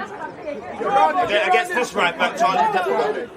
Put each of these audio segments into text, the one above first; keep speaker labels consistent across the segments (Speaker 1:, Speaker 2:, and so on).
Speaker 1: Against this right back, Charlie.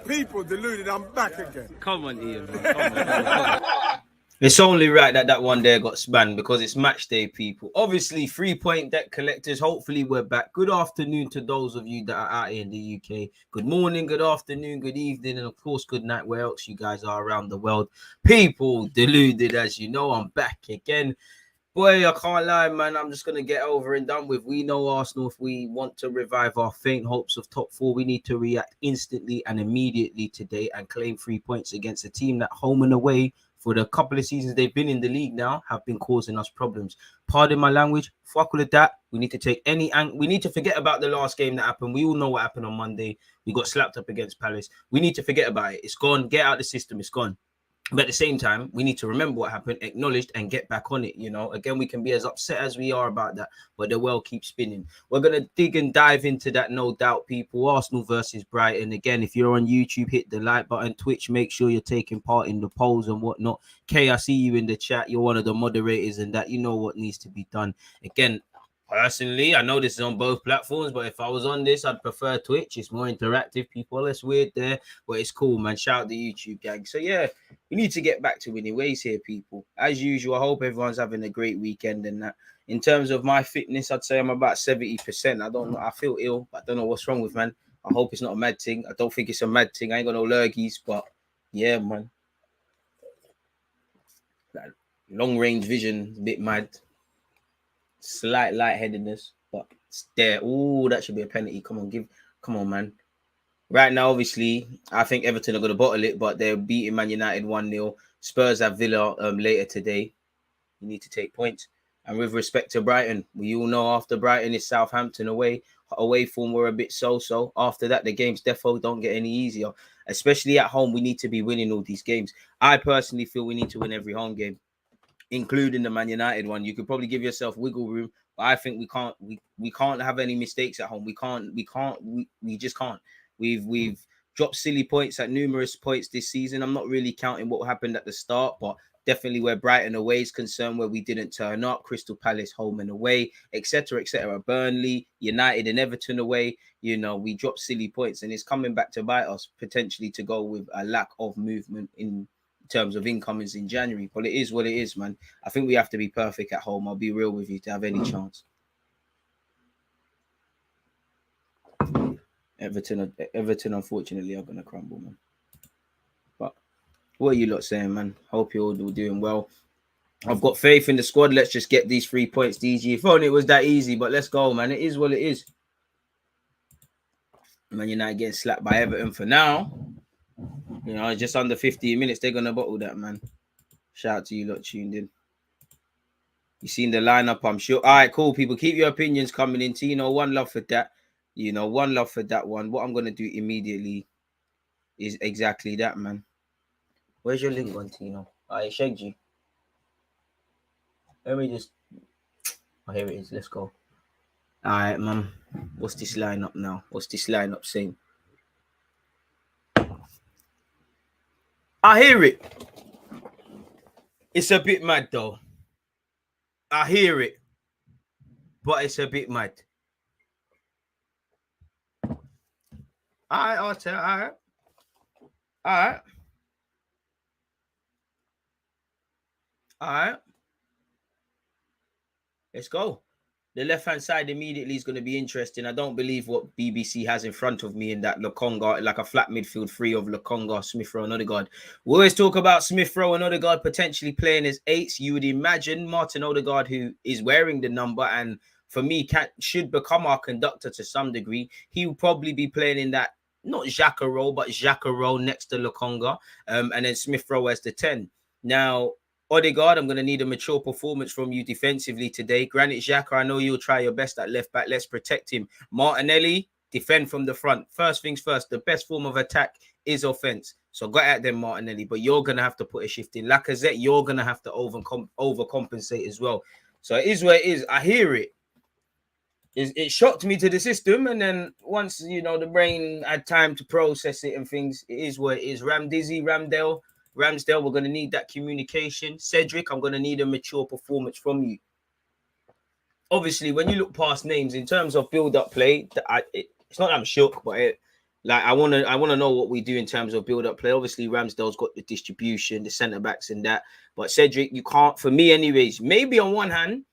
Speaker 2: People deluded, I'm back again.
Speaker 3: Come on, Ian, man. Come on. It's only right that one there got spanned because it's match day, people. Obviously, 3-point deck collectors. Hopefully, we're back. Good afternoon to those of you that are out here in the UK. Good morning, good afternoon, good evening, and of course, good night where else you guys are around the world. People, deluded, as you know, I'm back again. Boy, I can't lie, man. I'm just going to get over and done with. We know Arsenal, if we want to revive our faint hopes of top four, we need to react instantly and immediately today and claim 3 points against a team that home and away for the couple of seasons they've been in the league now have been causing us problems. Pardon my language. Fuck all of that. We need to take any we need to forget about the last game that happened. We all know what happened on Monday. We got slapped up against Palace. We need to forget about it. It's gone. Get out of the system. It's gone. But at the same time, we need to remember what happened, acknowledge and get back on it. You know, again, we can be as upset as we are about that, but the world keeps spinning. We're going to dig and dive into that, no doubt, people. Arsenal versus Brighton. Again, if you're on YouTube, hit the like button. Twitch, make sure you're taking part in the polls and whatnot. Kay, I see you in the chat. You're one of the moderators and that you know what needs to be done. Again, personally, I know this is on both platforms, but if I was on this, I'd prefer Twitch. It's more interactive. People are less weird there, but it's cool, man. Shout out the YouTube gang. So, yeah, we need to get back to winning ways here, people. As usual, I hope everyone's having a great weekend and that. In terms of my fitness, I'd say I'm about 70%. I don't know. I feel ill. I don't know what's wrong with, man. I hope it's not a mad thing. I don't think it's a mad thing. I ain't got no lurgies, but yeah, man. That long-range vision, a bit mad. Slight lightheadedness, but it's there. Oh, that should be a penalty. Come on, man. Right now, obviously, I think Everton are going to bottle it, but they're beating Man United 1-0. Spurs have Villa later today. You need to take points. And with respect to Brighton, we all know after Brighton is Southampton away form we're a bit so-so. After that, the games defo don't get any easier. Especially at home, we need to be winning all these games. I personally feel we need to win every home game, including the Man United one. You could probably give yourself wiggle room, but I think we can't have any mistakes at home. We just can't. We've dropped silly points at numerous points this season. I'm not really counting what happened at the start, but definitely where Brighton away is concerned, where we didn't turn up, Crystal Palace home and away, etc., etc. Burnley, United and Everton away, you know, we dropped silly points and it's coming back to bite us, potentially to go with a lack of movement in terms of incomings in January. But it is what it is, man. I think we have to be perfect at home. I'll be real with you to have any chance. Everton, unfortunately, are going to crumble, man. But what are you lot saying, man? Hope you're all doing well. I've got faith in the squad. Let's just get these 3 points, DG. If only it was that easy, but let's go, man. It is what it is. Man United getting slapped by Everton for now. You know, just under 15 minutes, they're going to bottle that, man. Shout out to you lot tuned in. You seen the lineup, I'm sure. All right, cool, people. Keep your opinions coming in. Tino, one love for that. You know, one love for that one. What I'm going to do immediately is exactly that, man. Where's your link on, Tino? I shagged you. Let me just... Oh, here it is. Let's go. All right, man. What's this lineup now? What's this lineup saying? I hear it. It's a bit mad, though. I hear it. But it's a bit mad. All right, I'll tell. All right. All right. All right. Let's go. The left-hand side immediately is going to be interesting. I don't believe what BBC has in front of me in that Lokonga, like a flat midfield three of Lokonga, Smith Rowe and Odegaard. We always talk about Smith Rowe and Odegaard potentially playing as eights. You would imagine Martin Odegaard, who is wearing the number and for me should become our conductor to some degree. He will probably be playing in that not XHAKA role, but XHAKA role next to Lokonga, and then Smith Rowe as the 10. Now, Odegaard, I'm going to need a mature performance from you defensively today. Granit XHAKA, I know you'll try your best at left back. Let's protect him. Martinelli, defend from the front. First things first, the best form of attack is offense. So go at them, Martinelli, but you're going to have to put a shift in. Lacazette, you're going to have to overcompensate as well. So it is what it is. I hear it. It shocked me to the system, and then once, you know, the brain had time to process it and things, it is what it is. Ramsdale, we're going to need that communication. Cedric, I'm going to need a mature performance from you. Obviously, when you look past names, in terms of build-up play, it's not that I'm shook, but I want to know what we do in terms of build-up play. Obviously, Ramsdale's got the distribution, the centre-backs and that. But Cedric, you can't, for me anyways, maybe on one hand,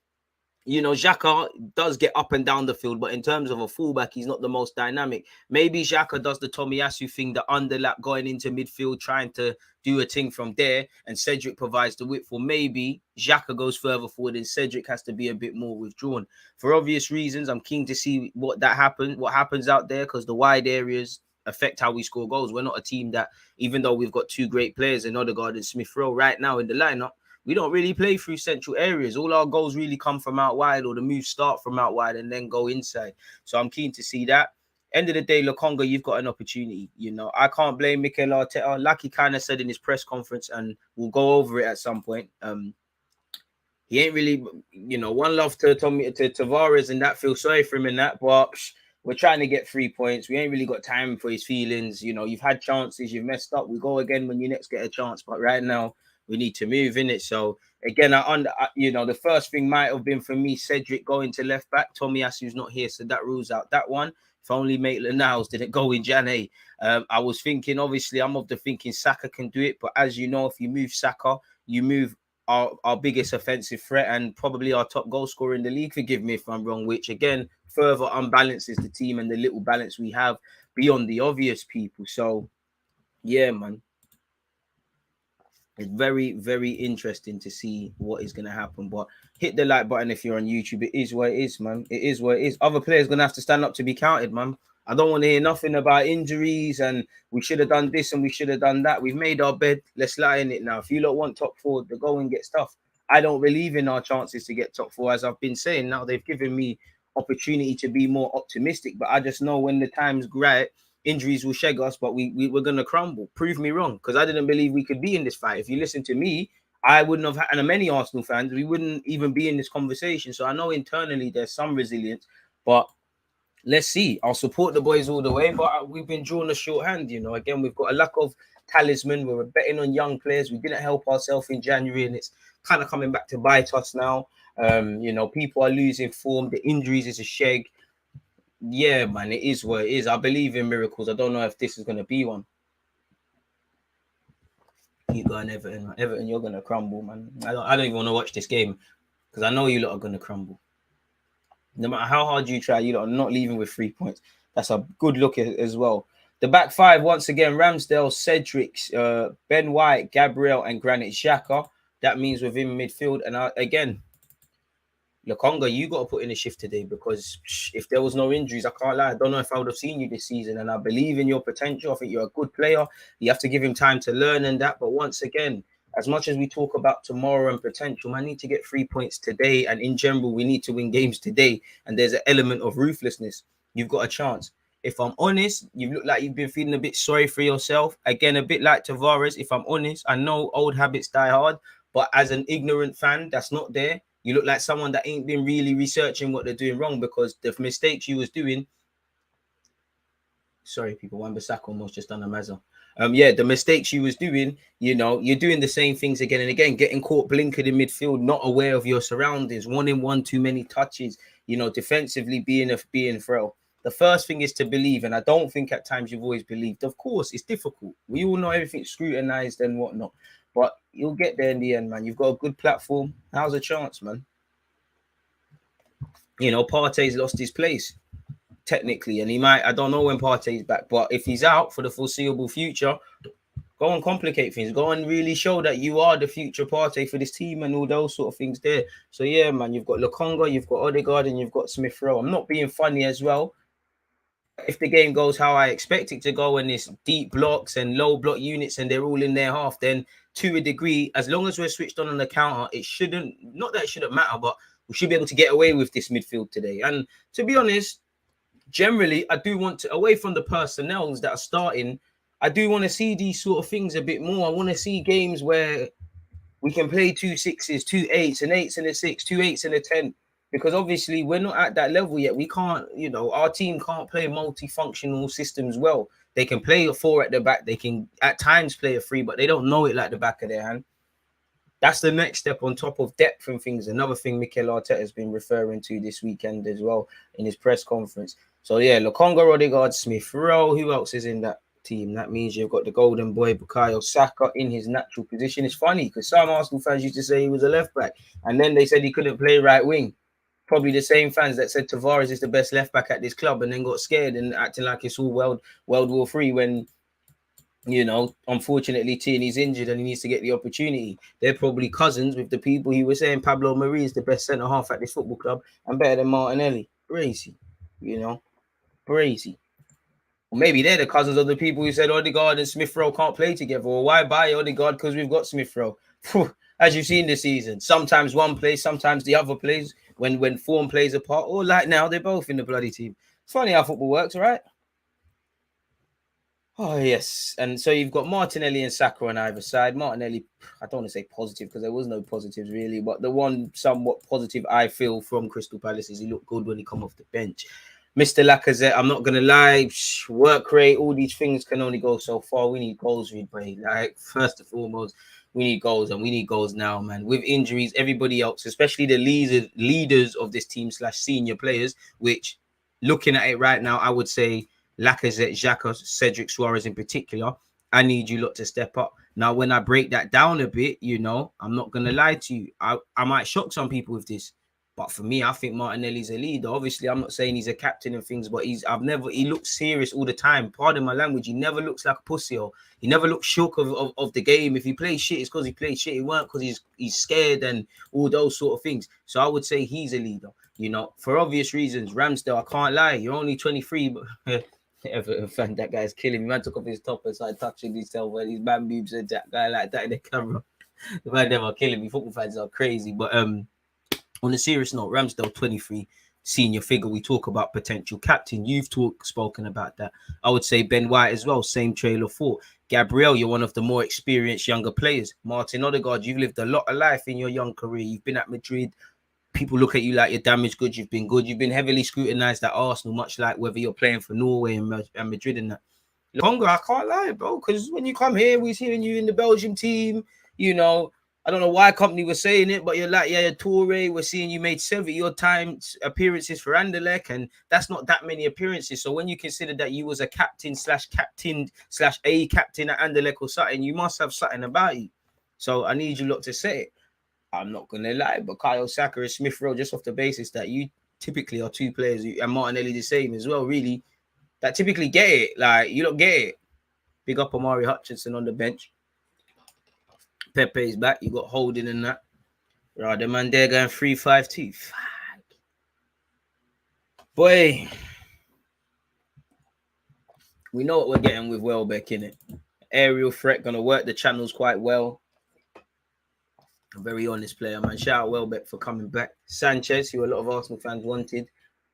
Speaker 3: you know, XHAKA does get up and down the field, but in terms of a fullback, he's not the most dynamic. Maybe XHAKA does the Tomiyasu thing, the underlap going into midfield, trying to do a thing from there, and Cedric provides the width. Or maybe XHAKA goes further forward and Cedric has to be a bit more withdrawn. For obvious reasons, I'm keen to see what happens out there, because the wide areas affect how we score goals. We're not a team that, even though we've got two great players in Odegaard and Smith Rowe right now in the lineup, we don't really play through central areas. All our goals really come from out wide, or the moves start from out wide and then go inside. So I'm keen to see that. End of the day, Lokonga, you've got an opportunity. You know, I can't blame Mikel Arteta. Like he kind of said in his press conference, and we'll go over it at some point. He ain't really, you know, one love to Tavares, and that feels sorry for him in that. But we're trying to get 3 points. We ain't really got time for his feelings. You know, you've had chances, you've messed up. We go again when you next get a chance. But right now, we need to move in it. So again, you know, the first thing might have been for me, Cedric going to left back. Tomiyasu's not here, so that rules out that one. If only Maitland-Niles didn't go in Janet. I was thinking, obviously, I'm of the thinking Saka can do it, but as you know, if you move Saka, you move our biggest offensive threat and probably our top goal scorer in the league. Forgive me if I'm wrong, which again further unbalances the team and the little balance we have beyond the obvious people. So yeah, man. It's very, very interesting to see what is going to happen. But hit the like button if you're on YouTube. It is what it is, man. It is what it is. Other players going to have to stand up to be counted, man. I don't want to hear nothing about injuries and we should have done this and we should have done that. We've made our bed. Let's lie in it now. If you lot want top four, to go and get stuff. I don't believe in our chances to get top four, as I've been saying. Now they've given me opportunity to be more optimistic, but I just know when the time's right, injuries will shake us, but we're going to crumble. Prove me wrong, because I didn't believe we could be in this fight. If you listen to me, I wouldn't have, and many Arsenal fans, we wouldn't even be in this conversation. So I know internally there's some resilience, but let's see. I'll support the boys all the way, but we've been drawn a short hand, you know. Again, we've got a lack of talisman. We're betting on young players. We didn't help ourselves in January, and it's kind of coming back to bite us now. You know, people are losing form. The injuries is a shag. Yeah, man, it is what it is. I believe in miracles. I don't know if this is going to be one. Keep going, Everton. Everton, you're going to crumble, man. I don't even want to watch this game because I know you lot are going to crumble. No matter how hard you try, you lot are not leaving with 3 points. That's a good look as well. The back five, once again, Ramsdale, Cedric, Ben White, Gabriel, and Granit Xhaka. That means within midfield. And again, Lokonga, you got to put in a shift today, because if there was no injuries, I can't lie, I don't know if I would have seen you this season, and I believe in your potential. I think you're a good player. You have to give him time to learn and that. But once again, as much as we talk about tomorrow and potential, I need to get 3 points today. And in general, we need to win games today. And there's an element of ruthlessness. You've got a chance. If I'm honest, you look like you've been feeling a bit sorry for yourself. Again, a bit like Tavares. If I'm honest, I know old habits die hard, but as an ignorant fan that's not there, you look like someone that ain't been really researching what they're doing wrong, because the mistakes you was doing. Sorry, people. Wan-Bissaka almost just done a mazza. Yeah, the mistakes you was doing, you know, you're doing the same things again and again, getting caught blinkered in midfield, not aware of your surroundings, 1-in-1 too many touches, you know, defensively being frail. The first thing is to believe, and I don't think at times you've always believed. Of course, it's difficult. We all know everything's scrutinized and whatnot, but you'll get there in the end, man. You've got a good platform. How's a chance, man? You know, Partey's lost his place, technically, and he might, I don't know when Partey's back, but if he's out for the foreseeable future, go and complicate things. Go and really show that you are the future Partey for this team and all those sort of things there. So, yeah, man, you've got Lokonga, you've got Odegaard, and you've got Smith Rowe. I'm not being funny as well. if the game goes how I expect it to go and it's deep blocks and low block units and they're all in their half, then to a degree, as long as we're switched on the counter, it shouldn't, not that it shouldn't matter, but we should be able to get away with this midfield today. And to be honest, generally, I do want to, away from the personnels that are starting, I do want to see these sort of things a bit more. I want to see games where we can play 2 6s, 2 8s, an 8s and a 6, 2 8s and a 10. Because obviously we're not at that level yet. We can't, our team can't play multifunctional systems well. They can play a 4 at the back. They can at times play a 3, but they don't know it like the back of their hand. That's the next step on top of depth and things. Another thing Mikel Arteta has been referring to this weekend as well in his press conference. So yeah, Lokonga, Odegaard, Smith Rowe. Who else is in that team? That means you've got the golden boy Bukayo Saka in his natural position. It's funny because some Arsenal fans used to say he was a left back, and then they said he couldn't play right wing. Probably the same fans that said Tavares is the best left back at this club, and then got scared and acting like it's all World War III when, unfortunately Tierney's injured and he needs to get the opportunity. They're probably cousins with the people he was saying Pablo Mari is the best centre half at this football club and better than Martinelli. Crazy, crazy. Or maybe they're the cousins of the people who said Odegaard and Smith Rowe can't play together. Or why buy Odegaard? Because we've got Smith Rowe. As you've seen this season, sometimes one plays, sometimes the other plays when form plays a part. Or like now, they're both in the bloody team. It's funny how football works, right? Oh, yes. And so you've got Martinelli and Saka on either side. Martinelli, I don't want to say positive because there was no positives really, but the one somewhat positive I feel from Crystal Palace is he looked good when he come off the bench. Mr. Lacazette, I'm not going to lie, work rate, all these things can only go so far. We need goals, like, first and foremost, we need goals, and we need goals now, man. With injuries, everybody else, especially the leaders of this team / senior players, which, looking at it right now, I would say Lacazette, XHAKA, Cedric Suarez in particular, I need you lot to step up. Now, when I break that down a bit, I'm not going to lie to you. I might shock some people with this. But for me, I think Martinelli's a leader. Obviously, I'm not saying he's a captain and things, but he looks serious all the time. Pardon my language. He never looks like a pussy, or he never looks shook of the game. If he plays shit, it's because he plays shit. It weren't because he's scared and all those sort of things. So I would say he's a leader, for obvious reasons. Ramsdale, I can't lie. You're only 23, but Everton fan, that guy's killing me. Man took off his top and started touching himself and his man boobs and that guy like that in the camera. The man never killing me. Football fans are crazy. But on a serious note, Ramsdale, 23, senior figure. We talk about potential captain. You've spoken about that. I would say Ben White as well, same trail of thought. Gabriel, you're one of the more experienced younger players. Martin Odegaard, you've lived a lot of life in your young career. You've been at Madrid. People look at you like you're damaged goods. You've been good. You've been heavily scrutinized at Arsenal, much like whether you're playing for Norway and Madrid and that. Longer, I can't lie, bro, because when you come here, we're hearing you in the Belgium team, I don't know why company was saying it, but you're like, yeah, Toure, we're seeing you made 70-odd times appearances for Anderlecht, and that's not that many appearances. So when you consider that you was a captain / captain / a captain at Anderlecht or something, you must have something about you. So I need you lot to say it. I'm not going to lie, but Bukayo Saka and Smith Rowe, just off the basis that you typically are two players, and Martinelli the same as well, really, that typically get it. Like, you don't get it. Big up Amari Hutchinson on the bench. Pepe's back. You got Holding and that. Right, the man there going 3-5-2. Boy, we know what we're getting with Welbeck, innit? Aerial threat, going to work the channels quite well. A very honest player, man. Shout out Welbeck for coming back. Sanchez, who a lot of Arsenal fans wanted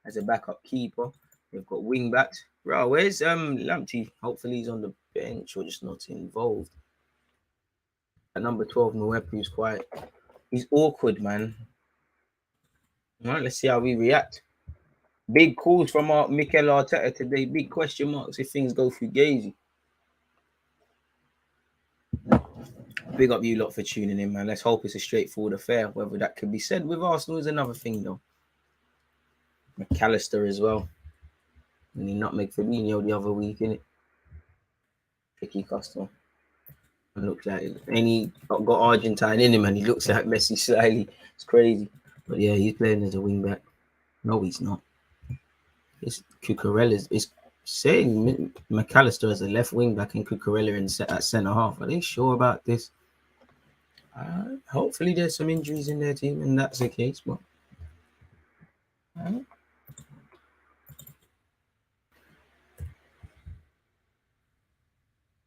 Speaker 3: as a backup keeper. We've got wing backs. Bro, where's Lamptey? Hopefully he's on the bench or just not involved. At number 12, Mwepu is he's awkward, man. All right, let's see how we react. Big calls from Mikel Arteta today. Big question marks if things go through Gazy. Big up you lot for tuning in, man. Let's hope it's a straightforward affair. Whether that could be said with Arsenal is another thing, though. McAllister as well. And he nutmeg Fabinho the other week, innit? Tricky customer. Looks like it. And he got Argentine in him, and he looks like Messi slightly. It's crazy. But yeah, he's playing as a wing back. No, he's not. It's Cucurella. It's saying McAllister as a left wing back and Cucurella at centre half. Are they sure about this? Hopefully there's some injuries in their team, and that's the case. But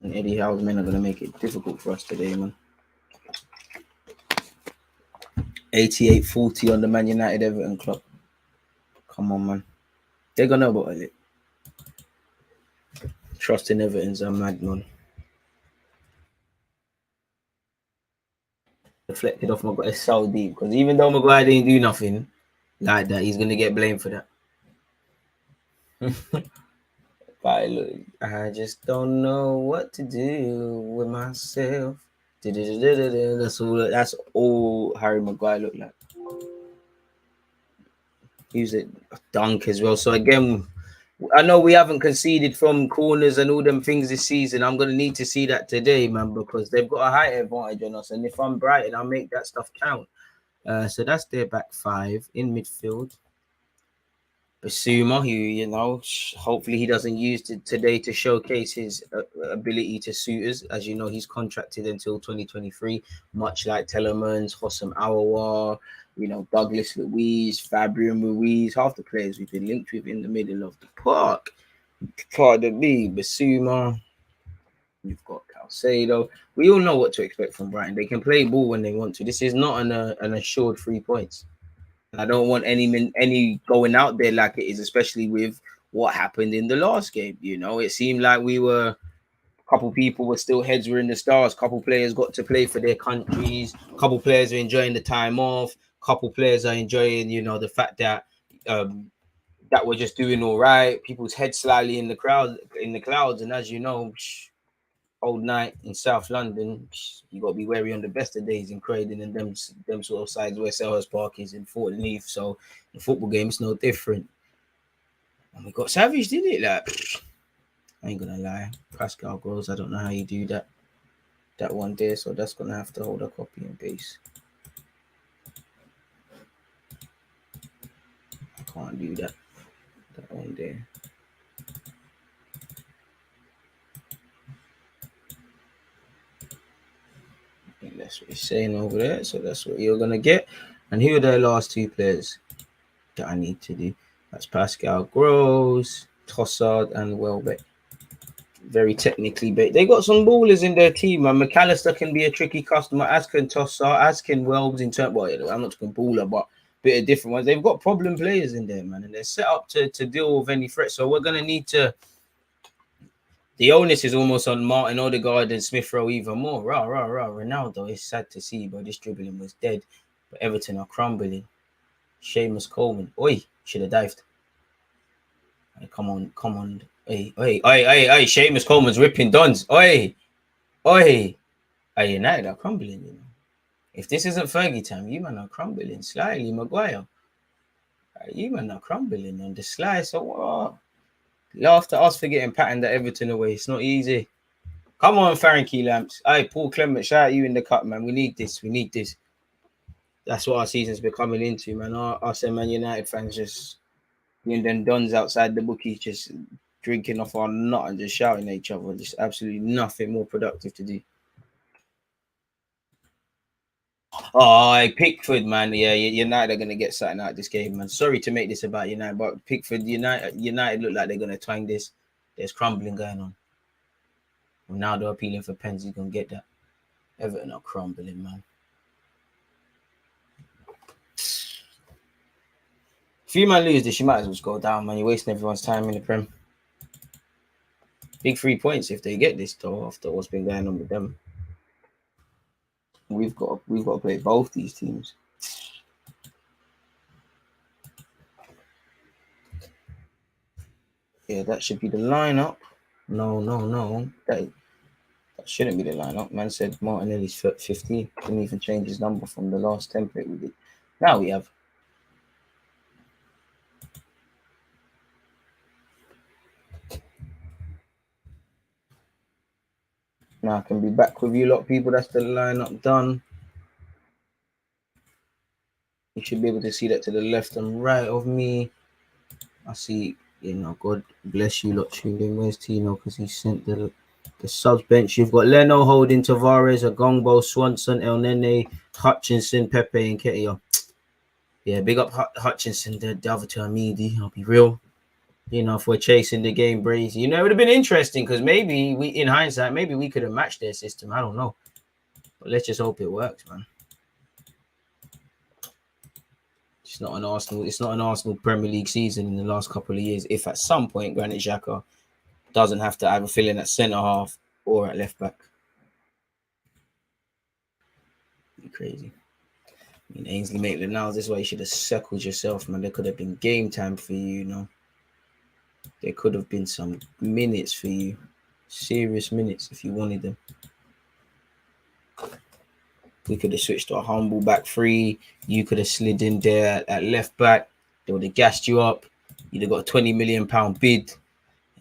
Speaker 3: And Eddie Howe's men are going to make it difficult for us today, man. 88-40 on the Man United Everton club. Come on, man. They're going to know about it. Trusting Everton's a mad, man. Deflected off Maguire. It's so deep because even though Maguire didn't do nothing like that, he's going to get blamed for that. But look, I just don't know what to do with myself. That's all Harry Maguire looked like. He was a dunk as well. So again, I know we haven't conceded from corners and all them things this season. I'm going to need to see that today, man, because they've got a height advantage on us. And if I'm Brighton, I'll make that stuff count. So that's their back five in midfield. Basuma, who, hopefully he doesn't use it today to showcase his ability to suit us. As you know, he's contracted until 2023, much like Telemans, Hossam Aouar, Douglas Luiz, Fabian Ruiz, half the players we've been linked with in the middle of the park. Pardon me, Basuma. You've got Calcedo. We all know what to expect from Brighton. They can play ball when they want to. This is not an assured 3 points. I don't want any going out there like it is, especially with what happened in the last game. It seemed like a couple people were still heads were in the stars. Couple players got to play for their countries. Couple players are enjoying the time off. Couple players are enjoying, the fact that that we're just doing all right. People's heads slightly in the clouds. And as you know, old night in South London, you got to be wary on the best of days in Croydon and them sort of sides where Selhurst Park is in Fort Leaf. So the football game is no different. And we got Savage, did it? I ain't gonna lie. Pascal Gross, I don't know how you do that one there. So that's gonna have to hold a copy and paste. I can't do that one there. That's what he's saying over there. So that's what you're going to get. And here are the last two players that I need to do. That's Pascal Gross, Trossard, and Welbeck. Very technically based. They got some ballers in their team, man. McAllister can be a tricky customer, as can Trossard, as can Welbs in turn. Well, I'm not talking baller, but a bit of different ones. They've got problem players in there, man. And they're set up to deal with any threat. So we're going to need to... The onus is almost on Martin Odegaard and Smith Rowe even more. Ronaldo, it's sad to see, but this dribbling was dead. But Everton are crumbling. Seamus Coleman. Oi, should have dived. Hey, come on. Hey. Seamus Coleman's ripping dons. Oi. Hey, United are crumbling, If this isn't Fergie time, you man are crumbling slightly, Maguire. You man are crumbling on the sly. So what? After us for getting patterned at Everton away, it's not easy. Come on, Frankie Lamps. Hey, Paul Clement, shout out you in the cup, man. We need this. That's what our season's becoming into, man. Us and Man United fans just being them dons outside the bookies, just drinking off our nut and just shouting at each other. Just absolutely nothing more productive to do. Oh, Pickford, man. Yeah, United are going to get something out of this game, man. Sorry to make this about United, but Pickford, United look like they're going to twang this. There's crumbling going on. Well, now they're appealing for pens. He's going to get that. Everton are crumbling, man. If you man lose this, you might as well just go down, man. You're wasting everyone's time in the Prem. Big 3 points if they get this, though, after what's been going on with them. We've got to play both these teams. Yeah, that should be the lineup. No. That shouldn't be the lineup. Man said Martinelli's 15. Didn't even change his number from the last template we did. Now we have. Now I can be back with you lot, people. That's the lineup done. You should be able to see that to the left and right of me. I see, God bless you lot tuned in. Where's Tino? Because he sent the subs bench. You've got Leno, Holding, Tavares, Agongbo, Swanson, El Nene, Hutchinson, Pepe, and Ketia. Yeah, big up Hutchinson. The other two are meaty. I'll be real. You know, if we're chasing the game brazy, you know, it would have been interesting because maybe we, in hindsight, maybe we could have matched their system. I don't know, but let's just hope it works, man. It's not an Arsenal. It's not an Arsenal Premier League season in the last couple of years. If at some point Granit Xhaka doesn't have to either fill in at centre half or at left back, be crazy. I mean, Ainsley Maitland-Niles, this is why you should have circled yourself, man. There could have been game time for you, you know. There could have been some minutes for you, serious minutes if you wanted them. We could have switched to a humble back three. You could have slid in there at left back. They would have gassed you up. You'd have got a £20 million bid.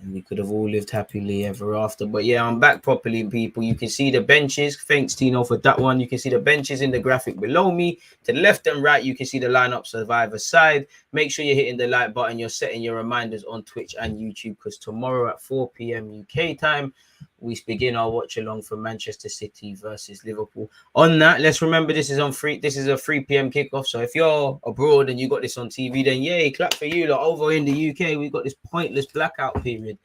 Speaker 3: And we could have all lived happily ever after. But yeah, I'm back properly, people. You can see the benches. Thanks, Tino, for that one. You can see the benches in the graphic below me. To the left and right, you can see the lineups of either side. Make sure you're hitting the like button. You're setting your reminders on Twitch and YouTube because tomorrow at 4 p.m. UK time, we begin our watch along for Manchester City versus Liverpool. On that, let's remember this is on free. This is a 3 p.m. kickoff. So if you're abroad and you got this on TV, then yay, clap for you. Like over in the UK, we've got this pointless blackout period.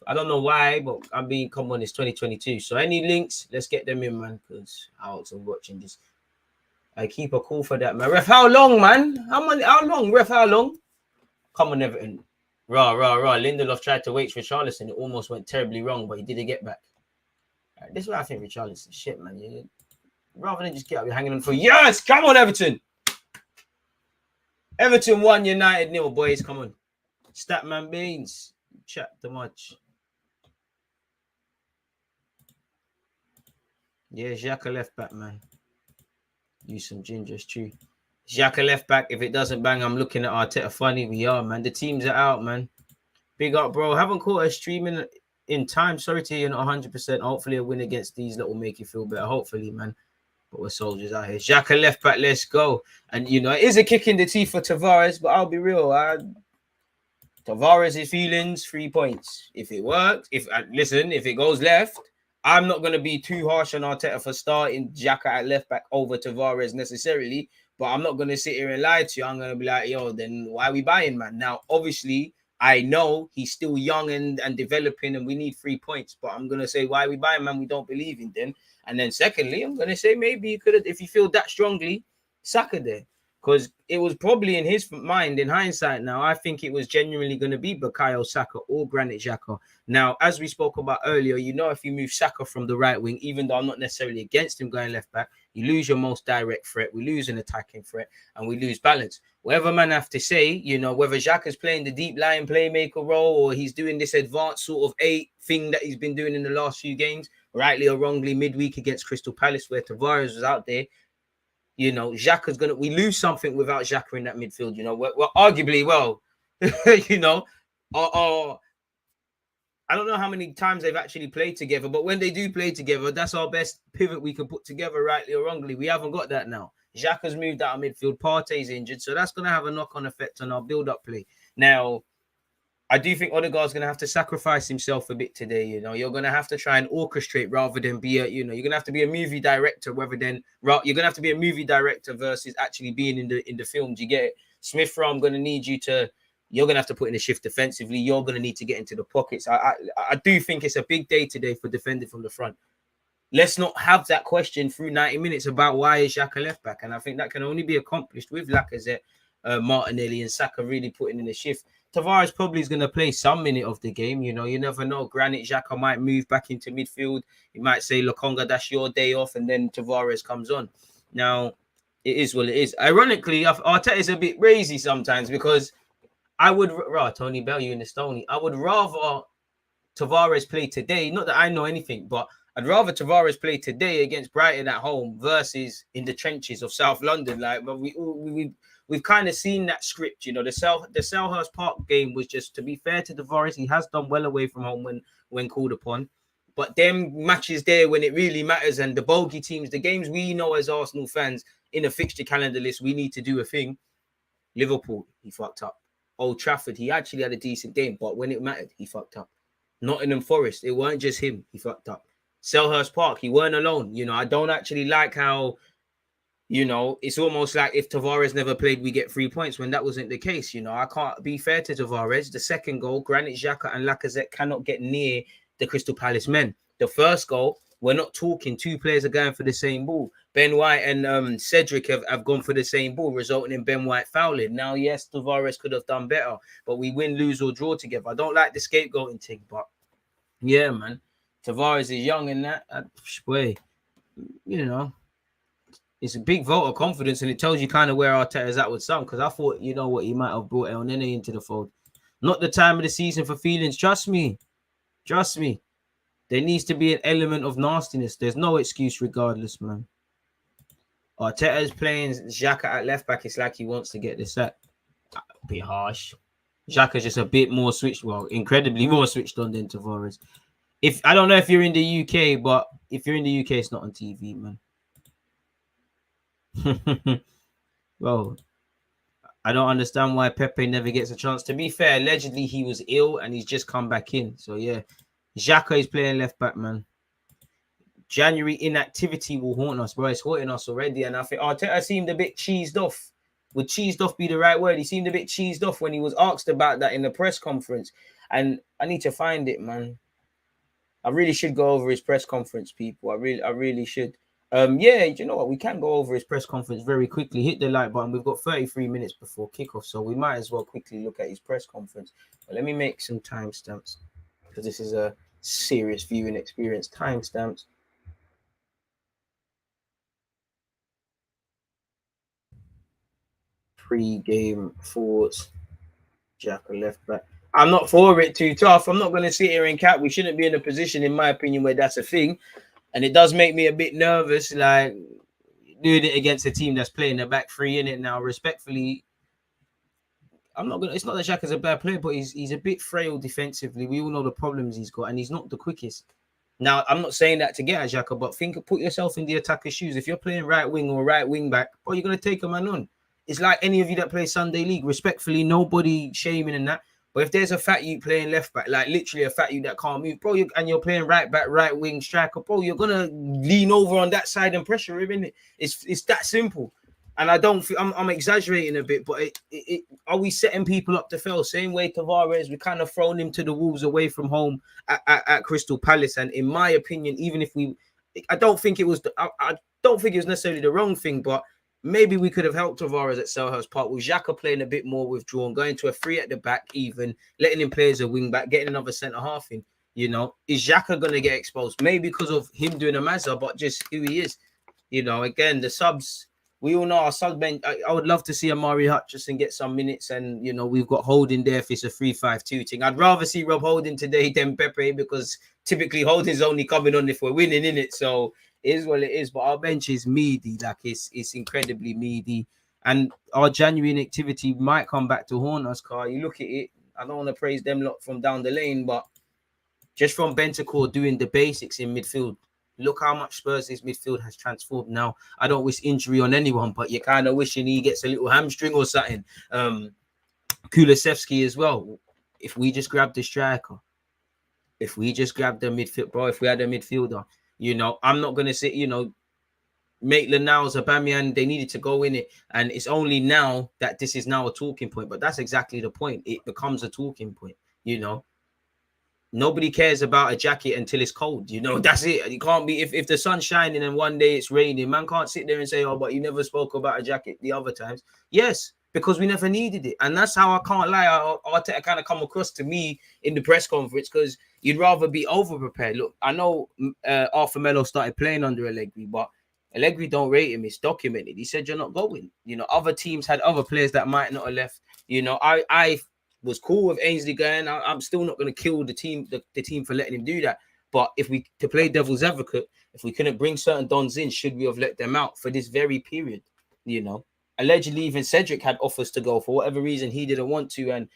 Speaker 3: I don't know why, but I mean, come on, it's 2022. So any links, let's get them in, man. Because Alex, I'm watching this. I keep a call for that, man. Ref, how long, man? How long? Ref, how long? Come on, Everton. Rah. Lindelof tried to wait for Richarlison. It almost went terribly wrong, but he did a get back. Right, this is what I think Richarlison. Shit, man. Rather than just get up, you're hanging on for yes. Come on, Everton. Everton 1, United 0, boys. Come on. Statman Beans. Chat too much. Yeah, Xhaka left back, man. Use some ginger, it's true. Xhaka left back. If it doesn't bang, I'm looking at Arteta funny. We are, man. The teams are out, man. Big up, bro. Haven't caught a streaming in time. Sorry to hear you're not 100%. Hopefully a win against these that will make you feel better. Hopefully, man. But we're soldiers out here. Xhaka left back. Let's go. And, you know, it is a kick in the teeth for Tavares, but I'll be real. Tavares' feelings, 3 points. If it works, if it goes left, I'm not going to be too harsh on Arteta for starting Xhaka at left back over Tavares necessarily, but I'm not going to sit here and lie to you. I'm going to be like, yo, then why are we buying, man? Now, obviously, I know he's still young and developing and we need 3 points, but I'm going to say, why are we buying, man? We don't believe in them. And then secondly, I'm going to say maybe you could have, if you feel that strongly, Saka there. Because it was probably in his mind, in hindsight now, I think it was genuinely going to be Bukayo Saka or Granit Xhaka. Now, as we spoke about earlier, you know, if you move Saka from the right wing, even though I'm not necessarily against him going left back, you lose your most direct threat. We lose an attacking threat and we lose balance. Whatever man have to say, you know, whether Xhaka's playing the deep line playmaker role or he's doing this advanced sort of 8 thing that he's been doing in the last few games, rightly or wrongly, midweek against Crystal Palace where Tavares was out there. You know, Xhaka's we lose something without Xhaka in that midfield. You know, we're arguably, you know, I don't know how many times they've actually played together, but when they do play together, that's our best pivot we can put together, rightly or wrongly. We haven't got that now. Xhaka's moved out of midfield. Partey's injured, so that's going to have a knock-on effect on our build-up play. Now, I do think Odegaard's going to have to sacrifice himself a bit today. You know, you're going to have to try and orchestrate rather than be you're going to have to be a movie director you're going to have to be a movie director versus actually being in the film. Do you get it? Smith Rowe, I'm going to need you're going to have to put in a shift defensively. You're going to need to get into the pockets. I do think it's a big day today for defending from the front. Let's not have that question through 90 minutes about why is Xhaka left back. And I think that can only be accomplished with Lacazette, Martinelli and Saka really putting in a shift. Tavares probably is going to play some minute of the game. You know, you never know. Granit Xhaka might move back into midfield. He might say, Lokonga, that's your day off. And then Tavares comes on. Now, it is what it is. Ironically, Arteta is a bit crazy sometimes because Tony Bell, you in the Stony. I would rather Tavares play today. Not that I know anything, but I'd rather Tavares play today against Brighton at home versus in the trenches of South London. Like, but we've kind of seen that script, you know. The Selhurst Park game was just, to be fair to Tavares, he has done well away from home when called upon. But them matches there when it really matters and the bogey teams, the games we know as Arsenal fans in a fixture calendar list, we need to do a thing. Liverpool, he fucked up. Old Trafford, he actually had a decent game, but when it mattered, he fucked up. Nottingham Forest, it weren't just him, he fucked up. Selhurst Park, he weren't alone. You know, I don't actually like how You know, it's almost like if Tavares never played, we get 3 points when that wasn't the case. You know, I can't be fair to Tavares. The second goal, Granit Xhaka and Lacazette cannot get near the Crystal Palace men. The first goal, we're not talking. Two players are going for the same ball. Ben White and Cedric have gone for the same ball, resulting in Ben White fouling. Now, yes, Tavares could have done better, but we win, lose, or draw together. I don't like the scapegoating thing, but yeah, man. Tavares is young in that. Boy, you know. It's a big vote of confidence, and it tells you kind of where Arteta's at with some. Because I thought, you know what, he might have brought El Nene into the fold. Not the time of the season for feelings. Trust me. Trust me. There needs to be an element of nastiness. There's no excuse regardless, man. Arteta's playing Xhaka at left back. It's like he wants to get the sack. A bit harsh. Xhaka's just a bit more switched. Well, incredibly more switched on than Tavares. I don't know if you're in the UK, but if you're in the UK, it's not on TV, man. Well, I don't understand why Pepe never gets a chance. To be fair, allegedly he was ill and he's just come back in. So yeah, Xhaka is playing left back, man. January inactivity will haunt us, bro. It's haunting us already, and I think Arteta seemed a bit cheesed off. Would cheesed off be the right word? He seemed a bit cheesed off when he was asked about that in the press conference, and I need to find it, man. I really should go over his press conference, people. I really should. Yeah, you know what? We can go over his press conference very quickly. Hit the like button. We've got 33 minutes before kickoff, so we might as well quickly look at his press conference. But let me make some timestamps because this is a serious viewing experience. Timestamps. Pre-game thoughts. Xhaka left back. I'm not for it too tough. I'm not going to sit here and cap. We shouldn't be in a position, in my opinion, where that's a thing. And it does make me a bit nervous, like doing it against a team that's playing the back three in it now. Respectfully, I'm not gonna. It's not that Xhaka's a bad player, but he's a bit frail defensively. We all know the problems he's got, and he's not the quickest. Now, I'm not saying that to get at Xhaka, but put yourself in the attacker's shoes. If you're playing right wing or right wing back, bro, you're gonna take a man on. It's like any of you that play Sunday League. Respectfully, nobody shaming in that. But if there's a fat you playing left back, like literally a fat you that can't move, bro, and you're playing right back, right wing striker, bro, you're gonna lean over on that side and pressure him, innit? It's that simple. And I don't feel I'm exaggerating a bit, but are we setting people up to fail? Same way Tavares, we kind of thrown him to the wolves away from home at Crystal Palace. And in my opinion, even if I don't think it was I don't think it was necessarily the wrong thing, but maybe we could have helped Tavares at Selhurst Park with Xhaka playing a bit more withdrawn, going to a three at the back, even letting him play as a wing back, getting another centre half in. You know, is Xhaka going to get exposed? Maybe because of him doing a Mazza, but just who he is. You know, again, the subs, we all know our sub bench. I would love to see Amari Hutchinson get some minutes, and you know, we've got Holding there if it's a 3-5-2 thing. I'd rather see Rob Holding today than Pepe because typically Holding's only coming on if we're winning, in it. So it is what it is, but our bench is meaty, like it's incredibly meaty. And our January inactivity might come back to haunt us, Carl. You look at it, I don't want to praise them lot from down the lane, but just from Bentancur doing the basics in midfield, look how much Spurs' midfield has transformed now. I don't wish injury on anyone, but you're kind of wishing he gets a little hamstring or something. Kulusevski as well. If we just grab the striker, if we just grab the midfield, bro, if we had a midfielder, you know, I'm not going to say, you know, Maitland-Niles, Aubameyang, they needed to go in it. And it's only now that this is now a talking point. But that's exactly the point. It becomes a talking point, you know. Nobody cares about a jacket until it's cold. You know, that's it. You can't be, if the sun's shining and one day it's raining, man can't sit there and say, oh, but you never spoke about a jacket the other times. Yes, because we never needed it. And that's how I can't lie. Arteta kind of come across to me in the press conference because you'd rather be over-prepared. Look, I know Arthur Melo started playing under Allegri, but Allegri don't rate him. It's documented. He said, you're not going. You know, other teams had other players that might not have left. You know, I was cool with Ainsley going. I'm still not going to kill the team for letting him do that. But to play devil's advocate, if we couldn't bring certain dons in, should we have let them out for this very period? You know, allegedly even Cedric had offers to go for whatever reason he didn't want to. And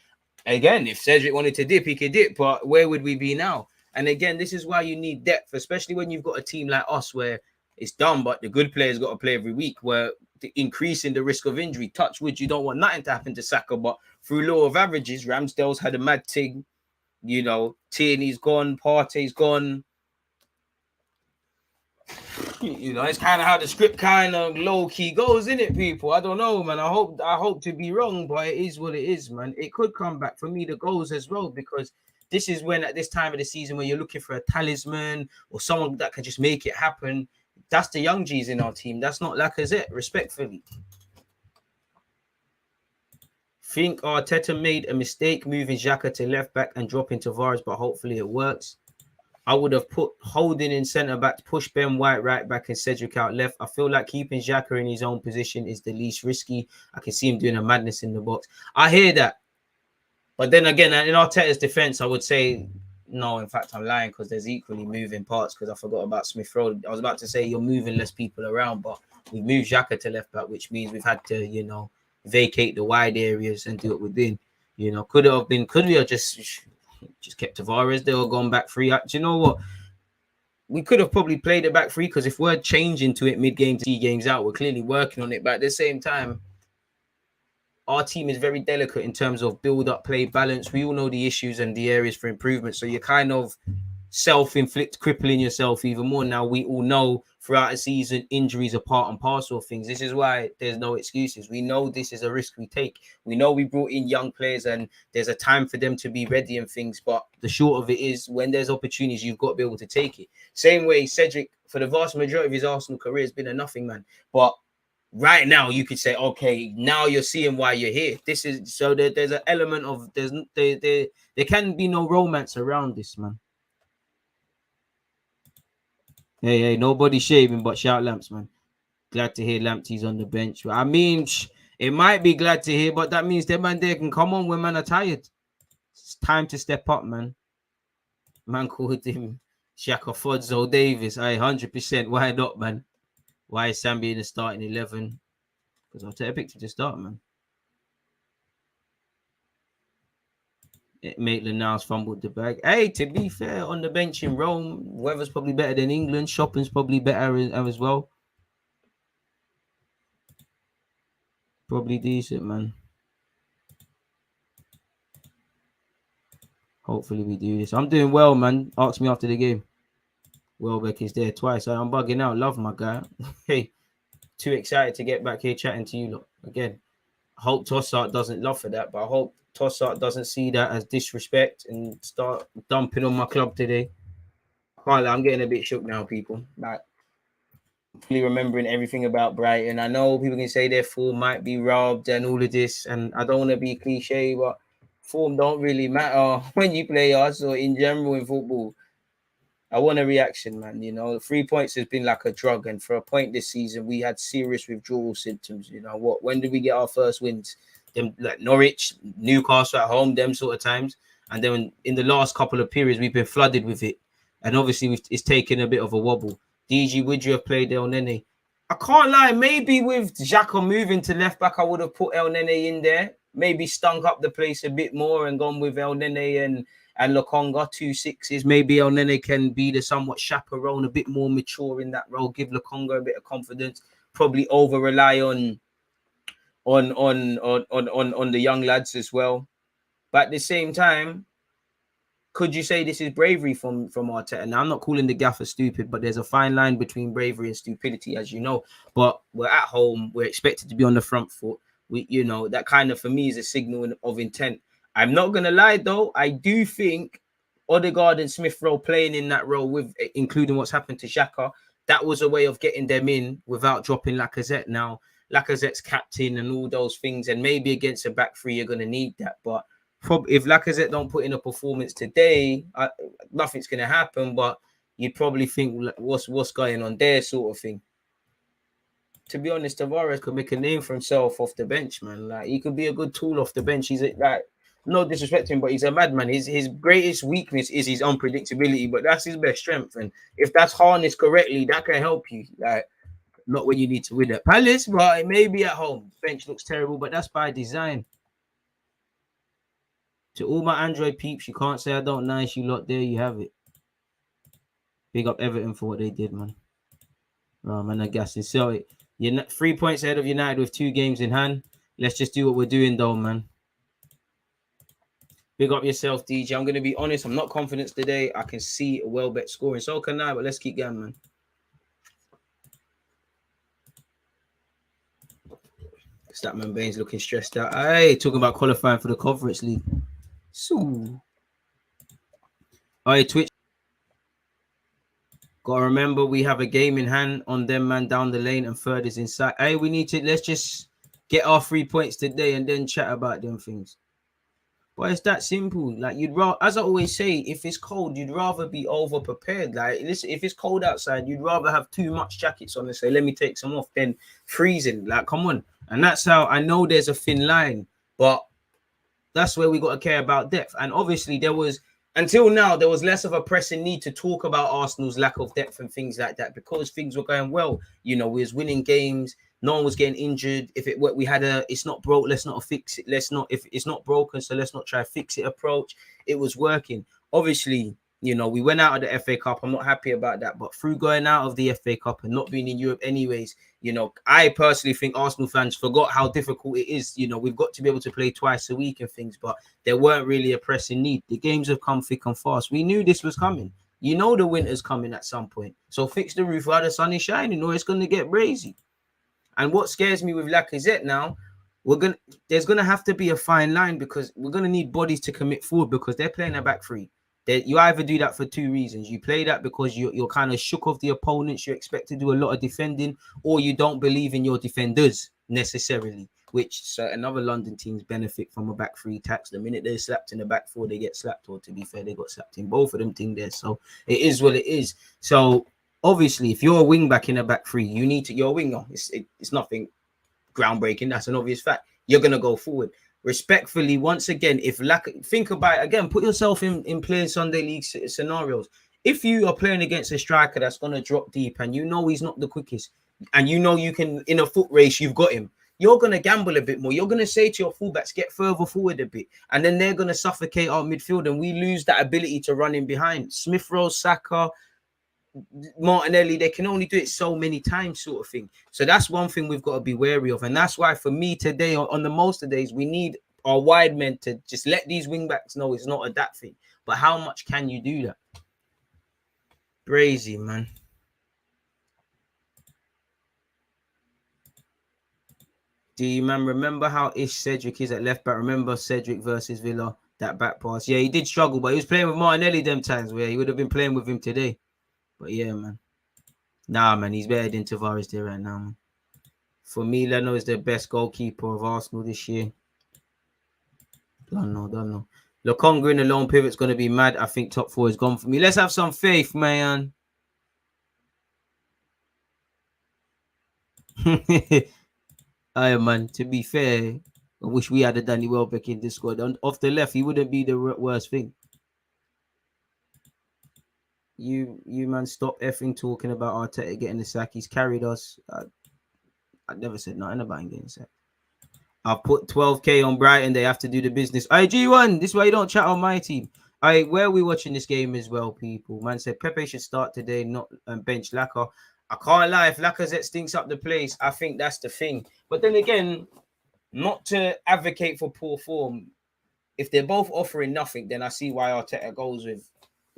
Speaker 3: again, if Cedric wanted to dip, he could dip. But where would we be now? And again, this is why you need depth, especially when you've got a team like us where it's done, but the good players got to play every week, where increasing the risk of injury. Touch wood, you don't want nothing to happen to Saka, but through law of averages, Ramsdale's had a mad thing. You know, Tierney's gone, Partey's gone. You know, it's kind of how the script kind of low key goes, isn't it, people? I don't know, man. I hope to be wrong, but it is what it is, man. It could come back for me, the goals as well, because this is when at this time of the season when you're looking for a talisman or someone that can just make it happen. That's the young G's in our team. That's not Lacazette, respectfully. Think Arteta made a mistake moving XHAKA to left back and dropping Tavares, but hopefully it works. I would have put Holding in centre back, push Ben White right back and Cedric out left. I feel like keeping XHAKA in his own position is the least risky. I can see him doing a madness in the box. I hear that. But then again, in Arteta's defence, I would say, no, in fact, I'm lying because there's equally moving parts because I forgot about Smith Rowe. I was about to say you're moving less people around, but we've moved XHAKA to left back, which means we've had to, you know, vacate the wide areas and do it within. You know, could we have just kept Tavares there or gone back free? Do you know what? We could have probably played it back free because if we're changing to it mid-game to see games out, we're clearly working on it. But at the same time, our team is very delicate in terms of build-up, play, balance. We all know the issues and the areas for improvement. So you're kind of self-inflict, crippling yourself even more. Now, we all know throughout the season, injuries are part and parcel of things. This is why there's no excuses. We know this is a risk we take. We know we brought in young players and there's a time for them to be ready and things. But the short of it is when there's opportunities, you've got to be able to take it. Same way, Cedric, for the vast majority of his Arsenal career, has been a nothing man. But right now, you could say, okay, now you're seeing why you're here. This is so there's an element of there can be no romance around this, man. Hey, nobody shaving but shout Lamps, man. Glad to hear Lamptey's on the bench. I mean, it might be glad to hear, but that means that man there can come on when man are tired. It's time to step up, man. Man called him Shaka Fodzo Davis. 100%. Why not, man? Why is Sambi in the starting 11? Because I'll take a picture to start, man. Maitland Niles fumbled the bag. Hey, to be fair, on the bench in Rome, weather's probably better than England. Shopping's probably better as well. Probably decent, man. Hopefully we do this. I'm doing well, man. Ask me after the game. Welbeck is there twice. I'm bugging out. Love my guy. Hey, too excited to get back here chatting to you lot again. I hope Tossart doesn't love for that, but I hope Tossart doesn't see that as disrespect and start dumping on my club today. I'm getting a bit shook now, people. Like, really remembering everything about Brighton. I know people can say their form might be robbed and all of this, and I don't want to be cliche, but form don't really matter when you play Arsenal in general in football. I want a reaction, man. You know, 3 points has been like a drug, and for a point this season, we had serious withdrawal symptoms. You know what? When did we get our first wins? Them like Norwich, Newcastle at home, them sort of times, and then in the last couple of periods, we've been flooded with it, and obviously it's taken a bit of a wobble. DG, would you have played El Nene? I can't lie. Maybe with XHAKA moving to left back, I would have put El Nene in there. Maybe stunk up the place a bit more and gone with El Nene and Lokonga, 2 6s. Maybe El Nene can be the somewhat chaperone, a bit more mature in that role. Give Lokonga a bit of confidence. Probably over rely on the young lads as well. But at the same time, could you say this is bravery from Arteta? Now, I'm not calling the gaffer stupid, but there's a fine line between bravery and stupidity, as you know. But we're at home. We're expected to be on the front foot. You know, that kind of, for me, is a signal of intent. I'm not going to lie, though. I do think Odegaard and Smith Rowe playing in that role, with including what's happened to XHAKA, that was a way of getting them in without dropping Lacazette. Now, Lacazette's captain and all those things, and maybe against a back three, you're going to need that. But if Lacazette don't put in a performance today, nothing's going to happen. But you'd probably think, what's going on there, sort of thing. To be honest, Tavares could make a name for himself off the bench, man. Like, he could be a good tool off the bench. He's like, no disrespect to him, but he's a madman. His greatest weakness is his unpredictability, but that's his best strength. And if that's harnessed correctly, that can help you. Like, not when you need to win at Palace, but it may be at home. Bench looks terrible, but that's by design. To all my Android peeps, you can't say I don't nice you lot. There you have it. Big up Everton for what they did, man. Oh, man, I guess it's so. You're 3 points ahead of United with 2 games in hand. Let's just do what we're doing, though, man. Big up yourself, DJ. I'm going to be honest. I'm not confident today. I can see a Welbeck scoring. So can I, but let's keep going, man. Statman Baines looking stressed out. Hey, talking about qualifying for the Conference League. So, hey, Twitch. Gotta remember we have a game in hand on them, man, down the lane, and third is inside. Hey, let's just get our 3 points today and then chat about them things. But it's that simple. Like, as I always say, if it's cold, you'd rather be over prepared. Like, listen, if it's cold outside, you'd rather have too much jackets on and say, let me take some off, than freezing. Like, come on. And that's how I know there's a thin line, but that's where we got to care about depth. And obviously, until now, there was less of a pressing need to talk about Arsenal's lack of depth and things like that because things were going well. You know, we was winning games. No one was getting injured. It's not broke, let's not fix it. If it's not broken, so let's not try to fix it approach. It was working. Obviously, you know, we went out of the FA Cup. I'm not happy about that. But through going out of the FA Cup and not being in Europe anyways, you know, I personally think Arsenal fans forgot how difficult it is. You know, we've got to be able to play twice a week and things, but there weren't really a pressing need. The games have come thick and fast. We knew this was coming. You know the winter's coming at some point. So fix the roof while the sun is shining or it's going to get brazy. And what scares me with Lacazette now, there's going to have to be a fine line because we're going to need bodies to commit forward because they're playing a back three. You either do that for two reasons. You play that because you're kind of shook off the opponents. You expect to do a lot of defending, or you don't believe in your defenders necessarily, which certain other London teams benefit from a back three tax. The minute they're slapped in the back four, they get slapped, or to be fair, they got slapped in both of them things there. So it is what it is. So obviously, if you're a wing back in a back three, you're a winger. It's nothing groundbreaking. That's an obvious fact. You're going to go forward. Respectfully, once again, think about it again, put yourself in playing Sunday League scenarios. If you are playing against a striker that's going to drop deep and you know he's not the quickest and you know you can, in a foot race, you've got him, you're going to gamble a bit more. You're going to say to your fullbacks, get further forward a bit. And then they're going to suffocate our midfield and we lose that ability to run in behind. Smith Rowe, Saka, Martinelli, they can only do it so many times, sort of thing. So that's one thing we've got to be wary of. And that's why for me today, on the most of days, we need our wide men to just let these wing backs know it's not a that thing. But how much can you do that? Crazy, man. Do you, man, remember how Cedric is at left back? Remember Cedric versus Villa, that back pass? Yeah, he did struggle, but he was playing with Martinelli them times where he would have been playing with him today. But yeah, man. Nah, man, he's better than Tavares there right now, man. For me, Leno is the best goalkeeper of Arsenal this year. Don't know. Lokonga in the lone pivot's going to be mad. I think top four is gone for me. Let's have some faith, man. Aye, man, to be fair, I wish we had a Danny Welbeck in this squad. Off the left, he wouldn't be the worst thing. You man, stop effing talking about Arteta getting the sack. He's carried us. I never said nothing about him getting sacked. I'll put 12K on Brighton. They have to do the business. G1, this is why you don't chat on my team. Where are we watching this game as well, people? Man said Pepe should start today, not bench Laka. I can't lie. If Lacazette stinks up the place, I think that's the thing. But then again, not to advocate for poor form. If they're both offering nothing, then I see why Arteta goes with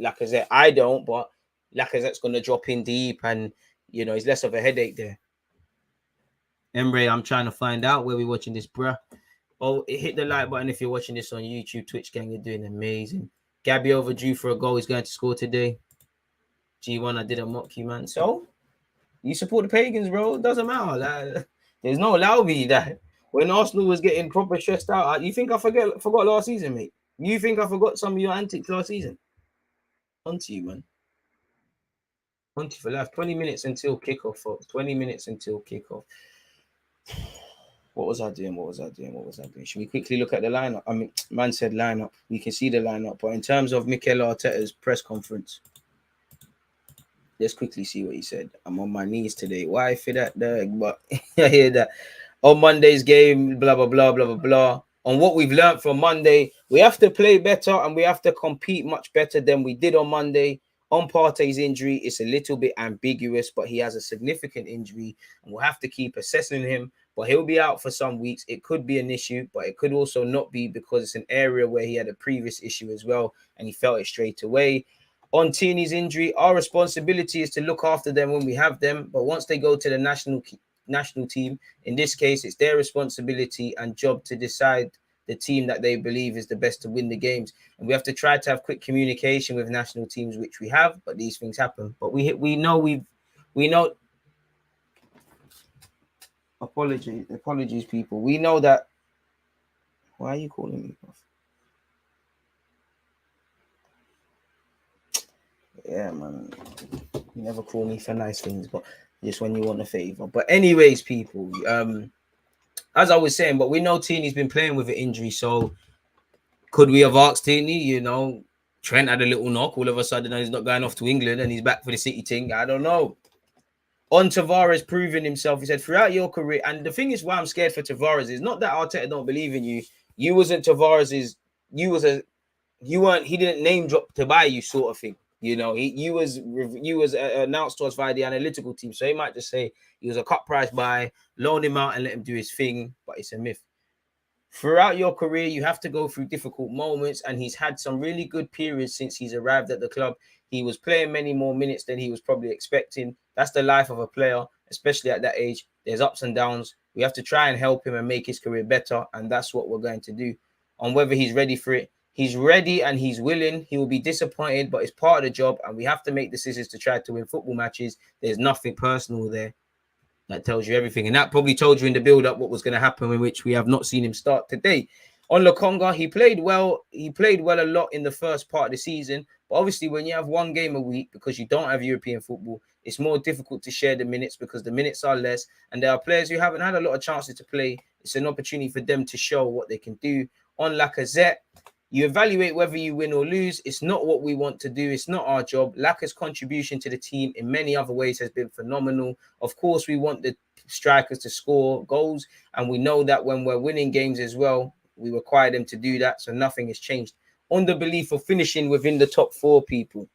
Speaker 3: Lacazette. I don't, but Lacazette's going to drop in deep and, you know, he's less of a headache there. Emre, I'm trying to find out where we're watching this, bruh. Oh, hit the like button if you're watching this on YouTube. Twitch gang, you're doing amazing. Gabby overdue for a goal. He's going to score today. G1, I didn't mock you, man. So, you support the Pagans, bro. It doesn't matter. Like, there's no allow me that when Arsenal was getting proper stressed out, you think I forgot last season, mate? You think I forgot some of your antics last season? On to you, man. On to you for life. 20 minutes until kickoff, folks. 20 minutes until kickoff. What was I doing? Should we quickly look at the lineup? I mean, man said lineup. We can see the lineup. But in terms of Mikel Arteta's press conference, let's quickly see what he said. I'm on my knees today. Why for that? But I hear that. On Monday's game, blah, blah, blah, blah, blah, blah. On what we've learned from Monday, we have to play better and we have to compete much better than we did on Monday. On Partey's injury, it's a little bit ambiguous, but he has a significant injury and we'll have to keep assessing him. But he'll be out for some weeks. It could be an issue, but it could also not be because it's an area where he had a previous issue as well and he felt it straight away. On Tierney's injury, our responsibility is to look after them when we have them. But once they go to the national national team. In this case, it's their responsibility and job to decide the team that they believe is the best to win the games. And we have to try to have quick communication with national teams, which we have, but these things happen. But we know. Apologies, people. We know that. Why are you calling me? Yeah, man. You never call me for nice things, but just when you want a favor. But anyways, people, as I was saying, but we know Tini's been playing with an injury, so could we have asked Tini? You know, Trent had a little knock. All of a sudden, he's not going off to England and he's back for the City thing. I don't know. On Tavares proving himself, he said, throughout your career, and the thing is why I'm scared for Tavares is not that Arteta don't believe in you. You wasn't Tavares's, he didn't name drop to buy you sort of thing. You know, you was announced to us via the analytical team. So he might just say he was a cut price buy, loan him out and let him do his thing, but it's a myth. Throughout your career, you have to go through difficult moments, and he's had some really good periods since he's arrived at the club. He was playing many more minutes than he was probably expecting. That's the life of a player, especially at that age. There's ups and downs. We have to try and help him and make his career better, and that's what we're going to do. On whether he's ready for it, he's ready and he's willing. He will be disappointed, but it's part of the job, and we have to make decisions to try to win football matches. There's nothing personal there. That tells you everything. And that probably told you in the build-up what was going to happen, in which we have not seen him start today. On Lokonga, he played well. He played well a lot in the first part of the season. But obviously, when you have one game a week, because you don't have European football, it's more difficult to share the minutes because the minutes are less. And there are players who haven't had a lot of chances to play. It's an opportunity for them to show what they can do. On Lacazette, you evaluate whether you win or lose. It's not what we want to do. It's not our job. Laka's contribution to the team in many other ways has been phenomenal. Of course, we want the strikers to score goals, and we know that when we're winning games as well, we require them to do that, so nothing has changed. On the belief of finishing within the top four, people,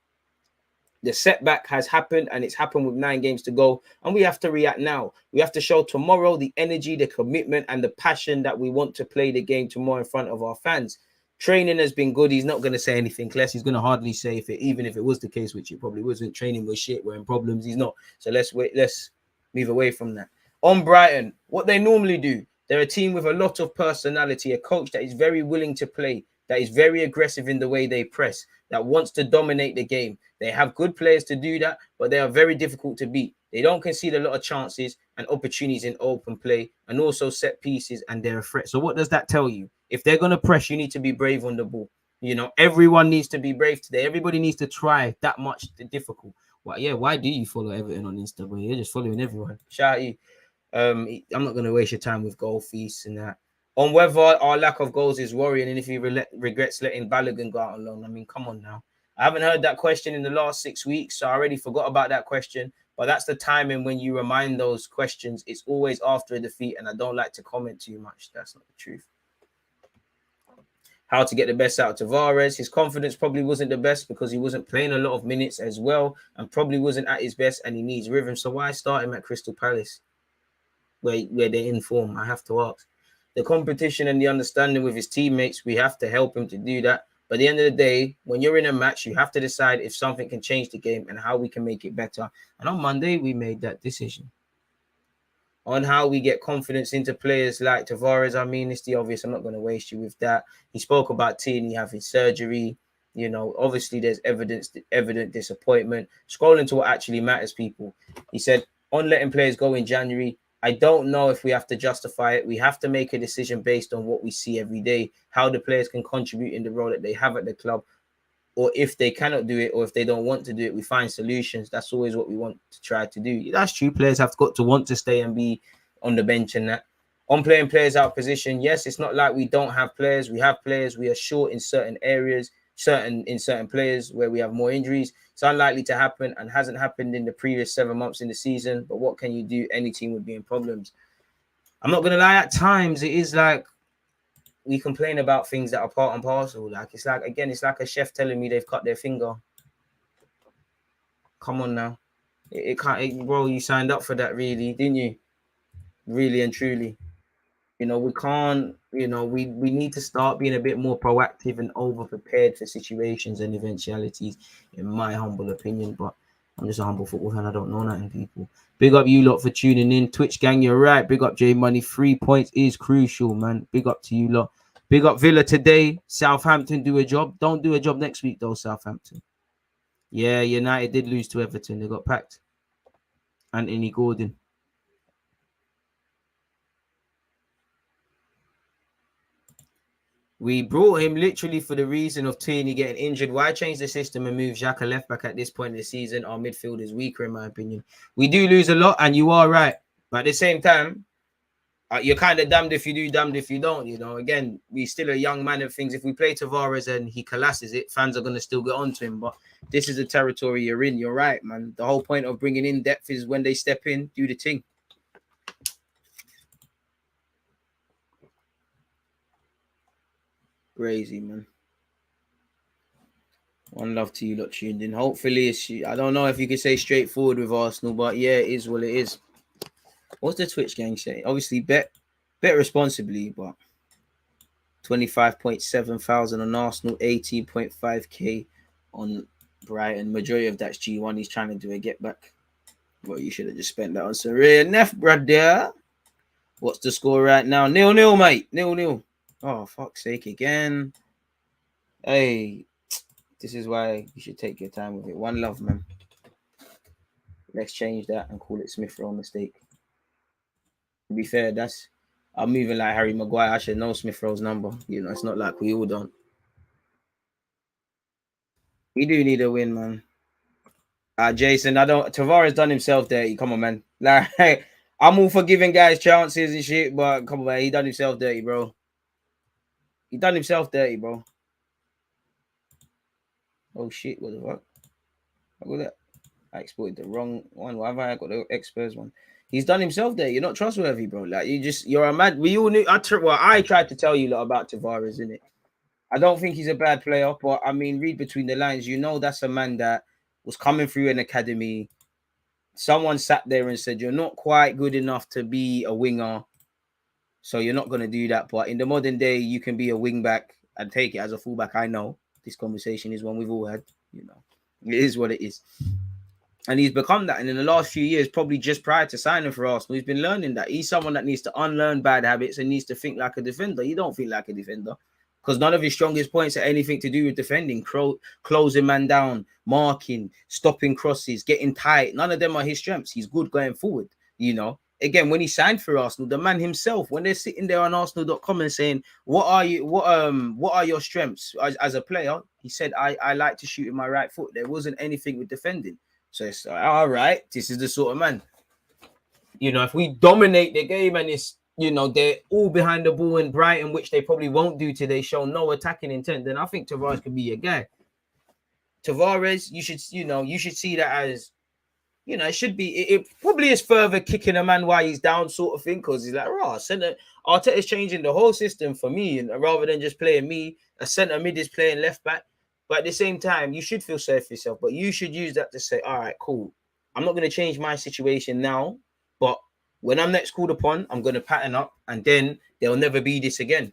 Speaker 3: the setback has happened, and it's happened with 9 games to go, and we have to react now. We have to show tomorrow the energy, the commitment, and the passion that we want to play the game tomorrow in front of our fans. Training has been good. He's not going to say anything less. He's going to hardly say even if it was the case, which it probably wasn't. Training was shit. We're in problems. He's not. So let's move away from that. On Brighton, what they normally do, they're a team with a lot of personality, a coach that is very willing to play, that is very aggressive in the way they press, that wants to dominate the game. They have good players to do that, but they are very difficult to beat. They don't concede a lot of chances and opportunities in open play, and also set pieces, and they're a threat. So what does that tell you? If they're going to press, you need to be brave on the ball. You know, everyone needs to be brave today. Everybody needs to try that much difficult. Well, yeah, why do you follow Everton on Instagram? You're just following everyone. Shout out you. I'm not going to waste your time with goal feasts and that. On whether our lack of goals is worrying, and if he regrets letting Balogun go out on loan. I mean, come on now. I haven't heard that question in the last 6 weeks, so I already forgot about that question. But that's the timing when you remind those questions. It's always after a defeat, and I don't like to comment too much. That's not the truth. How to get the best out of Tavares. His confidence probably wasn't the best because he wasn't playing a lot of minutes as well, and probably wasn't at his best, and he needs rhythm. So why start him at Crystal Palace, where they're in form? I have to ask. The competition and the understanding with his teammates, we have to help him to do that. But at the end of the day, when you're in a match, you have to decide if something can change the game and how we can make it better. And on Monday, we made that decision. On how we get confidence into players like Tavares, I mean, it's the obvious. I'm not going to waste you with that. He spoke about Tierney having surgery. You know, obviously there's evident disappointment. Scrolling to what actually matters, people. He said, on letting players go in January, I don't know if we have to justify it. We have to make a decision based on what we see every day, how the players can contribute in the role that they have at the club, or if they cannot do it, or if they don't want to do it, we find solutions. That's always what we want to try to do. That's true. Players have got to want to stay and be on the bench and that. On playing players out of position, yes, it's not like we don't have players. We have players. We are short in certain areas, certain players where we have more injuries. It's unlikely to happen and hasn't happened in the previous 7 months in the season. But what can you do? Any team would be in problems. I'm not going to lie. At times, it is like we complain about things that are part and parcel. Like, it's like, again, it's like a chef telling me they've cut their finger. Come on now. It can't, bro, you signed up for that, really, didn't you? Really and truly. You know, we can't, you know, we need to start being a bit more proactive and over prepared for situations and eventualities, in my humble opinion. But I'm just a humble football fan. I don't know nothing, people. Big up you lot for tuning in. Twitch gang, you're right. Big up J Money. 3 points is crucial, man. Big up to you lot. Big up Villa today. Southampton do a job. Don't do a job next week, though, Southampton. Yeah, United did lose to Everton. They got packed. Anthony Gordon. We brought him literally for the reason of Tierney getting injured. Why change the system and move XHAKA left back at this point in the season? Our midfield is weaker, in my opinion. We do lose a lot, and you are right. But at the same time, you're kind of damned if you do, damned if you don't. You know, again, we still a young man and things. If we play Tavares and he collapses it, fans are going to still get onto him. But this is the territory you're in. You're right, man. The whole point of bringing in depth is when they step in, do the thing. Crazy, man. One love to you lot tuned in. Hopefully, I don't know if you could say straightforward with Arsenal, but yeah, it is what it is. What's the Twitch gang saying? Obviously, bet responsibly, but 25.7 thousand on Arsenal, 18.5k on Brighton. Majority of that's G1. He's trying to do a get back. Well, you should have just spent that on Surrey. Neff, brother. What's the score right now? 0-0, mate. 0-0. Oh, fuck's sake again. Hey, this is why you should take your time with it. One love, man. Let's change that and call it Smith Rowe mistake. To be fair, I'm moving like Harry Maguire. I should know Smith Rowe's number. You know, it's not like we all don't. We do need a win, man. Jason, Tavares done himself dirty. Come on, man. Like, I'm all for giving guys chances and shit, but come on, man. He done himself dirty, bro. He done himself dirty, bro. Oh, shit. What the fuck? Look at that. I exported the wrong one. Why have I got the Expers one? He's done himself there. You're not trustworthy, bro. Like, you're a mad. We all knew. I tried to tell you a lot about Tavares, innit? I don't think he's a bad player, but I mean, read between the lines. You know, that's a man that was coming through an academy. Someone sat there and said, you're not quite good enough to be a winger, so you're not going to do that. But in the modern day, you can be a wing back and take it as a fullback. I know this conversation is one we've all had. You know, it is what it is. And he's become that. And in the last few years, probably just prior to signing for Arsenal, he's been learning that. He's someone that needs to unlearn bad habits and needs to think like a defender. You don't think like a defender. Because none of his strongest points are anything to do with defending, closing man down, marking, stopping crosses, getting tight. None of them are his strengths. He's good going forward, you know. Again, when he signed for Arsenal, the man himself, when they're sitting there on Arsenal.com and saying, what are your strengths as a player? He said, I like to shoot with my right foot. There wasn't anything with defending. So it's like, all right, this is the sort of man. You know, if we dominate the game and it's, you know, they're all behind the ball in Brighton, which they probably won't do today, show no attacking intent, then I think Tavares could be your guy. Tavares, you should see that as, you know, it should be, it probably is further kicking a man while he's down sort of thing, because he's like, Arteta's changing the whole system for me, and rather than just playing me, a centre mid is playing left back. But at the same time, you should feel sorry for yourself, but you should use that to say, all right, cool. I'm not going to change my situation now, but when I'm next called upon, I'm going to pattern up, and then there'll never be this again.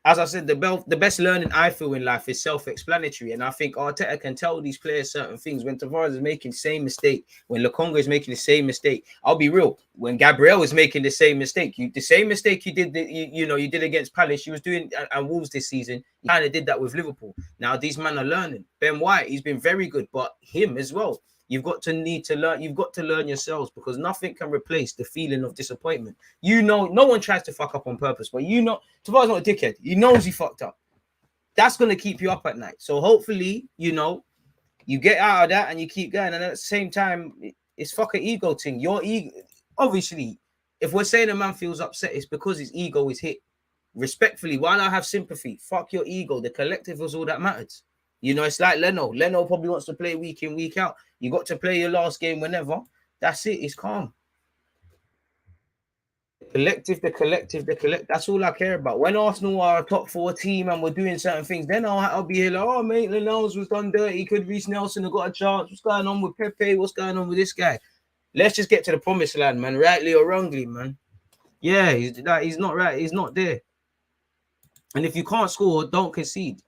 Speaker 3: As I said, the best learning I feel in life is self-explanatory, and I think Arteta can tell these players certain things. When Tavares is making the same mistake, when Lokonga is making the same mistake, I'll be real. When Gabriel is making the same mistake, the same mistake you did, you did against Palace, you was doing and Wolves this season. You kind of did that with Liverpool. Now these men are learning. Ben White, he's been very good, but him as well. You've got to learn. You've got to learn yourselves, because nothing can replace the feeling of disappointment. You know, no one tries to fuck up on purpose, but you know, Tavares not a dickhead. He knows he fucked up. That's going to keep you up at night. So hopefully, you know, you get out of that and you keep going. And at the same time, it's fucking ego thing. Your ego, obviously, if we're saying a man feels upset, it's because his ego is hit. Respectfully, while I have sympathy, fuck your ego. The collective was all that matters. You know, it's like Leno. Leno probably wants to play week in, week out. You got to play your last game whenever. That's it. It's calm. The collective. That's all I care about. When Arsenal are a top 4 team and we're doing certain things, then I'll be here like, oh, mate, Leno's was done dirty. Could Reece Nelson have got a chance? What's going on with Pepe? What's going on with this guy? Let's just get to the promised land, man. Rightly or wrongly, man. Yeah, he's not right. He's not there. And if you can't score, don't concede.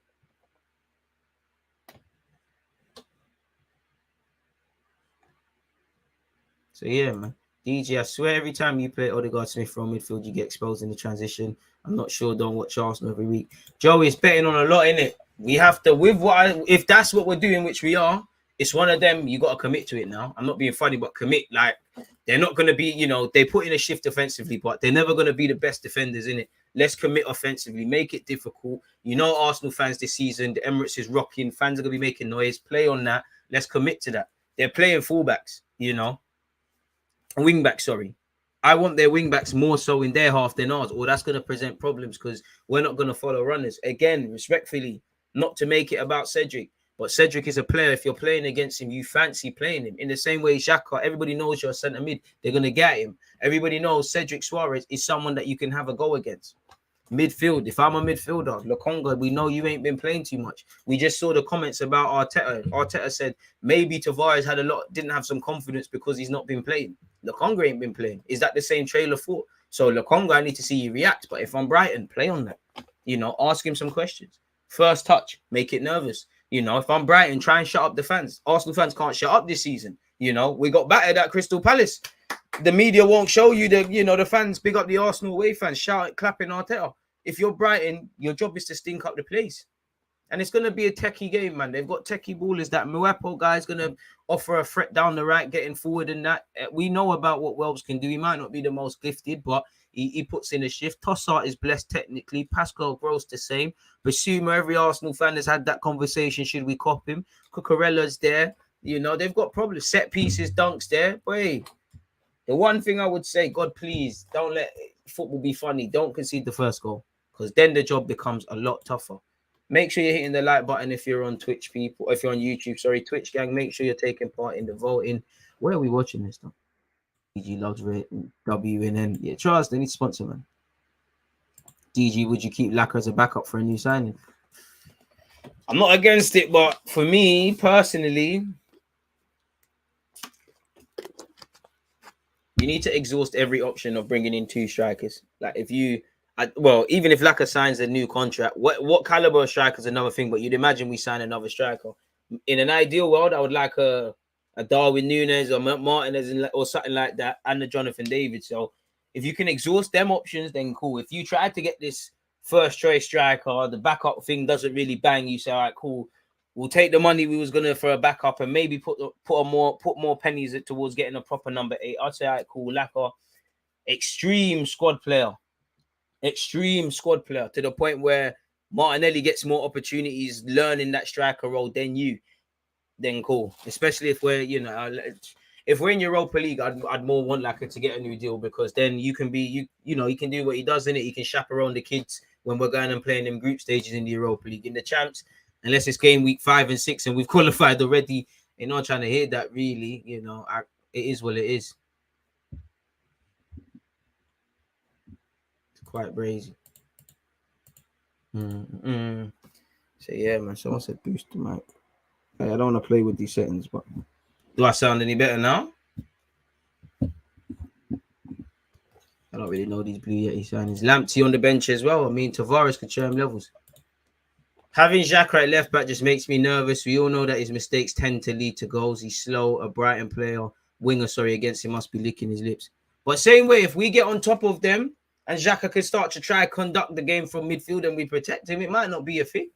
Speaker 3: So yeah, man. DJ, I swear every time you play Odegaard Smith from midfield, you get exposed in the transition. I'm not sure. Don't watch Arsenal every week. Joey is betting on a lot in it. We have to, if that's what we're doing, which we are, it's one of them. You got to commit to it now. I'm not being funny, but commit. Like, they're not going to be, they put in a shift offensively, but they're never going to be the best defenders in it. Let's commit offensively. Make it difficult. Arsenal fans this season, the Emirates is rocking. Fans are going to be making noise. Play on that. Let's commit to that. They're playing fullbacks, wing backs, sorry. I want their wing backs more so in their half than ours, or that's going to present problems because we're not going to follow runners. Again, respectfully, not to make it about Cedric, but Cedric is a player. If you're playing against him, you fancy playing him. In the same way, XHAKA, everybody knows you're a centre mid. They're going to get him. Everybody knows Cedric Suarez is someone that you can have a go against. Midfield, if I'm a midfielder, Lokonga, we know you ain't been playing too much. We just saw the comments about Arteta. Arteta said maybe Tavares didn't have some confidence because he's not been playing. Lokonga ain't been playing. Is that the same trailer for? So Lokonga, I need to see you react. But if I'm Brighton, play on that. Ask him some questions. First touch, make it nervous. If I'm Brighton, try and shut up the fans. Arsenal fans can't shut up this season. We got battered at Crystal Palace. The media won't show you the fans big up the Arsenal away fans, shouting, clapping Arteta. If you're Brighton, your job is to stink up the place. And it's going to be a techie game, man. They've got techie ballers. That Mwepo guy is going to offer a threat down the right, getting forward and that. We know about what Welbs can do. He might not be the most gifted, but he puts in a shift. Tossart is blessed technically. Pascal Gross the same. Basuma, every Arsenal fan has had that conversation. Should we cop him? Cucurella's there. They've got problems. Set pieces, dunks there. But hey, the one thing I would say, God, please, don't let football be funny. Don't concede the first goal. Because then the job becomes a lot tougher. Make sure you're hitting the like button if you're on Twitch, people. If you're on YouTube, sorry, Twitch gang. Make sure you're taking part in the voting. Where are we watching this stuff? DG loves WNN. Yeah, Charles, they need sponsor, man. DG, would you keep Laka as a backup for a new signing? I'm not against it, but for me personally, you need to exhaust every option of bringing in two strikers. Like even if Laka signs a new contract, what caliber of striker is another thing, but you'd imagine we sign another striker. In an ideal world, I would like a Darwin Núñez or Martinez or something like that, and a Jonathan David. So if you can exhaust them options, then cool. If you try to get this first choice striker, the backup thing doesn't really bang, you say, all right, cool. We'll take the money we was gonna for a backup and maybe put more pennies towards getting a proper number 8. I'd say, all right, cool, Laka, extreme squad player to the point where Martinelli gets more opportunities learning that striker role than you. Then cool, especially if we're in Europa League, I'd more want Laka to get a new deal, because then you can be you can do what he does in it. He can chaperone the kids when we're going and playing them group stages in the Europa League. In the champs, unless it's game week 5 and 6 and we've qualified already, you're not trying to hear that really. It is what it is. It's quite brazy. So yeah, man. Someone said boost the mic. Hey, I don't want to play with these settings, but do I sound any better now? I don't really know these Blue Yeti signings. Lamptey on the bench as well. I mean, Tavares could show him levels. Having XHAKA at left back just makes me nervous. We all know that his mistakes tend to lead to goals. He's slow. A Brighton winger, against him must be licking his lips. But same way, if we get on top of them and XHAKA can start to try conduct the game from midfield and we protect him, it might not be a fit.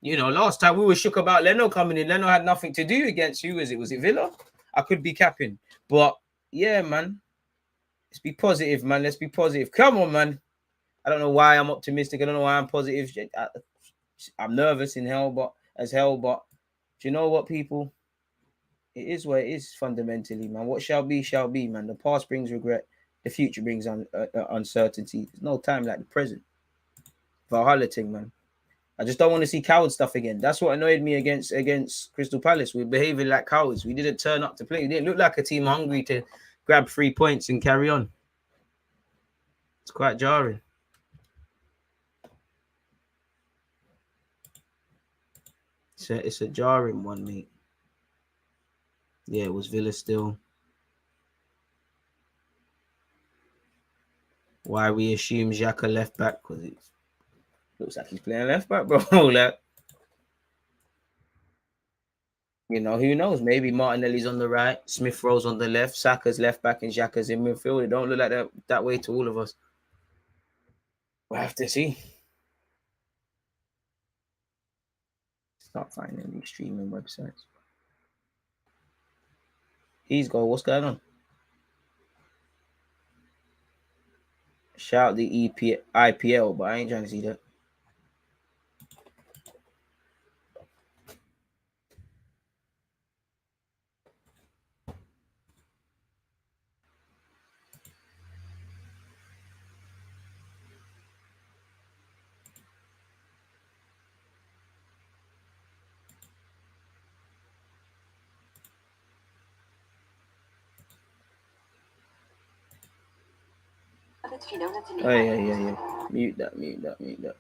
Speaker 3: Last time we were shook about Leno coming in. Leno had nothing to do against who was it? Was it Villa? I could be capping. But yeah, man. Let's be positive, man. Let's be positive. Come on, man. I don't know why I'm optimistic. I don't know why I'm positive. I'm nervous but do you know what, people? It is what it is fundamentally, man. What shall be, man. The past brings regret. The future brings uncertainty. There's no time like the present. Valhalla thing, man. I just don't want to see coward stuff again. That's what annoyed me against Crystal Palace. We're behaving like cowards. We didn't turn up to play. We didn't look like a team hungry to grab 3 points and carry on. It's quite jarring. It's a jarring one, mate. Yeah, it was Villa still. Why we assume XHAKA left back? Because it looks like he's playing left back, bro. You know, who knows? Maybe Martinelli's on the right, Smith Rowe's on the left, Saka's left back, and Xhaka's in midfield. It don't look like that way to all of us. We'll have to see. Start finding these streaming websites. He's got what's going on? Shout the IPL, but I ain't trying to see that. Oh, yeah. Mute that.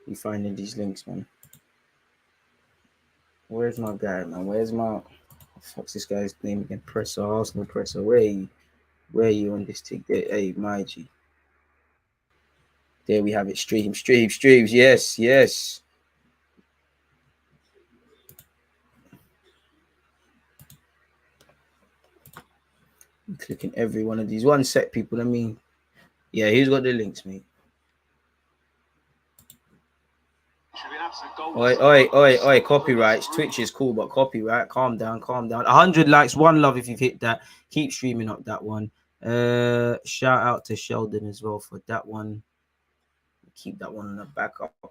Speaker 3: You finding these links, man. Where's my guy, man? What's this guy's name again? Presser, Arsenal Presser. Where are you on this thing? Hey, my G. There we have it. Streams. Yes. I'm clicking every one of these. One sec, people. I mean, yeah, who's got the links, mate? Oi, copyrights. Twitch is cool, but copyright. Calm down. 100 likes, one love if you've hit that. Keep streaming up that one. Shout out to Sheldon as well for that one. Keep that one in the backup. I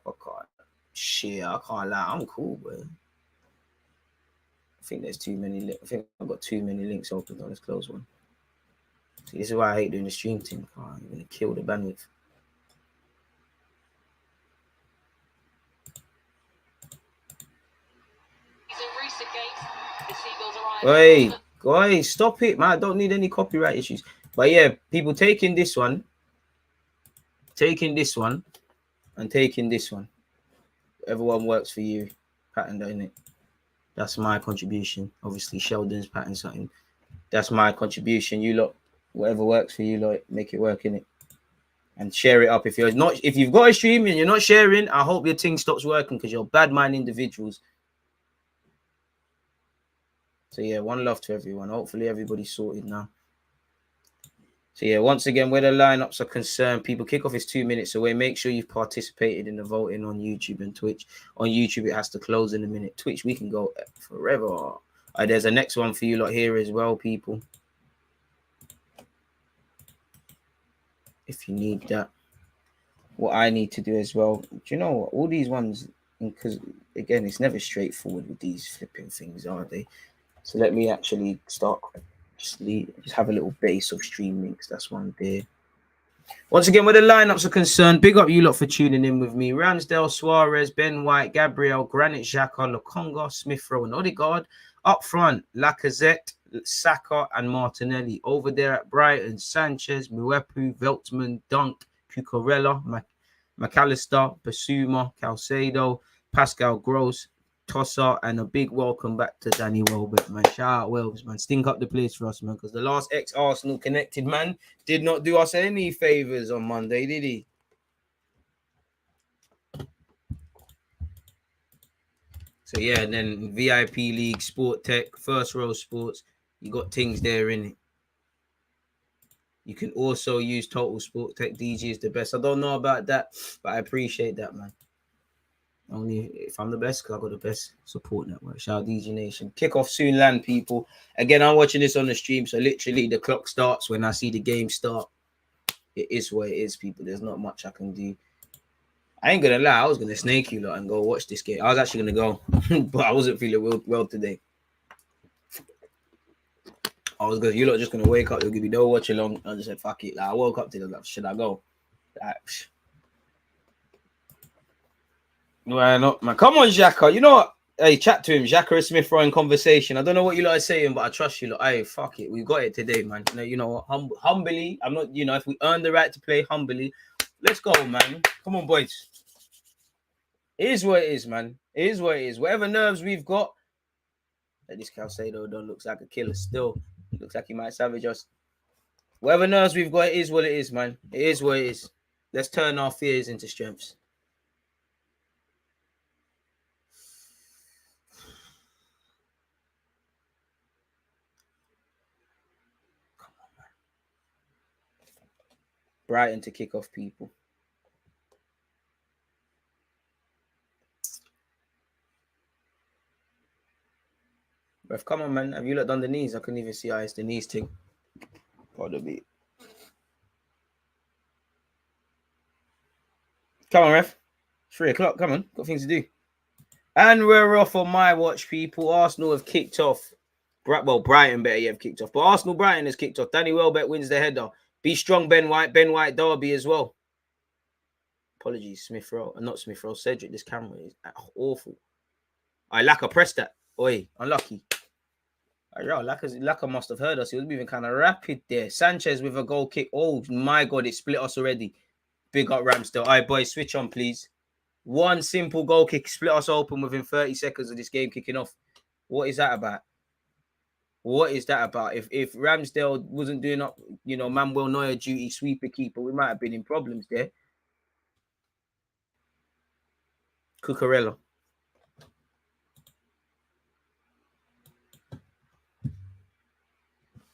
Speaker 3: can't lie. I'm cool, bro. I think there's too many. I think I've got too many links open on this close one. See, this is why I hate doing the stream thing. I'm gonna kill the bandwidth. Hey, guys, stop it, man. I don't need any copyright issues. But yeah, people taking this one, and taking this one. Everyone works for you. Pattern, don't it? That's my contribution. Obviously, Sheldon's pattern something. That's my contribution. You lot, whatever works for you, lot, make it work, innit? And share it up. If you've got a stream and you're not sharing, I hope your thing stops working because you're bad mind individuals. So yeah, one love to everyone. Hopefully everybody's sorted now. So yeah, once again, where the lineups are concerned, people, kickoff is 2 minutes away. Make sure you've participated in the voting on YouTube and Twitch. On YouTube, it has to close in a minute. Twitch, we can go forever. There's a next one for you lot here as well, people. If you need that. What I need to do as well. Do you know what? All these ones, because again, it's never straightforward with these flipping things, are they? So let me actually start. Just have a little base of stream links. That's one there. Once again, where the lineups are concerned, big up you lot for tuning in with me. Ramsdale, Suarez, Ben White, Gabriel, Granit Xhaka, Lokonga, Smith Rowe, and Odegaard. Up front, Lacazette, Saka, and Martinelli. Over there at Brighton, Sanchez, Mwepu, Veltman, Dunk, Cucurella, McAllister, Basuma, Calcedo, Pascal Gross, Tossa, and a big welcome back to Danny Welbeck, man. Shout out Welbs, man. Stink up the place for us, man, because the last ex-Arsenal connected man did not do us any favors on Monday, did he? So yeah, and then VIP League, Sport Tech, First Row Sports, you got things there in it. You can also use Total Sport Tech. DG is the best. I don't know about that, but I appreciate that, man. Only if I'm the best, because I've got the best support network. Shout out DG Nation. Kickoff soon land, people. Again, I'm watching this on the stream, so literally the clock starts when I see the game start. It is what it is, people. There's not much I can do. I ain't gonna lie, I was gonna snake you lot and go watch this game. I was actually gonna go, but I wasn't feeling well today. You lot just gonna wake up, you'll give me no watch along. I just said, fuck it. Like, I woke up today, like, should I go? Like, why not, man? Come on, Xhaka. You know what? Hey, chat to him. Xhaka and Smith Rowe in conversation. I don't know what you lot are saying, but I trust you lot. Hey, fuck it. We got it today, man. You know what? Humbly, I'm not, if we earn the right to play humbly, let's go, man. Come on, boys. It is what it is, man. It is what it is. Whatever nerves we've got, this Calcedo don't looks like a killer still. Looks like he might savage us. Whatever nerves we've got, it is what it is, man. It is what it is. Let's turn our fears into strengths. Brighton to kick off, people. Ref, come on, man. Have you looked on the knees? I couldn't even see how it's the knees thing. Pardon me. Come on, ref. 3 o'clock. Come on. Got things to do. And we're off on my watch, people. Arsenal have kicked off. Well, Brighton better have kicked off. But Arsenal Brighton has kicked off. Danny Welbeck wins the header. Be strong, Ben White. Ben White Derby as well. Apologies, Smith Rowe. Not Smith Rowe. Cedric, this camera is awful. I Laka pressed that. Oi, unlucky. Laka must have heard us. He was moving kind of rapid there. Sanchez with a goal kick. Oh, my God. It split us already. Big up Ramsdale. All right, boys, switch on, please. One simple goal kick split us open within 30 seconds of this game kicking off. What is that about? What is that about? If Ramsdale wasn't doing up, Manuel Neuer duty, sweeper keeper, we might have been in problems there. Cucurella.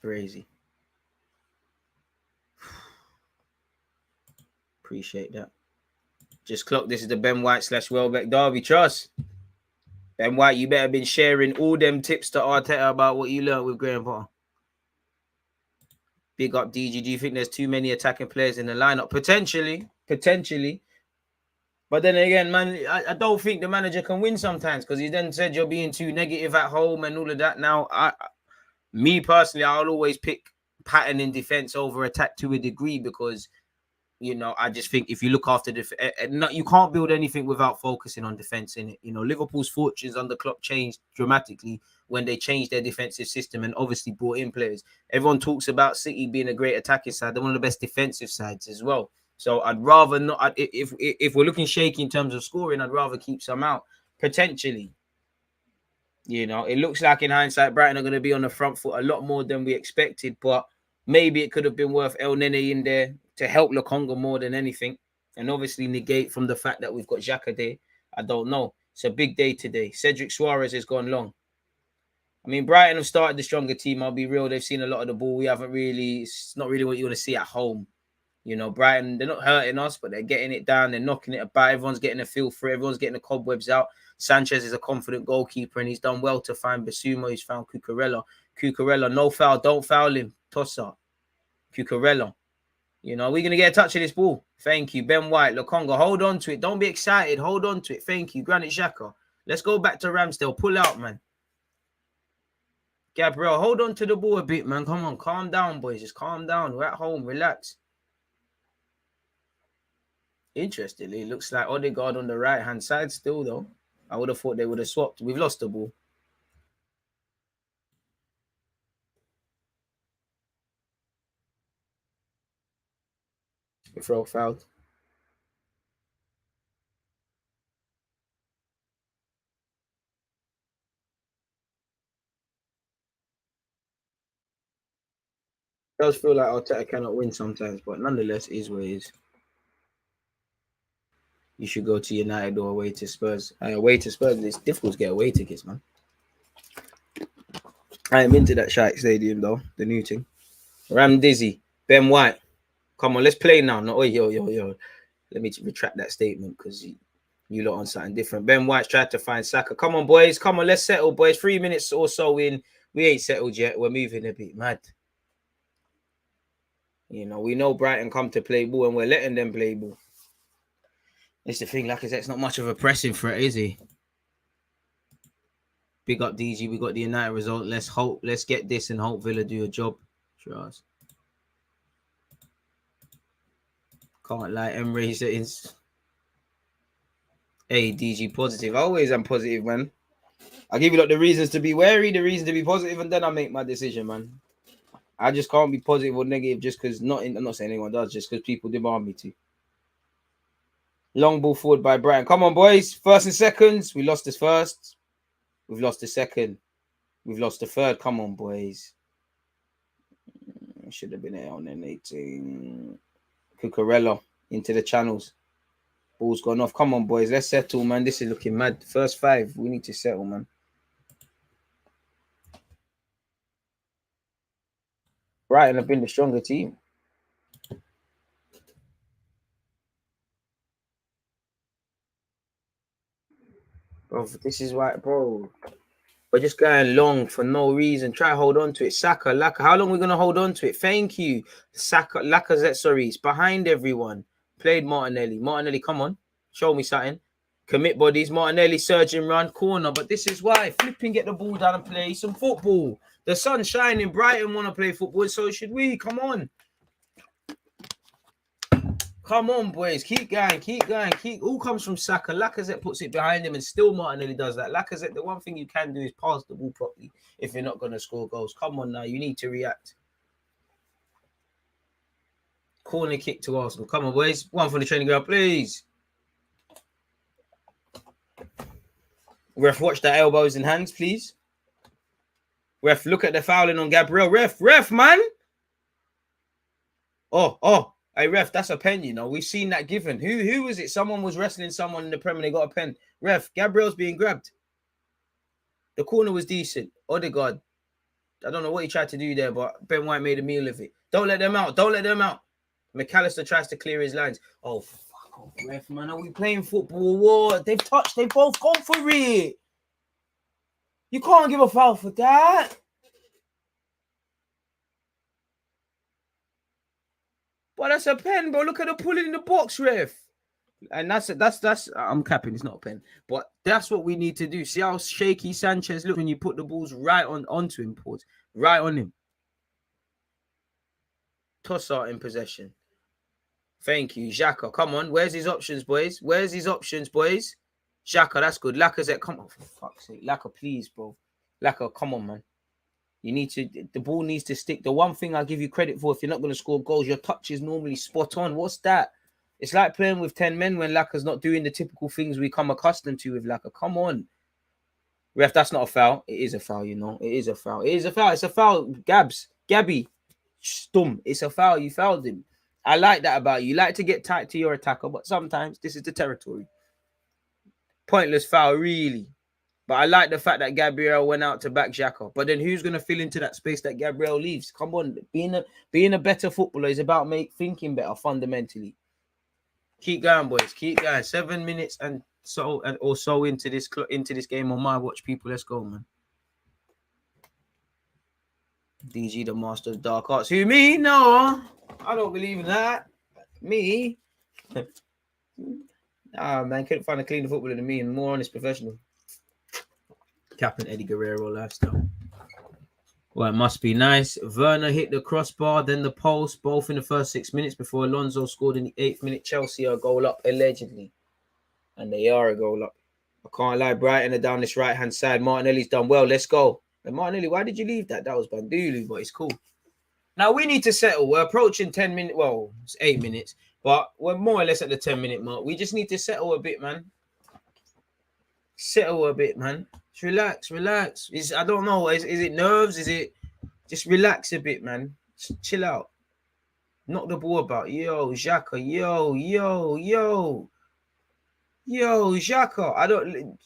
Speaker 3: Crazy. Appreciate that. Just clock. This is the Ben White / Welbeck Derby. Trust. Ben White, you better been sharing all them tips to Arteta about what you learned with Graham Potter. Big up DG. Do you think there's too many attacking players in the lineup? Potentially. But then again, man, I don't think the manager can win sometimes because he then said you're being too negative at home and all of that. Now, me personally, I'll always pick pattern in defense over attack to a degree because, I just think if you look after you can't build anything without focusing on defense in it. Liverpool's fortunes under Klopp changed dramatically when they changed their defensive system and obviously brought in players. Everyone talks about City being a great attacking side. They're one of the best defensive sides as well. So I'd rather not. If we're looking shaky in terms of scoring, I'd rather keep some out potentially. It looks like in hindsight, Brighton are going to be on the front foot a lot more than we expected, but maybe it could have been worth El Nene in there to help LACAZETTE more than anything. And obviously negate from the fact that we've got XHAKA there. I don't know. It's a big day today. Cedric Suarez has gone long. I mean, Brighton have started the stronger team. I'll be real. They've seen a lot of the ball. We haven't really, it's not really what you want to see at home. Brighton, they're not hurting us, but they're getting it down. They're knocking it about. Everyone's getting a feel for it. Everyone's getting the cobwebs out. Sanchez is a confident goalkeeper, and he's done well to find Basuma. He's found Cucurella. Cucurella, no foul. Don't foul him. Toss up. Cucurella. We're going to get a touch of this ball. Thank you. Ben White, Lokonga, hold on to it. Don't be excited. Hold on to it. Thank you. Granit Xhaka. Let's go back to Ramsdale. Pull out, man. Gabriel, hold on to the ball a bit, man. Come on. Calm down, boys. Just calm down. We're at home. Relax. Interestingly, it looks like Odegaard on the right-hand side still, though. I would have thought they would have swapped. We've lost the ball. The throw fouled. It does feel like Arteta cannot win sometimes, but nonetheless, it is what it is. You should go to United or away to Spurs. Away to Spurs, it's difficult to get away tickets, man. I ain't been to that shite stadium, though. The new thing. Ram Dizzy. Ben White. Come on, let's play now. No, yo. Let me retract that statement because you lot on something different. Ben White's tried to find Saka. Come on, boys. Come on, let's settle, boys. 3 minutes or so in. We ain't settled yet. We're moving a bit mad. We know Brighton come to play ball and we're letting them play ball. It's the thing, Lacazette's not much of a pressing threat, is he? Big up DG. We got the United result. Let's get this and hope Villa do a job. Trust. Can't lie. Emery settings. Hey, DG, positive. I always am positive, man. I'll give you the reasons to be wary, the reason to be positive, and then I make my decision, man. I just can't be positive or negative just because I'm not saying anyone does, just because people demand me to. Long ball forward by Brighton. Come on, boys. First and seconds. We lost this first. We've lost the second. We've lost the third. Come on, boys. Should have been there on an 18. Cucurella into the channels. Ball's gone off. Come on, boys. Let's settle, man. This is looking mad. First 5. We need to settle, man. Brighton have been the stronger team. Bro, this is why, bro. We're just going long for no reason. Try to hold on to it. Saka, Laka. How long are we going to hold on to it? Thank you. Saka, Lacazette, sorry. It's behind everyone. Played Martinelli. Martinelli, come on. Show me something. Commit bodies. Martinelli, surging run, corner. But this is why. Flipping, get the ball down and play some football. The sun's shining. Brighton want to play football, so should we. Come on. Come on, boys. Keep going. Keep going. All comes from Saka. Lacazette puts it behind him and still Martinelli does that. Lacazette, the one thing you can do is pass the ball properly if you're not going to score goals. Come on now. You need to react. Corner kick to Arsenal. Come on, boys. One for the training ground, please. Ref, watch the elbows and hands, please. Ref, look at the fouling on Gabriel. Ref, man. Oh. Hey, ref, that's a pen, you know. We've seen that given. Who was it? Someone was wrestling someone in the Premier. They got a pen. Ref, Gabriel's being grabbed. The corner was decent. Odegaard. I don't know what he tried to do there, but Ben White made a meal of it. Don't let them out. McAllister tries to clear his lines. Oh, fuck off, ref, man. Are we playing football? What? They've touched. They both gone for it. You can't give a foul for that. But that's a pen, bro. Look at the pulling in the box, ref. And that's I'm capping, it's not a pen. But that's what we need to do. See how shaky Sanchez look when you put the balls right onto him, pause. Right on him. Tossart in possession. Thank you. XHAKA, come on. Where's his options, boys? XHAKA, that's good. Lacazette, come on, for fuck's sake. Laka, please, bro. Laka, come on, man. The ball needs to stick. The one thing I'll give you credit for, if you're not going to score goals, your touch is normally spot on. What's that? It's like playing with 10 men when Laka's not doing the typical things we come accustomed to with Laka. Come on. Ref, that's not a foul. It is a foul, you know. It is a foul. It's a foul. Gabby. Stum. It's a foul. You fouled him. I like that about you. You like to get tight to your attacker, but sometimes this is the territory. Pointless foul, really. But I like the fact that Gabriel went out to back XHAKA. But then who's going to fill into that space that Gabriel leaves? Come on. Being a better footballer is about thinking better fundamentally. Keep going, boys. Keep going. 7 minutes or so into this game on my watch, people. Let's go, man. DG, the master of dark arts. Who, me? No. I don't believe in that. Me? Man. Couldn't find a cleaner footballer than me and more honest professional. Captain Eddie Guerrero lifestyle. Well, it must be nice. Werner hit the crossbar, then the post, both in the first 6 minutes before Alonso scored in the 8th minute. Chelsea are a goal up, allegedly. And they are a goal up. I can't lie. Brighton are down this right-hand side. Martinelli's done well. Let's go. And Martinelli, why did you leave that? That was Bandulu, but it's cool. Now, we need to settle. We're approaching 10 minutes. Well, it's 8 minutes. But we're more or less at the 10-minute mark. We just need to settle a bit, man. Settle a bit, man. Just relax. I don't know. Is it nerves? Is it just relax a bit, man? Just chill out. Knock the ball about. Yo, XHAKA. Yo, XHAKA.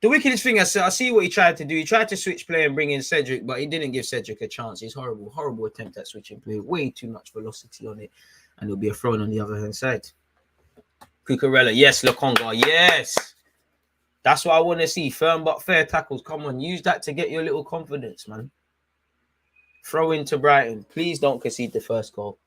Speaker 3: The wickedest thing I see what he tried to do. He tried to switch play and bring in Cedric, but he didn't give Cedric a chance. It's horrible attempt at switching play. Way too much velocity on it, and it'll be a throw on the other hand side. Cucurella, yes. Lokonga, yes. That's what I want to see. Firm but fair tackles. Come on. Use that to get your little confidence, man. Throw into Brighton. Please don't concede the first goal.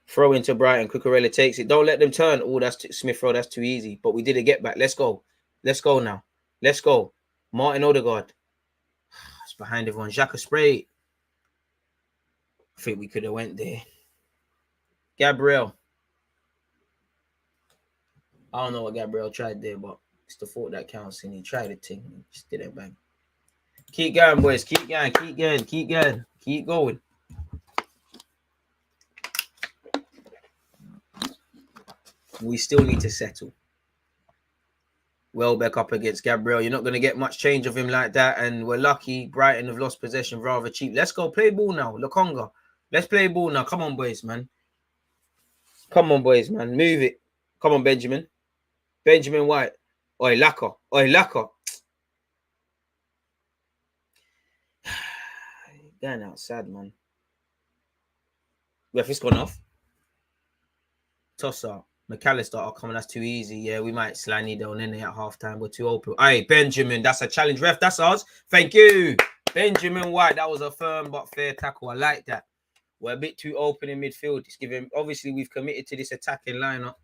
Speaker 3: Throw into Brighton. Cucurella takes it. Don't let them turn. Oh, that's Smith Rowe. That's too easy. But we did a get back. Let's go. Let's go now. Let's go. Martin Odegaard. It's behind everyone. XHAKA spray. I think we could have went there. Gabriel. I don't know what Gabriel tried there, but it's the thought that counts, and he tried it, thing. He just didn't bang. Keep going, boys. Keep going. We still need to settle. Welbeck up against Gabriel. You're not going to get much change of him like that, and we're lucky. Brighton have lost possession rather cheap. Let's go play ball now. Lokonga. Let's play ball now. Come on, boys, man. Move it. Come on, Benjamin White. Oi, Laka. Going outside, man. Ref, it's gone off. Tossart. McAllister, oh, come on, that's too easy. Yeah, we might slanny down in there at halftime. We're too open. Hey, Benjamin, that's a challenge. Ref, that's ours. Thank you. Benjamin White, that was a firm but fair tackle. I like that. We're a bit too open in midfield. It's giving, obviously, we've committed to this attacking lineup.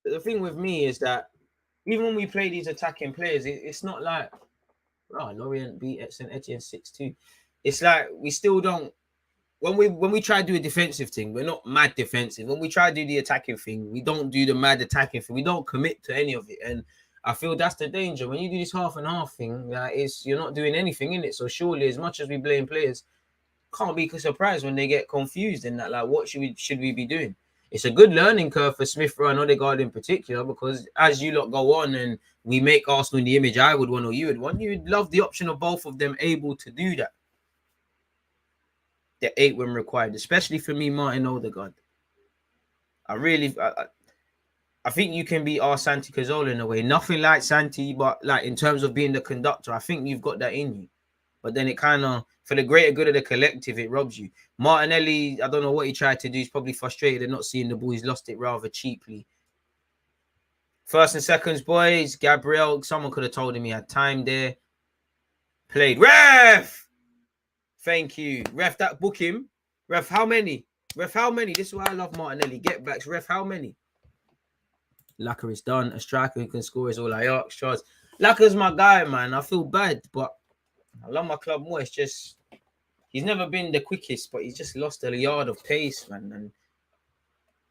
Speaker 3: The thing with me is that even when we play these attacking players, it's not like, oh, Lorient beat St Etienne 6-2. It's like we still don't. When we try to do a defensive thing, we're not mad defensive. When we try to do the attacking thing, we don't do the mad attacking thing. We don't commit to any of it. And I feel that's the danger. When you do this half and half thing, you're not doing anything in it. So surely, as much as we blame players, can't be surprised when they get confused in that. Like, what should we be doing? It's a good learning curve for Smith Rowe and Odegaard in particular, because as you lot go on and we make Arsenal in the image I would want or you would want, you'd love the option of both of them able to do that. The 8 when required, especially for me, Martin Odegaard. I think you can be our Santi Cazorla in a way. Nothing like Santi, but like in terms of being the conductor, I think you've got that in you. But then it kind of, for the greater good of the collective, it robs you. Martinelli, I don't know what he tried to do. He's probably frustrated at not seeing the ball. He's lost it rather cheaply. First and seconds, boys. Gabriel, someone could have told him he had time there. Played. Ref! Thank you. Ref, that book him. Ref, how many? Ref, how many? This is why I love Martinelli. Get backs. Ref, how many? Laka is done. A striker who can score is all I ask. Charles. Laka's my guy, man. I feel bad, but I love my club more. It's just, he's never been the quickest, but he's just lost a yard of pace, man. And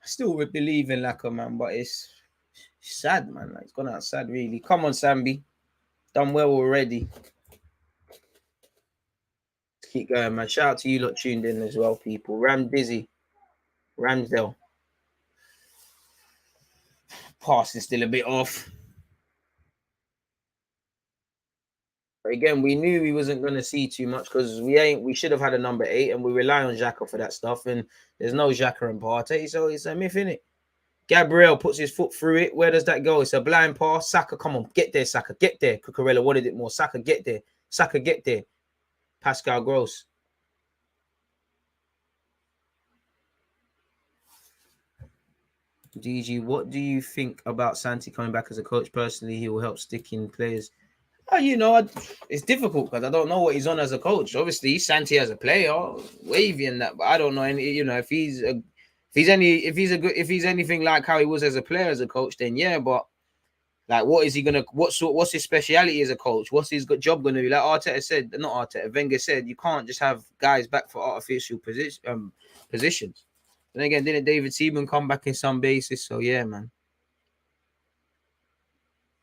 Speaker 3: I still believe in Laka, man, but it's sad, man. Like, it's gone out sad, really. Come on, Sambi. Done well already. Keep going, man. Shout out to you lot tuned in as well, people. Ram Dizzy. Ramsdale. Passing still a bit off. But again, we knew we wasn't going to see too much because we should have had a number 8 and we rely on XHAKA for that stuff. And there's no XHAKA and Partey, so it's a myth, innit? Gabriel puts his foot through it. Where does that go? It's a blind pass. Saka, come on. Get there, Saka. Get there. Cucurella wanted it more. Saka, get there. Saka, get there. Pascal Gross. DG, what do you think about Santi coming back as a coach? Personally, he will help stick in players. It's difficult because I don't know what he's on as a coach. Obviously, Santi as a player, wavy and that, but I don't know any. If he's anything like how he was as a player as a coach, then yeah. But like, what's his speciality as a coach? What's his job gonna be? Like Wenger said, you can't just have guys back for artificial positions. And again, didn't David Seaman come back in some basis? So yeah, man.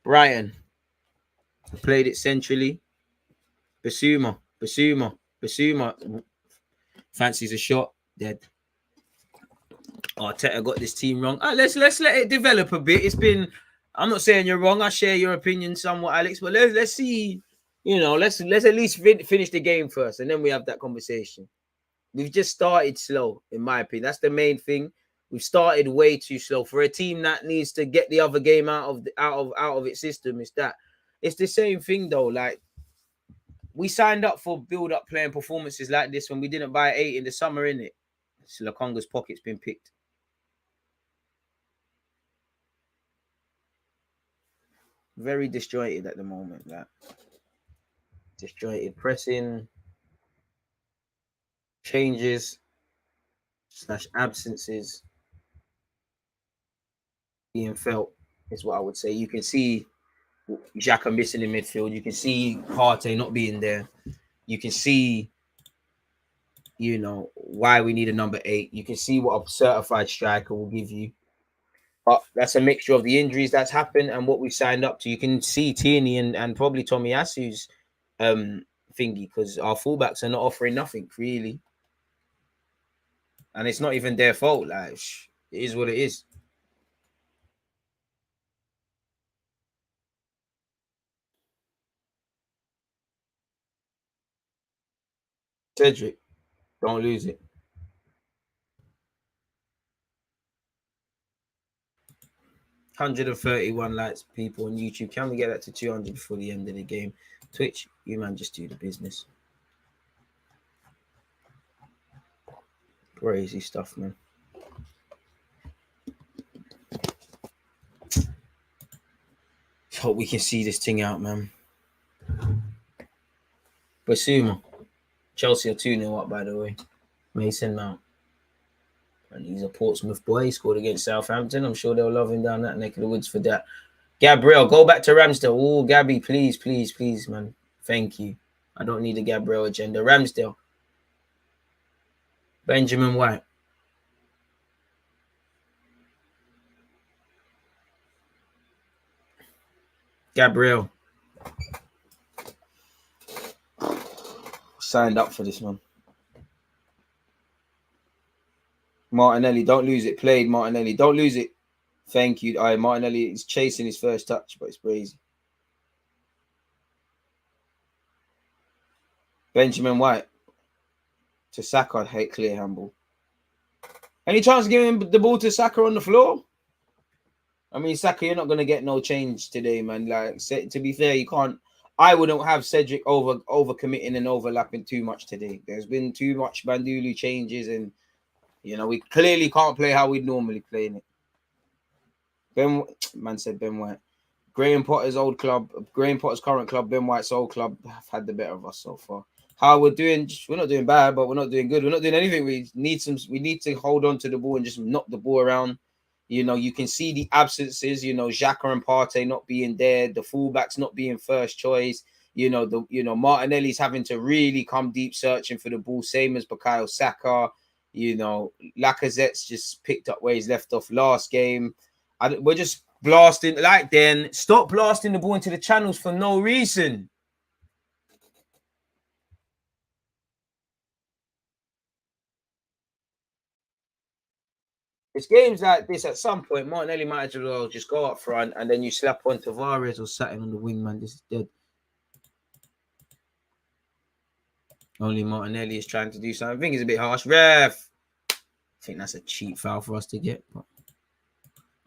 Speaker 3: Brighton played it centrally. Basuma fancies a shot. Dead. Arteta got this team wrong. Let's let it develop a bit. I'm not saying you're wrong. I share your opinion somewhat, Alex. But let's see. Let's at least finish the game first, and then we have that conversation. We've just started slow, in my opinion. That's the main thing. We've started way too slow for a team that needs to get the other game out of its system. It's the same thing though. Like, we signed up for build-up playing performances like this when we didn't buy 8 in the summer, innit? So Lokonga's pocket's been picked. Very disjointed at the moment. Like, disjointed pressing, changes / absences being felt is what I would say. You can see XHAKA missing in midfield. You can see Partey not being there. You can see, why we need a number 8. You can see what a certified striker will give you. But that's a mixture of the injuries that's happened and what we've signed up to. You can see Tierney and probably Tomiyasu's thingy, because our fullbacks are not offering nothing, really. And it's not even their fault. Like, it is what it is. Cedric, don't lose it. 131 likes, people on YouTube. Can we get that to 200 before the end of the game? Twitch, you man, just do the business. Crazy stuff, man. Hope we can see this thing out, man. Basuma. Chelsea are 2-0 up, by the way. Mason Mount. And he's a Portsmouth boy. He scored against Southampton. I'm sure they'll love him down that neck of the woods for that. Gabriel, go back to Ramsdale. Oh, Gabby, please, please, please, man. Thank you. I don't need a Gabriel agenda. Ramsdale. Benjamin White. Gabriel. Signed up for this, man. Martinelli, don't lose it. Played Martinelli. Don't lose it. Thank you. Martinelli is chasing his first touch, but it's crazy. Benjamin White. To Saka, hate clear handball. Any chance of giving the ball to Saka on the floor? I mean, Saka, you're not going to get no change today, man. Like, to be fair, you can't. I wouldn't have Cedric over committing and overlapping too much today. There's been too much Bandulu changes, and you know we clearly can't play how we'd normally play in it. Ben White. Graham Potter's old club, Graham Potter's current club, Ben White's old club have had the better of us so far. How we're doing? We're not doing bad, but we're not doing good. We're not doing anything. We need to hold on to the ball and just knock the ball around. You know, you can see the absences. You know, XHAKA and Partey not being there, the fullbacks not being first choice. You know, Martinelli's having to really come deep searching for the ball, same as Bukayo Saka. You know, Lacazette's just picked up where he's left off last game. We're just blasting stop blasting the ball into the channels for no reason. It's games like this. At some point, Martinelli might as well just go up front, and then you slap on Tavares or Satin on the wing, man. This is dead. Only Martinelli is trying to do something. I think it's a bit harsh. Ref. I think that's a cheap foul for us to get. But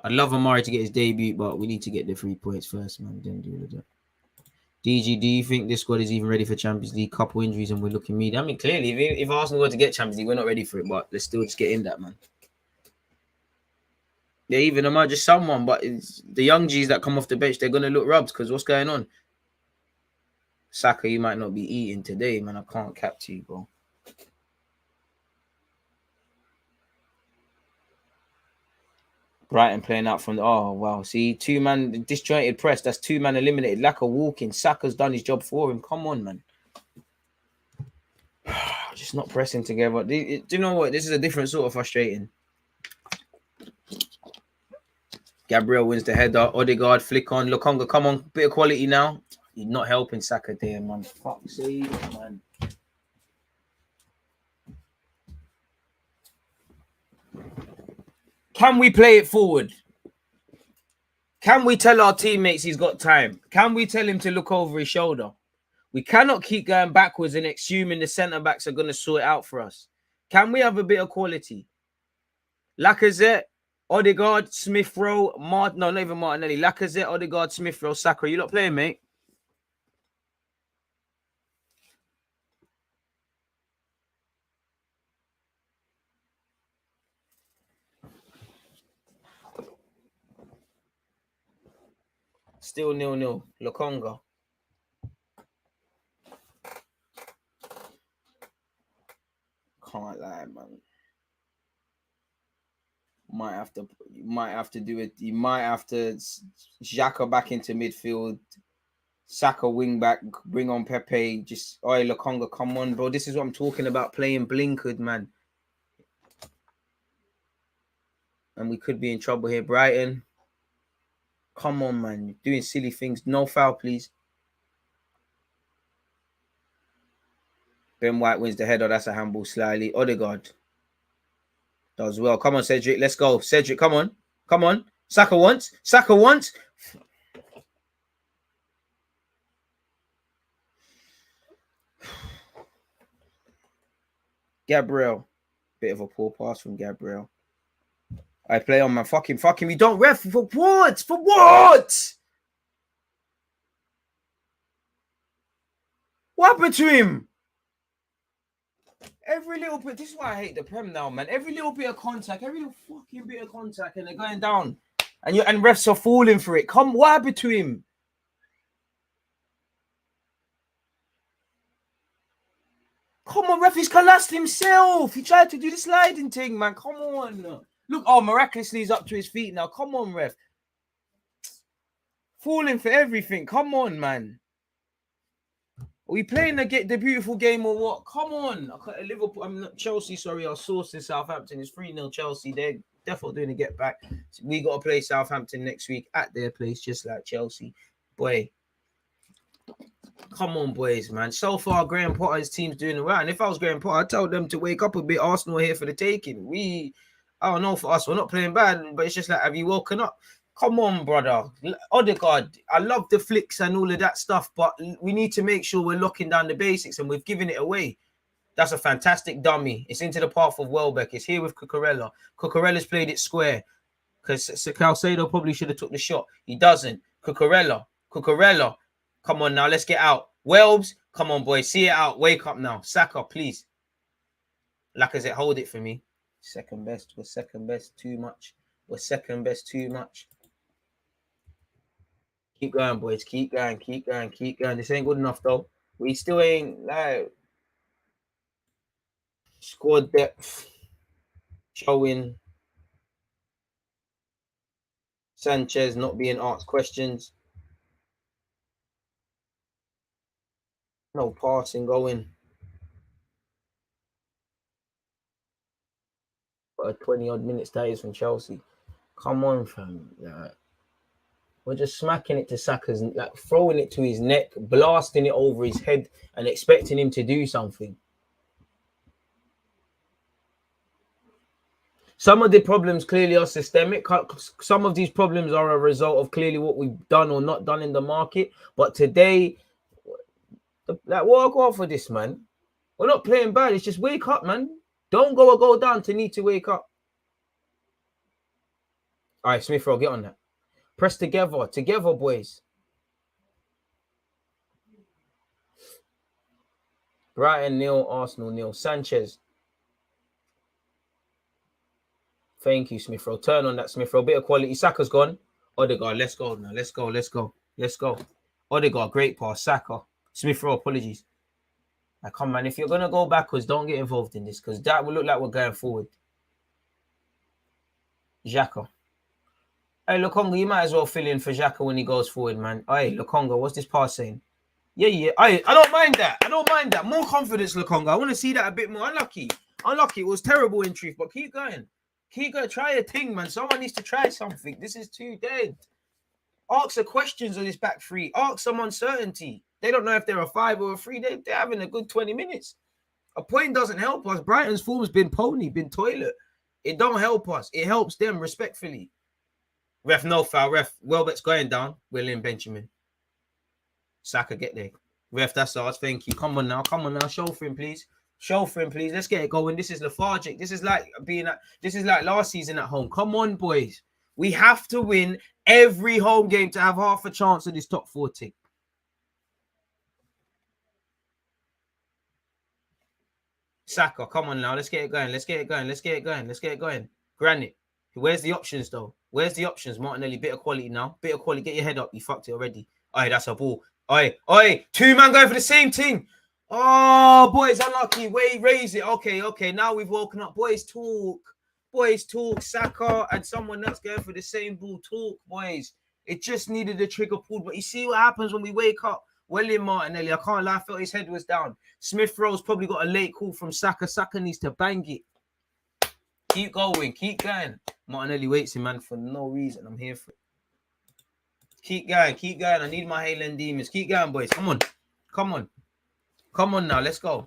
Speaker 3: I'd love Amari to get his debut, but we need to get the 3 points first, man. Then do that. DG, do you think this squad is even ready for Champions League? Couple injuries and we're looking mean. I mean, clearly, if Arsenal were to get Champions League, we're not ready for it, but let's still just get in that, man. Yeah, even am I just someone, but it's the young G's that come off the bench, they're going to look rubbed because what's going on? Saka, you might not be eating today, man. I can't cap to you, bro. Brighton playing out from the... Oh, wow. See, two-man disjointed press. That's two-man eliminated. Laka walking. Saka's done his job for him. Come on, man. Just not pressing together. Do you know what? This is a different sort of frustrating. Gabriel wins the header. Odegaard, flick on. Lokonga, come on. Bit of quality now. You're not helping Saka there, man. Fuck's sake, man. Can we play it forward? Can we tell our teammates he's got time? Can we tell him to look over his shoulder? We cannot keep going backwards and assuming the centre-backs are going to sort it out for us. Can we have a bit of quality? Lacazette, Odegaard, Smith Rowe, no, not even Martinelli. Lacazette, Odegaard, Smith Rowe, Saka. You not playing, mate? Still 0-0. Lokonga. Can't lie, man. You might have to do it. You might have to XHAKA back into midfield. Saka wing back, bring on Pepe. Just Lokonga, come on, bro. This is what I'm talking about. Playing blinkered, man. And we could be in trouble here. Brighton. Come on, man. You're doing silly things. No foul, please. Ben White wins the header. That's a handball slightly. Odegaard does well. Come on, Cedric. Let's go. Cedric, come on. Come on. Saka once. Saka once. Gabriel. Bit of a poor pass from Gabriel. I play on, man. Fuck him. You don't ref. For what? For what? What happened to him? Every little bit. This is why I hate the Prem now, man. Every little bit of contact, every little fucking bit of contact, and they're going down, and refs are falling for it. What happened to him? Come on, ref. He's collapsed himself. He tried to do the sliding thing, man. Come on. Look, miraculously he's up to his feet now. Come on, ref. Falling for everything. Come on, man. Are we playing the beautiful game or what? Come on. Liverpool, I'm not Chelsea, sorry. Our source in Southampton is 3-0 Chelsea. They're definitely doing a get back. We got to play Southampton next week at their place, just like Chelsea. Boy. Come on, boys, man. So far, Graham Potter's team's doing well. And if I was Graham Potter, I'd tell them to wake up a bit. Arsenal are here for the taking. I don't know, for us, we're not playing bad, but it's just like, have you woken up? Come on, brother. Odegaard, I love the flicks and all of that stuff, but we need to make sure we're locking down the basics, and we've given it away. That's a fantastic dummy. It's into the path of Welbeck. It's here with Cucurella. Cucurella's played it square because Calcedo probably should have took the shot. He doesn't. Cucurella. Come on now, let's get out. Welbs, come on, boys. See it out. Wake up now. Saka, please. Lacazette, hold it for me. Second best. We're second best. Too much. We're second best. Too much. Keep going, boys. Keep going. This ain't good enough, though. We still ain't, like, squad depth showing. Sanchez not being asked questions. No passing going. But 20-odd minutes that is from Chelsea. Come on, fam. We're just smacking it to Saka's, like throwing it to his neck, blasting it over his head, and expecting him to do something. Some of the problems clearly are systemic. Some of these problems are a result of clearly what we've done or not done in the market. But today, like, what I go for this, man? We're not playing bad. It's just wake up, man. Don't go down to need to wake up. All right, Smith Rowe, get on that. Press together, boys. Brighton 0, Arsenal 0. Sanchez. Thank you, Smith Rowe. Turn on that, Smith Rowe. Bit of quality. Saka's gone. Odegaard, let's go now. Let's go. Odegaard, great pass. Saka. Smith Rowe, apologies. Like, come, man. If you're going to go backwards, don't get involved in this, because that will look like we're going forward. XHAKA. Hey, Lokonga, you might as well fill in for XHAKA when he goes forward, man. Hey, Lokonga, what's this pass saying? Yeah. I don't mind that. More confidence, Lokonga. I want to see that a bit more. Unlucky. It was terrible in truth, but keep going. Try a thing, man. Someone needs to try something. This is too dead. Ask the questions on this back three. Ask some uncertainty. They don't know if they're a 5 or a 3. They're having a good 20 minutes. A point doesn't help us. Brighton's form's been pony, been toilet. It don't help us. It helps them, respectfully. Ref, no foul. Ref, Welbeck's going down. William Benjamin. Saka, get there. Ref, that's ours. Thank you. Come on now. Show for him, please. Let's get it going. This is lethargic. This is like last season at home. Come on, boys. We have to win every home game to have half a chance of this top 4 team. Saka, come on now. Let's get it going. Granite. Where's the options, though? Martinelli, bit of quality now. Get your head up. You fucked it already. Aye, that's a ball. Aye. 2 man going for the same thing. Oh, boys, unlucky. Raise it. Okay. Now we've woken up. Boys, talk. Saka and someone else going for the same ball. Talk, boys. It just needed a trigger pulled. But you see what happens when we wake up. William Martinelli, I can't lie, I felt his head was down. Smith Rowe's probably got a late call from Saka. Saka needs to bang it. Keep going. Martinelli waits him, man, for no reason. I'm here for it. Keep going. I need my Haaland demons. Keep going, boys. Come on now. Let's go.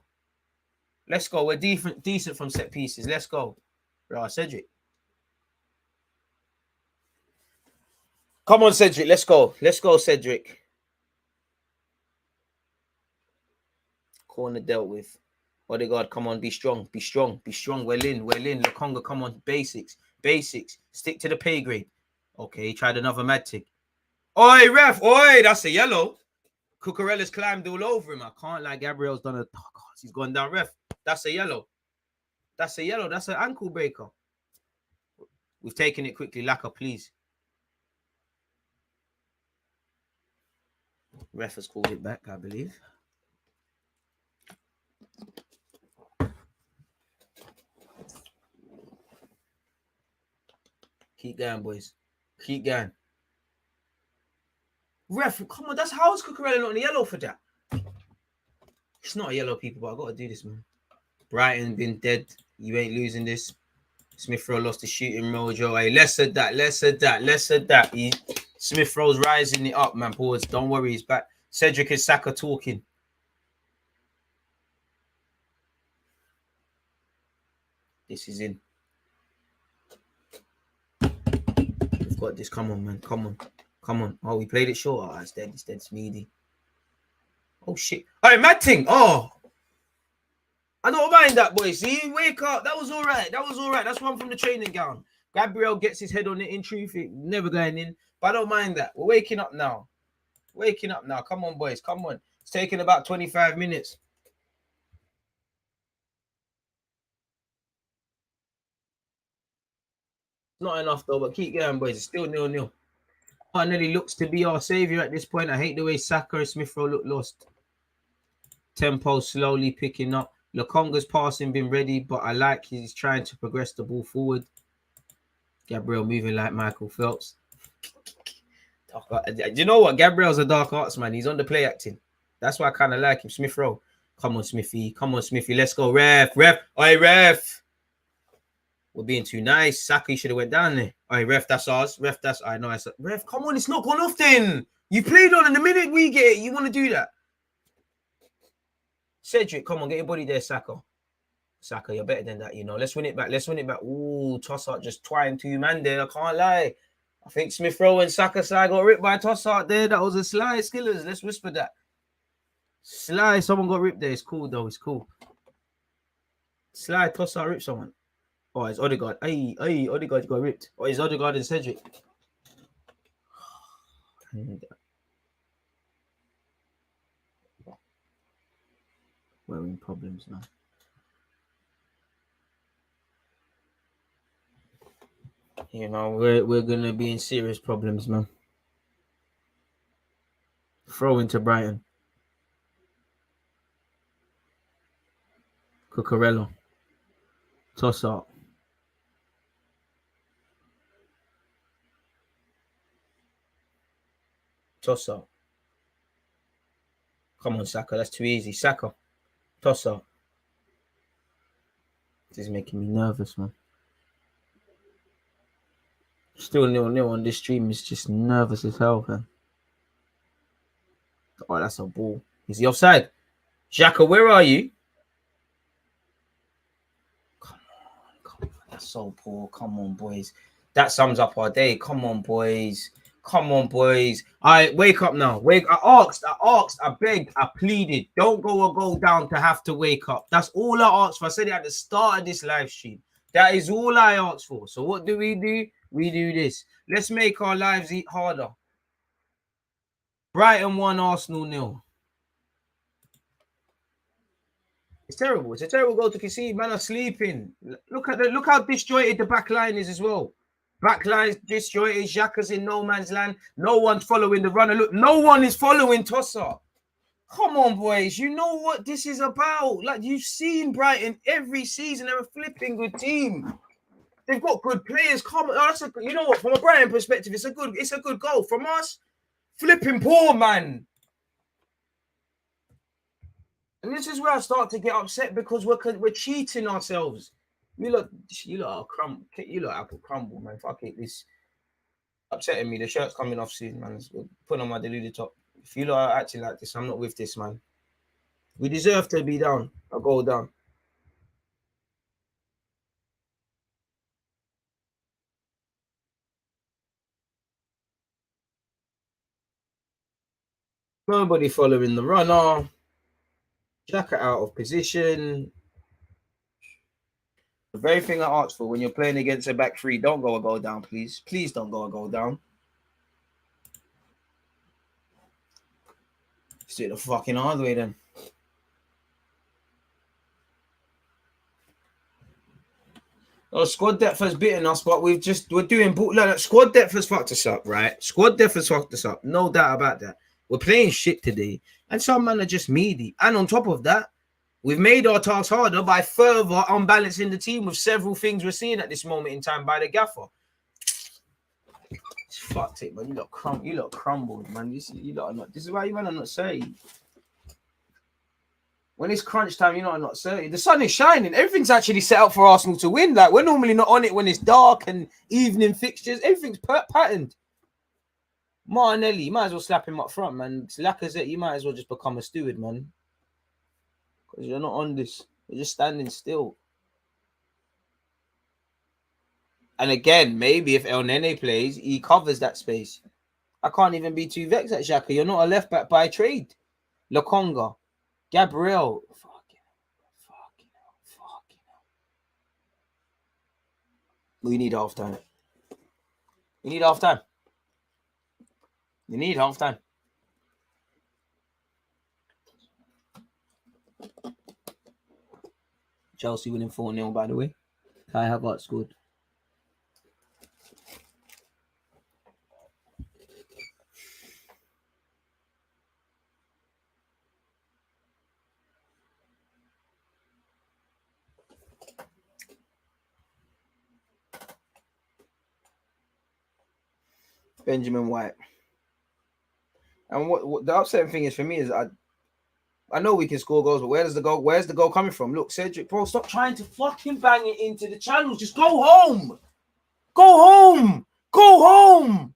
Speaker 3: We're decent from set pieces. Let's go. Right, Cedric. Come on, Cedric. Let's go, Cedric. Corner dealt with. Odegaard, come on, be strong. Well in. Lokonga, come on, basics. Stick to the pay grade. Okay, he tried another mad tick. Oi, ref. Oi, that's a yellow. Cucurella's climbed all over him. I can't lie. Gabriel's done a... Oh, God, he's gone down, ref. That's a yellow. That's a yellow. That's an ankle breaker. We've taken it quickly. LACA, please. Ref has called it back, I believe. Keep going, boys. Keep going. Ref, come on. That's how is Cucurella not in the yellow for that? It's not a yellow, people, but I got to do this, man. Brighton been dead. You ain't losing this. Smith Rowe lost the shooting mojo. Hey, less of that. Smith Rowe's rising it up, man. Pause. Don't worry, he's back. Cedric and Saka talking. This is in. We've got this. Come on, man. Come on. Oh, we played it short. Oh, it's dead. It's Smeedy. Oh, shit. All right, mad thing. Oh. I don't mind that, boy. See, wake up. That was all right. That's one from the training ground. Gabriel gets his head on it. In truth, it never going in. But I don't mind that. We're waking up now. Come on, boys. Come on. It's taking about 25 minutes. Not enough, though, but keep going, boys. It's still 0-0. Martinelli looks to be our saviour at this point. I hate the way Saka and Smith Rowe look lost. Tempo slowly picking up. Lokonga's passing been ready, but I like he's trying to progress the ball forward. Gabriel moving like Michael Phelps. You know what? Gabriel's a dark arts man. He's on the play acting. That's why I kind of like him. Smith Rowe. Come on, Smithy. Let's go. Ref. Oi, ref. We're being too nice. Saka should have went down there. Oi, ref, that's ours. I know. Ref, come on. It's not gone off then. You played on, and the minute we get it, you want to do that. Cedric, come on, get your body there, Saka. Saka, you're better than that, you know. Let's win it back. Ooh, Tossart just twined two man there. I can't lie. I think Smith Rowe and Saka side got ripped by Tossart there. That was a sly Skillers. Let's whisper that. Sly, someone got ripped there. It's cool, though. It's cool. Sly, Tossart ripped someone. Oh, it's Odegaard. Hey, Odegaard got ripped. Oh, it's Odegaard and Cedric. We're in problems now. You know, we're gonna be in serious problems, man. Throw into Brighton. Cucurella. Toss up. Come on, Saka. That's too easy. Saka. Toss up. This is making me nervous, man. Still 0-0 on this stream. It's just nervous as hell, man. Oh, that's a ball. Is he offside? XHAKA, where are you? Come on. That's so poor. Come on, boys. That sums up our day. Come on, boys. All right, wake up now. I asked, I begged, I pleaded. Don't go down to have to wake up. That's all I asked for. I said it at the start of this live stream. That is all I asked for. So what do? We do this. Let's make our lives eat harder. Brighton 1, Arsenal 0. It's terrible. It's a terrible goal to concede. Man are sleeping. Look how disjointed the back line is as well. Back line disjointed. XHAKA's in no man's land. No one's following the runner. Look, no one is following Tossart. Come on, boys. You know what this is about. Like, you've seen Brighton every season. They're a flipping good team. They've got good players. Come on. You know what? From a Brighton perspective, it's a good goal. From us, flipping poor, man. And this is where I start to get upset because we're cheating ourselves. You lot are crumble. You lot apple crumble, man. Fuck it. This upsetting me. The shirt's coming off soon, man. Put on my deluded top. If you lot are acting like this, I'm not with this, man. We deserve to be down. I'll go down. Nobody following the runner. XHAKA out of position. The very thing I asked for when you're playing against a back three, don't go down, please. Please don't go down. Let's do it the fucking hard way then. Oh, squad depth has beaten us, but we're doing look, squad depth has fucked us up, right? Squad depth has fucked us up, no doubt about that. We're playing shit today, and some men are just meaty. And on top of that, we've made our task harder by further unbalancing the team with several things we're seeing at this moment in time by the gaffer. It's fucked it, man. You look crumbled, man. You lot are not. This is why you man are not saying. When it's crunch time, I'm not certain. The sun is shining. Everything's actually set up for Arsenal to win. Like, we're normally not on it when it's dark and evening fixtures. Everything's patterned. Martinelli, you might as well slap him up front, man. Lacazette, you might as well just become a steward, man. Because you're not on this. You're just standing still. And again, maybe if El Nene plays, he covers that space. I can't even be too vexed at XHAKA. You're not a left back by trade. Lokonga. Gabriel. Fucking hell. We need half time. We need half time. Chelsea winning 4-0, by the way. Kai Havertz scored. Benjamin White. And what the upsetting thing is for me is I know we can score goals, but where's the goal coming from? Look, Cedric, bro, stop trying to fucking bang it into the channels. Just go home. Go home.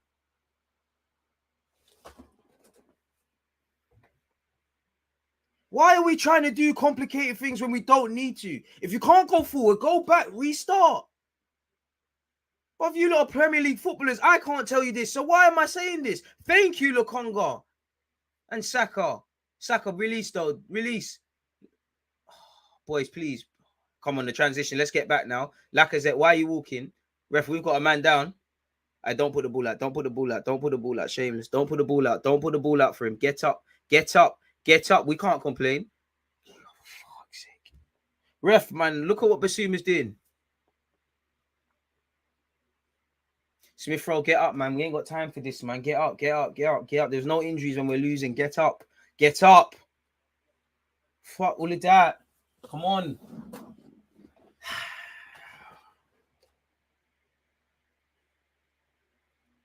Speaker 3: Why are we trying to do complicated things when we don't need to? If you can't go forward, go back, restart. But you lot are Premier League footballers, I can't tell you this. So why am I saying this? Thank you, Lokonga and Saka. Saka, release though. Release. Boys, please. Come on, the transition. Let's get back now. Lacazette, why are you walking? Ref, we've got a man down. I don't put the ball out. Don't put the ball out. Shameless. Don't put the ball out. Don't put the ball out for him. Get up. We can't complain. Oh, for fuck's sake. Ref, man, look at what Basuma's doing. Smith Rowe, get up, man. We ain't got time for this, man. Get up. There's no injuries when we're losing. Get up. Fuck all of that. Come on.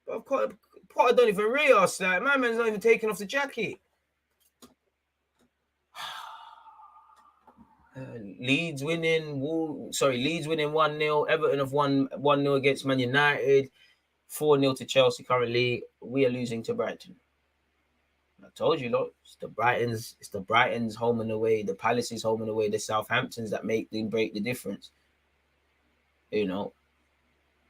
Speaker 3: Potter don't even realize that. My man's not even taking off the jacket. Leeds winning 1-0. Everton have won 1-0 against Man United. 4-0 to Chelsea currently. We are losing to Brighton. I told you, look, it's the Brightons home and away, the Palace's home and away, the Southamptons that break the difference.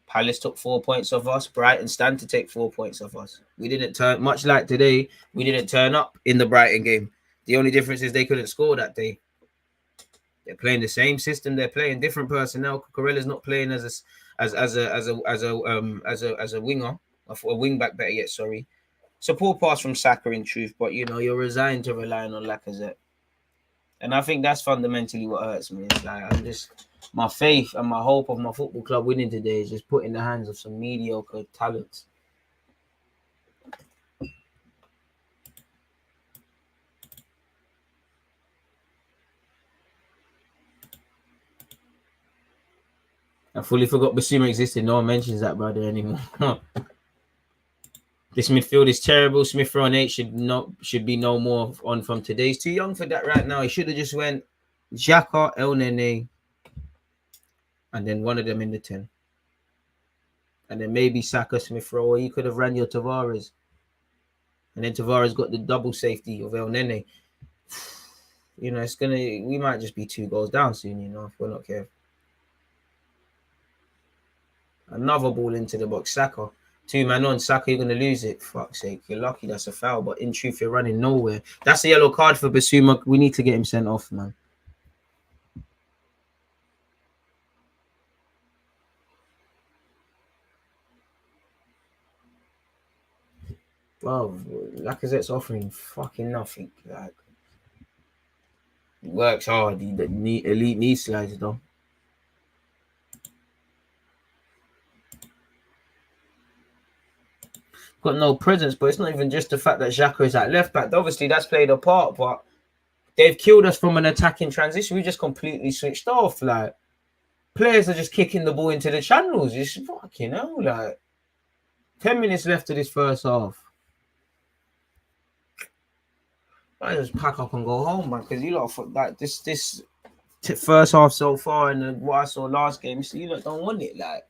Speaker 3: Palace took 4 points off us. Brighton stand to take 4 points off us. We didn't turn, much like today, we didn't turn up in the Brighton game. The only difference is they couldn't score that day. They're playing the same system. They're playing different personnel. Cucurella's not playing as a winger, a wing back, better yet. Sorry, it's a poor pass from Saka in truth, but you're resigned to relying on Lacazette, and I think that's fundamentally what hurts me. It's like my faith and my hope of my football club winning today is just put in the hands of some mediocre talents. I fully forgot Basuma existed. No one mentions that brother anymore. This midfield is terrible. Smith Rowe and 8 should be no more on from today. He's too young for that right now. He should have just went Xhaka, El Nene, and then one of them in the 10. And then maybe Saka, Smith Rowe, or you could have ran your Tavares. And then Tavares got the double safety of El Nene. We might just be 2 goals down soon, if we're not careful. Another ball into the box. Saka. 2 man on. Saka, you're going to lose it. Fuck's sake. You're lucky that's a foul. But in truth, you're running nowhere. That's a yellow card for Basuma. We need to get him sent off, man. Bro, Lacazette's offering fucking nothing. Like, he works hard. He elite knee slides, though. got no presence. But it's not even just the fact that XHAKA is at left back. Obviously, that's played a part, but they've killed us from an attacking transition. We just completely switched off. Like, players are just kicking the ball into the channels. It's fucking hell. Like, 10 minutes left of this first half. I just pack up and go home, man, because you lot, like, this first half so far and what I saw last game, so you lot don't want it. Like,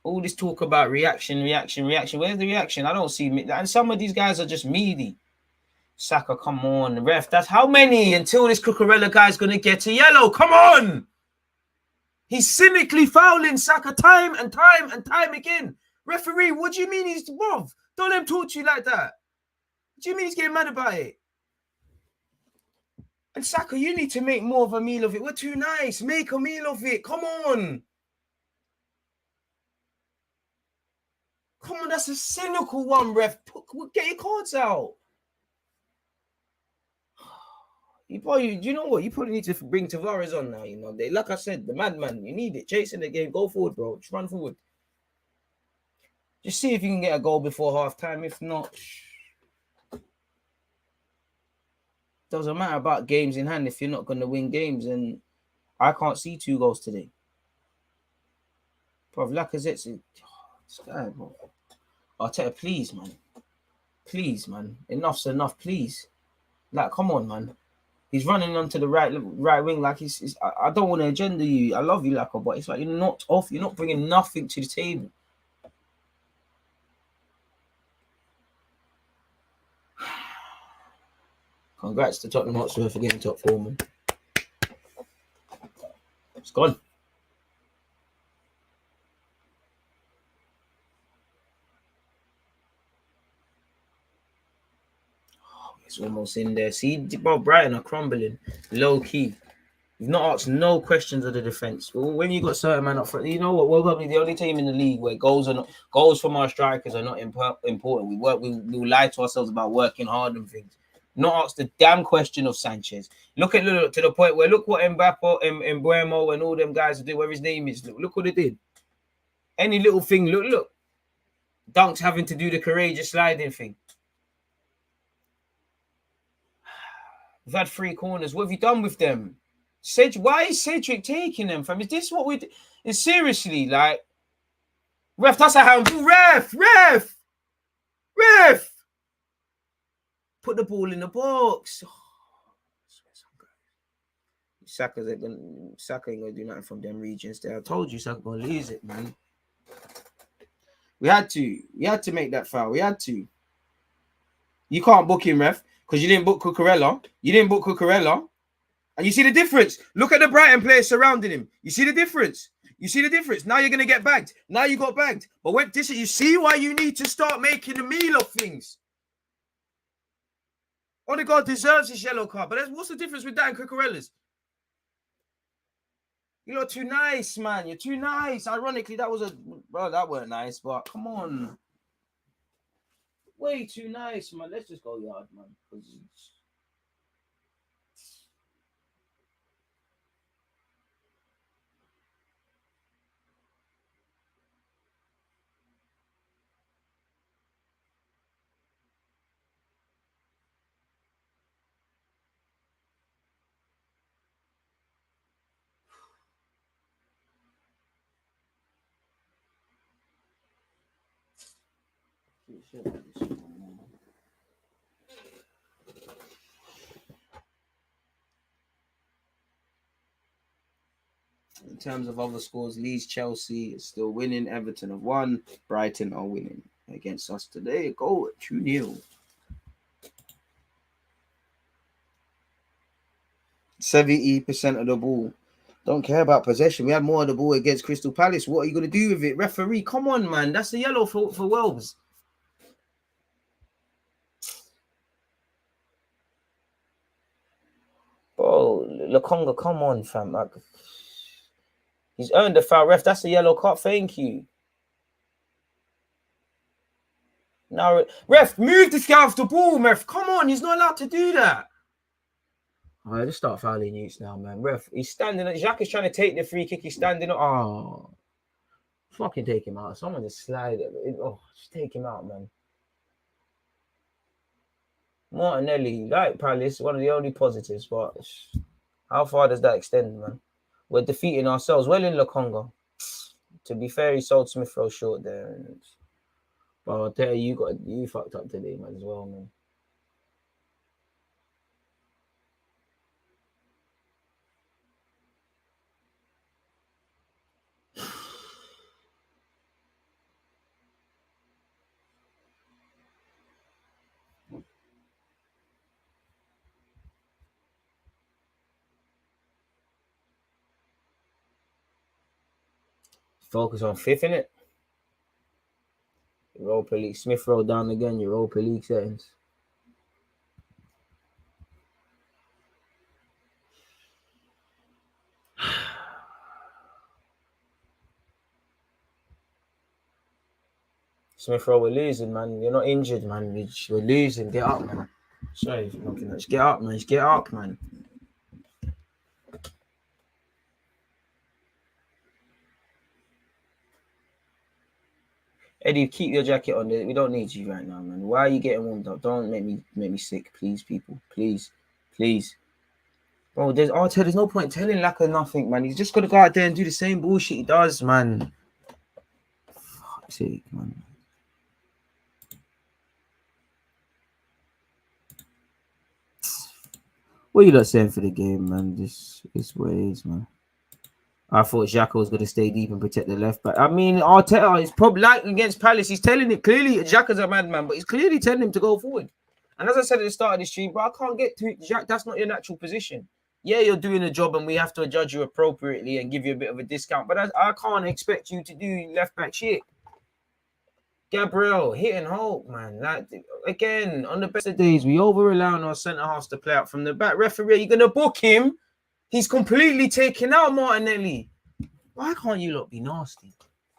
Speaker 3: all this talk about reaction. Where's the reaction? I don't see me. And some of these guys are just meaty. Saka, come on. Ref, that's how many until this Cucurella guy's going to get a yellow? Come on. He's cynically fouling Saka time and time again. Referee, what do you mean he's above? Don't let him talk to you like that. What do you mean he's getting mad about it? And Saka, you need to make more of a meal of it. We're too nice. Make a meal of it. Come on. Come on, that's a cynical one, ref. Get your cards out. You know what? You probably need to bring Tavares on now. You know, like I said, the madman. You need it. Chasing the game. Go forward, bro. Just run forward. Just see if you can get a goal before half time. If not, doesn't matter about games in hand if you're not going to win games. And I can't see 2 goals today. Bro, LACAZETTE, this guy, bro. Arteta, please, man. Please, man. Enough's enough, please. Like, come on, man. He's running onto the right wing like he's I don't want to agenda you. I love you, Laka, but it's like you're not off. You're not bringing nothing to the table. Congrats to Tottenham Hotspur for getting top 4, man. It's gone. It's almost in there. See, bro, Brighton are crumbling. Low key. You've not asked no questions of the defense. When you got certain man up front, you know what? We're probably the only team in the league where goals from our strikers are not important. We lie to ourselves about working hard and things. Not ask the damn question of Sanchez. Look to the point where look what Mbappe and Mbuemo and all them guys do. Where his name is. Look what they did. Any little thing. Look. Dunks having to do the courageous sliding thing. We've had 3 corners. What have you done with them? Why is Cedric taking them from? Is this what we do? Is seriously like ref? That's a handball. Ref. Put the ball in the box. Saka ain't gonna do nothing from them regions there. I told you Saka gonna lose it, man. We had to make that foul. We had to. You can't book him, ref, because you didn't book Cucurella. And you see the difference. Look at the Brighton players surrounding him. You see the difference. Now you're gonna get bagged. Now you got bagged. But when this, you see why you need to start making a meal of things. Odegaard deserves his yellow card, but what's the difference with that and Cucurella's? You're too nice, man. You're too nice. Ironically, that weren't nice, but come on. Way too nice, man. Let's just go yard, man. In terms of other scores, Leeds, Chelsea is still winning. Everton have won. Brighton are winning against us today. Goal at 2-0. 70% of the ball. Don't care about possession. We had more of the ball against Crystal Palace. What are you going to do with it? Referee, come on, man. That's a yellow for Wells. Bro, Lokonga, come on, fam. He's earned the foul. Ref, that's a yellow card. Thank you. Now, ref, move this guy off the ball, ref. Come on, he's not allowed to do that. All right, let's start fouling Utes now, man. Ref, he's standing up. XHAKA's trying to take the free kick. He's standing up. Oh. Fucking take him out. Someone just slide it. Oh, just take him out, man. Martinelli, like Palace, one of the only positives, but how far does that extend, man? We're defeating ourselves. Well in LACAZETTE. To be fair, he sold Smith Rowe short there. But I'll tell you, you fucked up today, man, as well, man. Focus on fifth, innit? Europa League. Smith Rowe down again. Europa League settings. Smith Rowe, we're losing, man. You're not injured, man. We're losing. Get up, man. Sorry if you're knocking that. Just get up, man. Just get up, man. Eddie, keep your jacket on. We don't need you right now, man. Why are you getting warmed up? Don't make me sick, please, people. Please. Bro, there's no point telling Laka nothing, man. He's just got to go out there and do the same bullshit he does, man. Fuck's sake, man. What are you lot saying for the game, man? This is what it is, man. I thought XHAKA was going to stay deep and protect the left back. I mean, Arteta is probably like against Palace. He's telling it clearly. XHAKA's a madman, but he's clearly telling him to go forward. And as I said at the start of the stream, bro, I can't get to Jack. That's not your natural position. Yeah, you're doing a job and we have to judge you appropriately and give you a bit of a discount. But I can't expect you to do left back shit. Gabriel, hit and hope, man. Like, again, on the best of days, we over-rely on our centre-halves to play out from the back. Referee, you're going to book him. He's completely taken out Martinelli. Why can't you lot be nasty?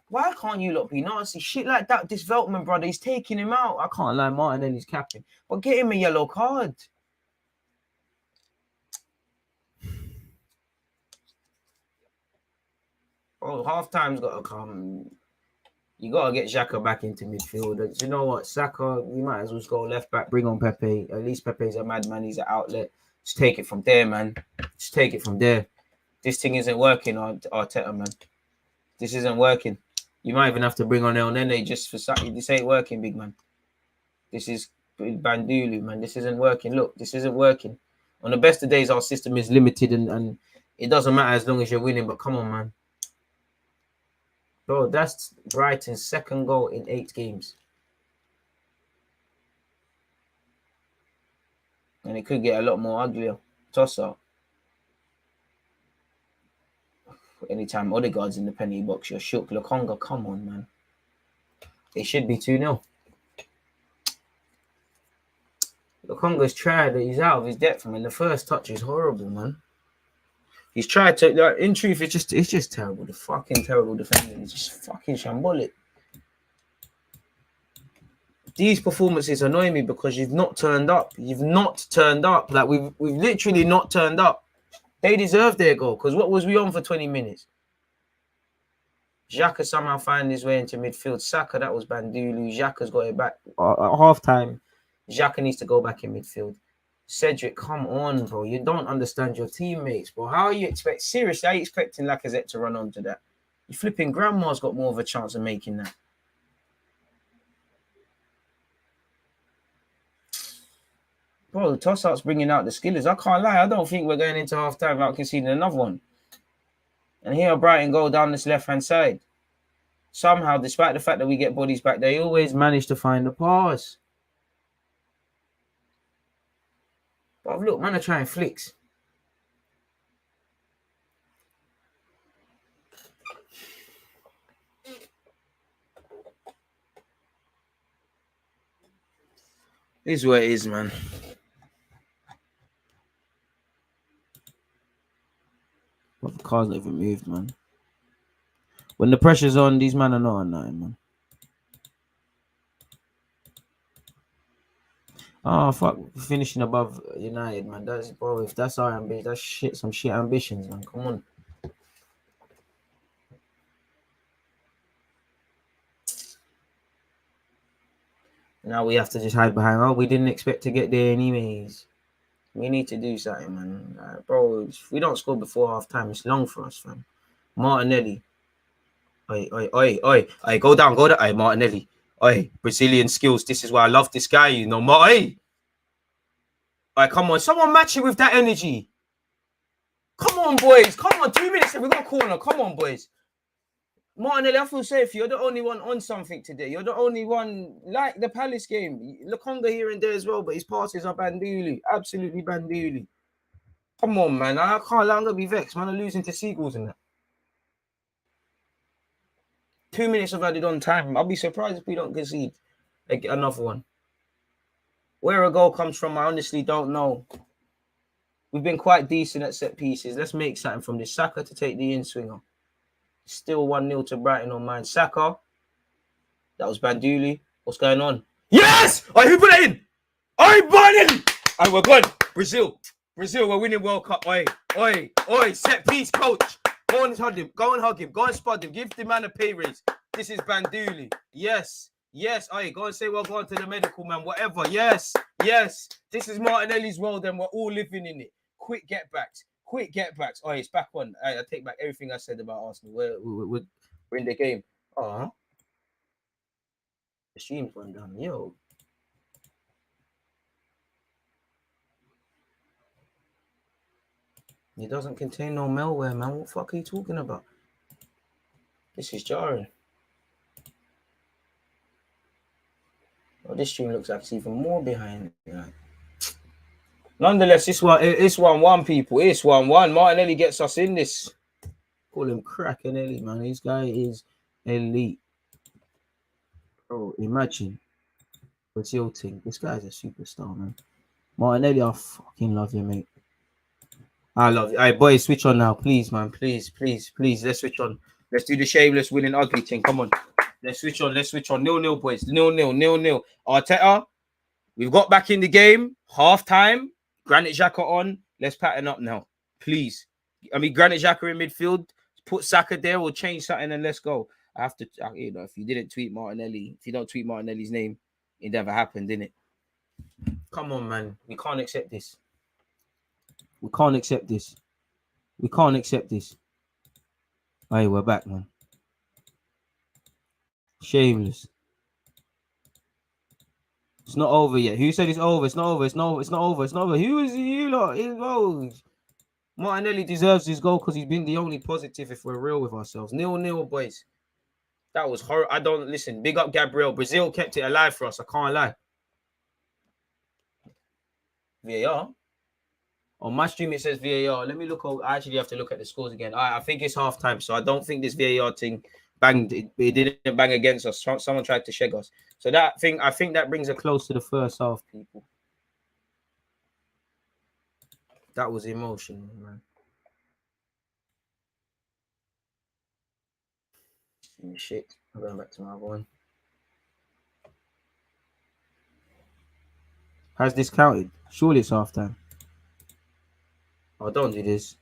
Speaker 3: Why can't you lot be nasty? Shit like that, this Veltman brother, he's taking him out. I can't lie, Martinelli's capping. But get him a yellow card. Oh, half-time's got to come. You got to get XHAKA back into midfield. You know what? Saka, you might as well go left back, bring on Pepe. At least Pepe's a madman. He's an outlet. Just take it from there, man. Just take it from there. This thing isn't working, Arteta, man. This isn't working. You might even have to bring on El Nene just for something. This ain't working, big man. This is Bandulu, man. This isn't working. Look, this isn't working. On the best of days, our system is limited and it doesn't matter as long as you're winning. But come on, man. Bro, that's Brighton's second goal in 8 games. And it could get a lot more uglier. Toss up. Anytime Odegaard's in the penalty box, you're shook. Lokonga, come on, man. It should be 2-0. Lokonga's tried it. He's out of his depth. I mean, the first touch is horrible, man. He's tried to, like, in truth, it's just terrible. The fucking terrible defending. It's just fucking shambolic. These performances annoy me because you've not turned up. You've not turned up. Like, we've literally not turned up. They deserve their goal because what was we on for 20 minutes? XHAKA somehow finding his way into midfield. Saka, that was Bandulu. XHAKA's got it back at half-time. XHAKA needs to go back in midfield. Cedric, come on, bro. You don't understand your teammates, bro. How are you seriously, how are you expecting Lacazette to run onto that? You flipping Grandma's got more of a chance of making that. Bro, the toss-out's bringing out the skillers. I can't lie. I don't think we're going into half-time without conceding another one. And here Brighton go down this left-hand side. Somehow, despite the fact that we get bodies back, they always manage to find the pass. But look, man, are trying flicks. This is what it is, man. But the car's not even moved, man. When the pressure's on, these men are not on nothing, man. Oh, fuck. Finishing above United, man. That's, bro, if that's our ambition, that's shit, some shit ambitions, man. Come on. Now we have to just hide behind, oh, we didn't expect to get there anyways. We need to do something, man. Bro, if we don't score before half time, it's long for us, fam. Martinelli. Oi. Go down. Oi, Martinelli. Oi, Brazilian skills. This is why I love this guy, you know. Oi, come on. Someone match it with that energy. Come on, boys. Come on. 2 minutes and we got a corner. Come on, boys. Martinelli, I feel safe. You're the only one on something today. You're the only one like the Palace game. Lokonga here and there as well, but his passes are banduli. Absolutely banduli. Come on, man. I can't longer be vexed, man. I'm losing to Seagulls in that. 2 minutes of added on time. I'll be surprised if we don't concede another one. Where a goal comes from, I honestly don't know. We've been quite decent at set pieces. Let's make something from this. SHAKA to take the in-swinger. Still 1-0 to Brighton on mine. SHAKA. That was Banduli. What's going on? Yes! Who put that in? Brighton! We're good. Brazil, we're winning World Cup. Oi. Set piece, coach. Go and hug him. Go and spot him. Give the man a pay raise. This is Banduli. Yes. Go and say well gone to the medical man. Whatever. Yes. This is Martinelli's world and we're all living in it. Quick get backs. It's back on. I take back everything I said about Arsenal. We're in the game. The stream's gone down. Yo. It doesn't contain no malware, man. What the fuck are you talking about? This is jarring. Oh, this stream looks like it's even more behind. Yeah. Nonetheless, it's 1-1, people. It's 1-1. Martinelli gets us in this. Call him cracking elite, man. This guy is elite. Bro, imagine. Brazil thing. This guy's a superstar, man. Martinelli, I fucking love you, mate. I love you. All right, boys, switch on now. Please, man. Please. Let's switch on. Let's do the shameless winning ugly thing. Come on. Let's switch on. 0-0, boys. 0-0. Arteta, we've got back in the game. Half time. Granit Xhaka on. Let's pattern up now. Please. Granit Xhaka in midfield. Put Saka there. We'll change something and let's go. I have to, if you didn't tweet Martinelli, if you don't tweet Martinelli's name, it never happened, didn't it? Come on, man. We can't accept this. Hey, we're back, man. Shameless. It's not over yet. Who said it's over? It's not over. Who is you lot? Martinelli deserves his goal because he's been the only positive if we're real with ourselves. 0-0, boys. That was horrible. I don't listen. Big up Gabriel. Brazil kept it alive for us. I can't lie. VAR. On my stream, it says VAR. Let me look. I actually have to look at the scores again. I think it's half time, so I don't think this VAR thing banged. It didn't bang against us. Someone tried to shag us. So that thing, I think that brings it close to the first half, people. That was emotional, man. Shit. I'm going back to my other one. Has this counted? Surely it's half time. Oh, don't do this.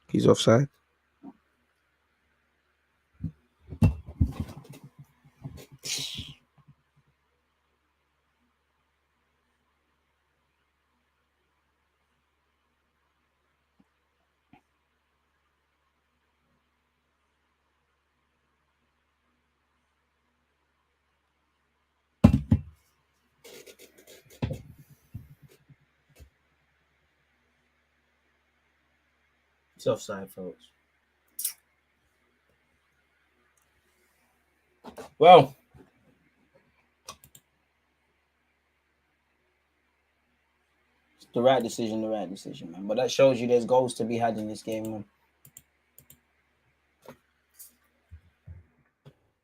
Speaker 3: He's offside. It's offside, folks. Well, it's the right decision, man. But that shows you there's goals to be had in this game, man.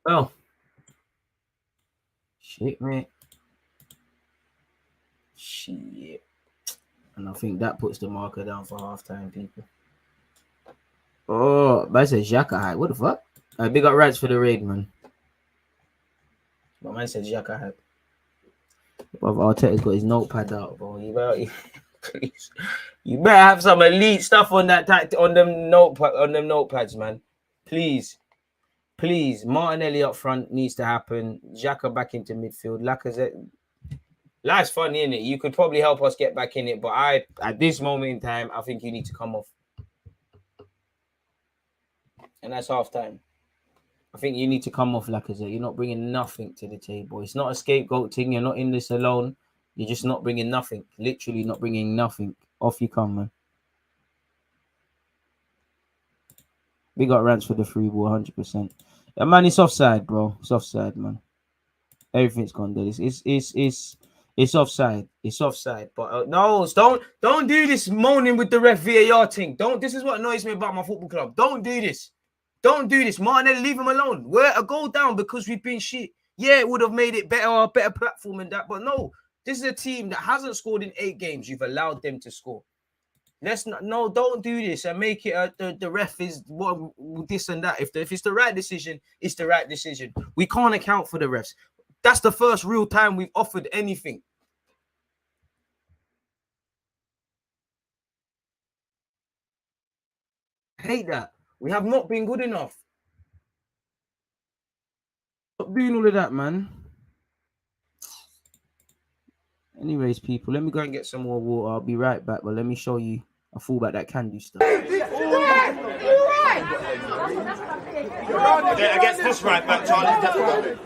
Speaker 3: Well, shit, man. Shit. And I think that puts the marker down for halftime, people. Oh, that's a XHAKA height. What the fuck? Big up Rats for the raid, man. But man said XHAKA had. But Arteta's got his notepad out, bro. Please. You better have some elite stuff on that on them notepads, man. Please. Martinelli up front needs to happen. XHAKA back into midfield. Lacazette. Life's funny, innit? You could probably help us get back in it, but at this moment in time, I think you need to come off. And that's half time. I think you need to come off Lacazette. You're not bringing nothing to the table. It's not a scapegoat thing. You're not in this alone. You're just not bringing nothing. Literally not bringing nothing. Off you come, man. We got Rants for the free ball, 100%. Yeah, man, it's offside, bro. It's offside, man. Everything's gone dead. It's offside. It's offside. But no, don't do this moaning with the ref VAR thing. This is what annoys me about my football club. Don't do this. Don't do this. Martinelli, leave him alone. We're a goal down because we've been shit. Yeah, it would have made it better, a better platform and that. But no, this is a team that hasn't scored in 8 games. You've allowed them to score. Don't do this and make it the ref is what this and that. If it's the right decision, it's the right decision. We can't account for the refs. That's the first real time we've offered anything. I hate that. We have not been good enough. Stop doing all of that, man. Anyways, people, let me go and get some more water. I'll be right back, but let me show you a fullback that can do stuff.
Speaker 1: Against push right back, Charlie.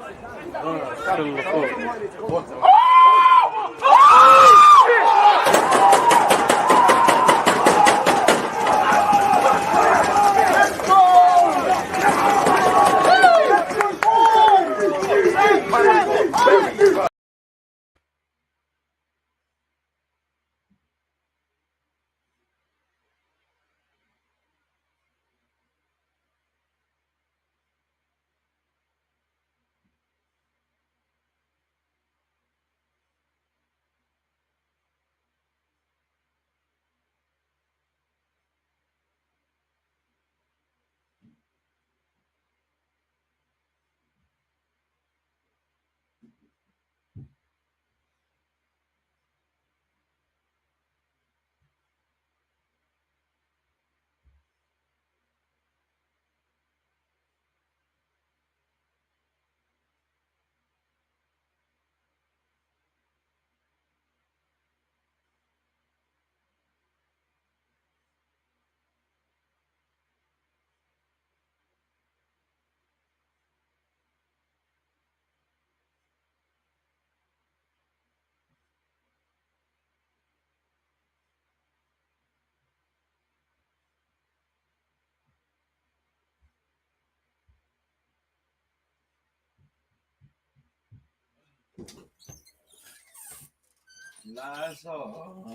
Speaker 1: That's all.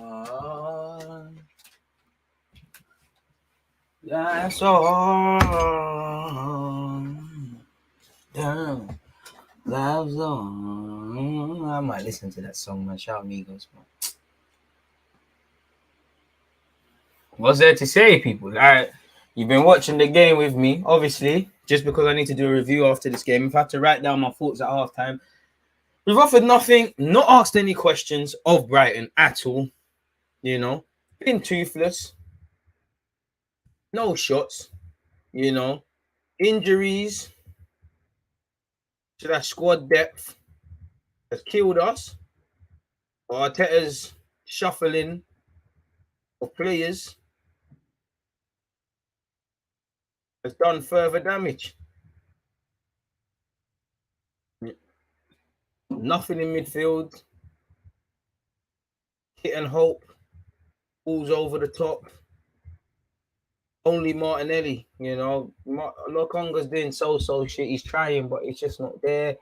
Speaker 1: That's all. Damn. That's all. I might listen to that song, man. Shout Migos, man. What's there to say, people? All right. You've been watching the game with me, obviously, just because I need to do a review after this game. I've had to write down my thoughts at halftime. We've offered nothing, not asked any questions of Brighton at all. You know, been toothless. No shots, you know, injuries to that squad depth has killed us. Arteta's shuffling of players has done further damage. Nothing in midfield. Hit and hope. Balls over the top. Only Martinelli, you know. Lokonga's doing so shit. He's trying, but it's just not there.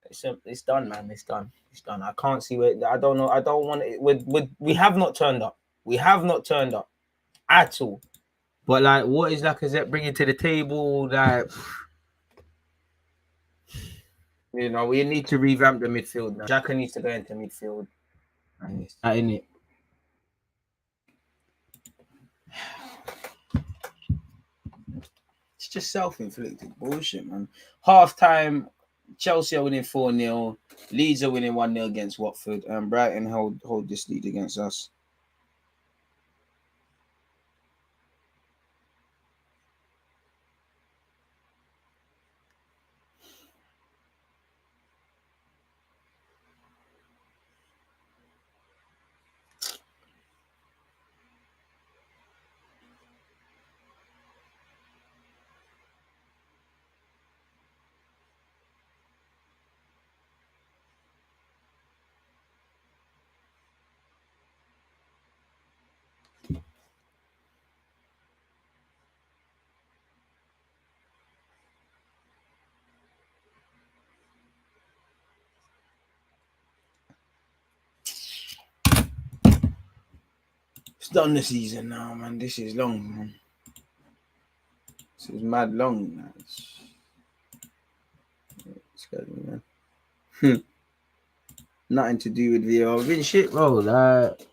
Speaker 1: It's done, man. It's done. I can't see where. I don't know. I don't want it. We have not turned up. We have not turned up at all. But like, what is Lacazette bringing to the table? Like, you know, we need to revamp the midfield now. XHAKA needs to go into midfield. And it's that, innit? just self-inflicted bullshit, man. Half-time, Chelsea are winning 4-0. Leeds are winning 1-0 against Watford. And Brighton hold this lead against us. It's done the season now, man. This is long, man. This is mad long, man. It's good, man. Nothing to do with VAR. I've been shit, bro. Like,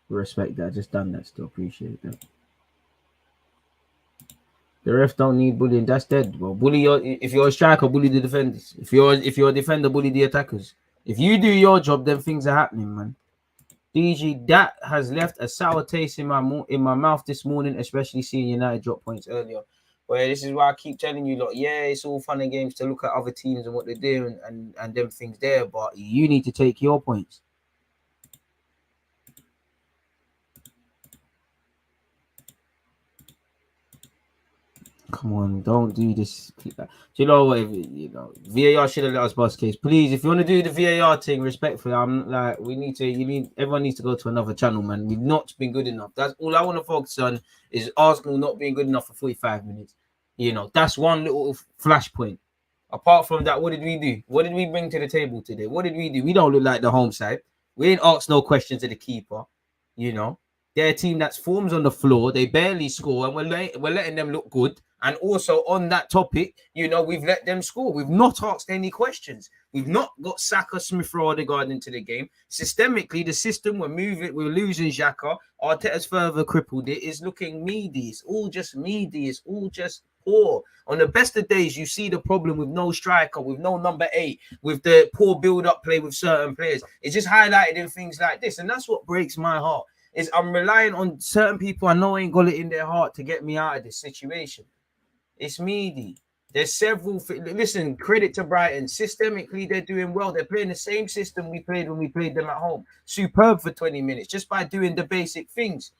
Speaker 1: respect that. Just done that. Still appreciate that. The ref don't need bullying. That's dead, bro. If you're a striker, bully the defenders. If you're a defender, bully the attackers. If you do your job, then things are happening, man. DG, that has left a sour taste in my mouth this morning, especially seeing United drop points earlier. Well, this is why I keep telling you, like, yeah, it's all fun and games to look at other teams and what they're doing and them things there, but you need to take your points. Come on, don't do this. Do you know what? VAR should have let us bust case. Please, if you want to do the VAR thing respectfully, I'm like, everyone needs to go to another channel, man. We've not been good enough. That's all I want to focus on is Arsenal not being good enough for 45 minutes. That's one little flashpoint. Apart from that, what did we do? What did we bring to the table today? What did we do? We don't look like the home side. We ain't asked no questions to the keeper. They're a team that's forms on the floor. They barely score, and we're letting them look good. And also on that topic, we've let them score. We've not asked any questions. We've not got Saka, Smith Rowe, Odegaard into the game. Systemically, the system, we're losing XHAKA. Arteta's further crippled it. It's looking meaty. It's all just meaty. It's all just poor. On the best of days, you see the problem with no striker, with no number 8, with the poor build-up play with certain players. It's just highlighted in things like this. And that's what breaks my heart, is I'm relying on certain people I know ain't got it in their heart to get me out of this situation. It's meaty. There's several. Listen, credit to Brighton. Systemically, they're doing well. They're playing the same system we played when we played them at home. Superb for 20 minutes, just by doing the basic things.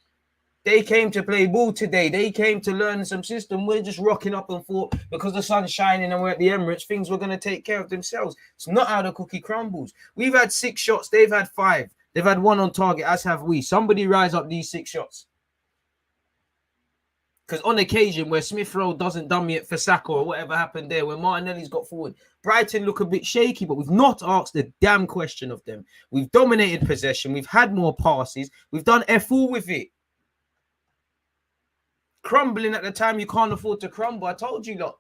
Speaker 1: They came to play ball today. They came to learn some system. We're just rocking up and thought because the sun's shining and we're at the Emirates, things were going to take care of themselves. It's not how the cookie crumbles. We've had 6 shots. They've had 5. They've had 1 on target, as have we. Somebody rise up these 6 shots. Because on occasion where Smith Rowe doesn't dummy it for Saka or whatever happened there, when Martinelli's got forward, Brighton look a bit shaky, but we've not asked a damn question of them. We've dominated possession. We've had more passes. We've done F all with it. Crumbling at the time you can't afford to crumble. I told you lot,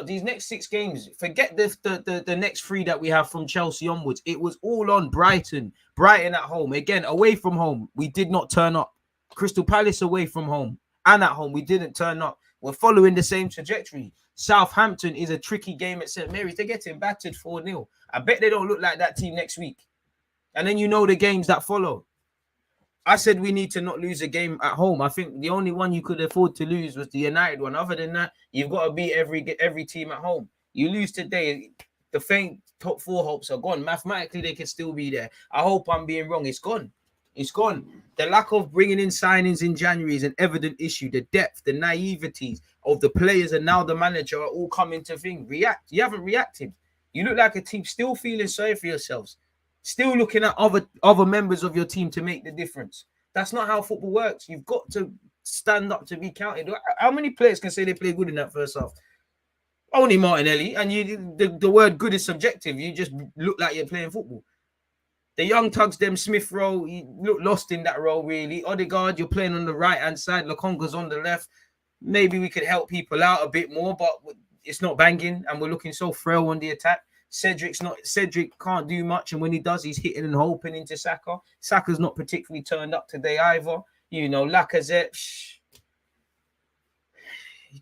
Speaker 1: these next 6 games, forget the next 3 that we have from Chelsea onwards. It was all on Brighton. Brighton at home. Again, away from home, we did not turn up. Crystal Palace away from home. And at home, we didn't turn up. We're following the same trajectory. Southampton is a tricky game at St. Mary's. They're getting battered 4-0. I bet they don't look like that team next week. And then the games that follow. I said we need to not lose a game at home. I think the only one you could afford to lose was the United one. Other than that, you've got to beat every team at home. You lose today, the faint top 4 hopes are gone. Mathematically, they can still be there. I hope I'm being wrong. It's gone. It's gone. The lack of bringing in signings in January is an evident issue. The depth, the naiveties of the players and now the manager are all coming to things. React. You haven't reacted. You look like a team still feeling sorry for yourselves. Still looking at other members of your team to make the difference. That's not how football works. You've got to stand up to be counted. How many players can say they play good in that first half? Only Martinelli. And the word good is subjective. You just look like you're playing football. The young tugs, them Smith Rowe, he looked lost in that role, really. Odegaard, you're playing on the right-hand side. Lokonga's on the left. Maybe we could help people out a bit more, but it's not banging, and we're looking so frail on the attack. Cedric can't do much, and when he does, he's hitting and hoping into Saka. Saka's not particularly turned up today either. LACAZETTE,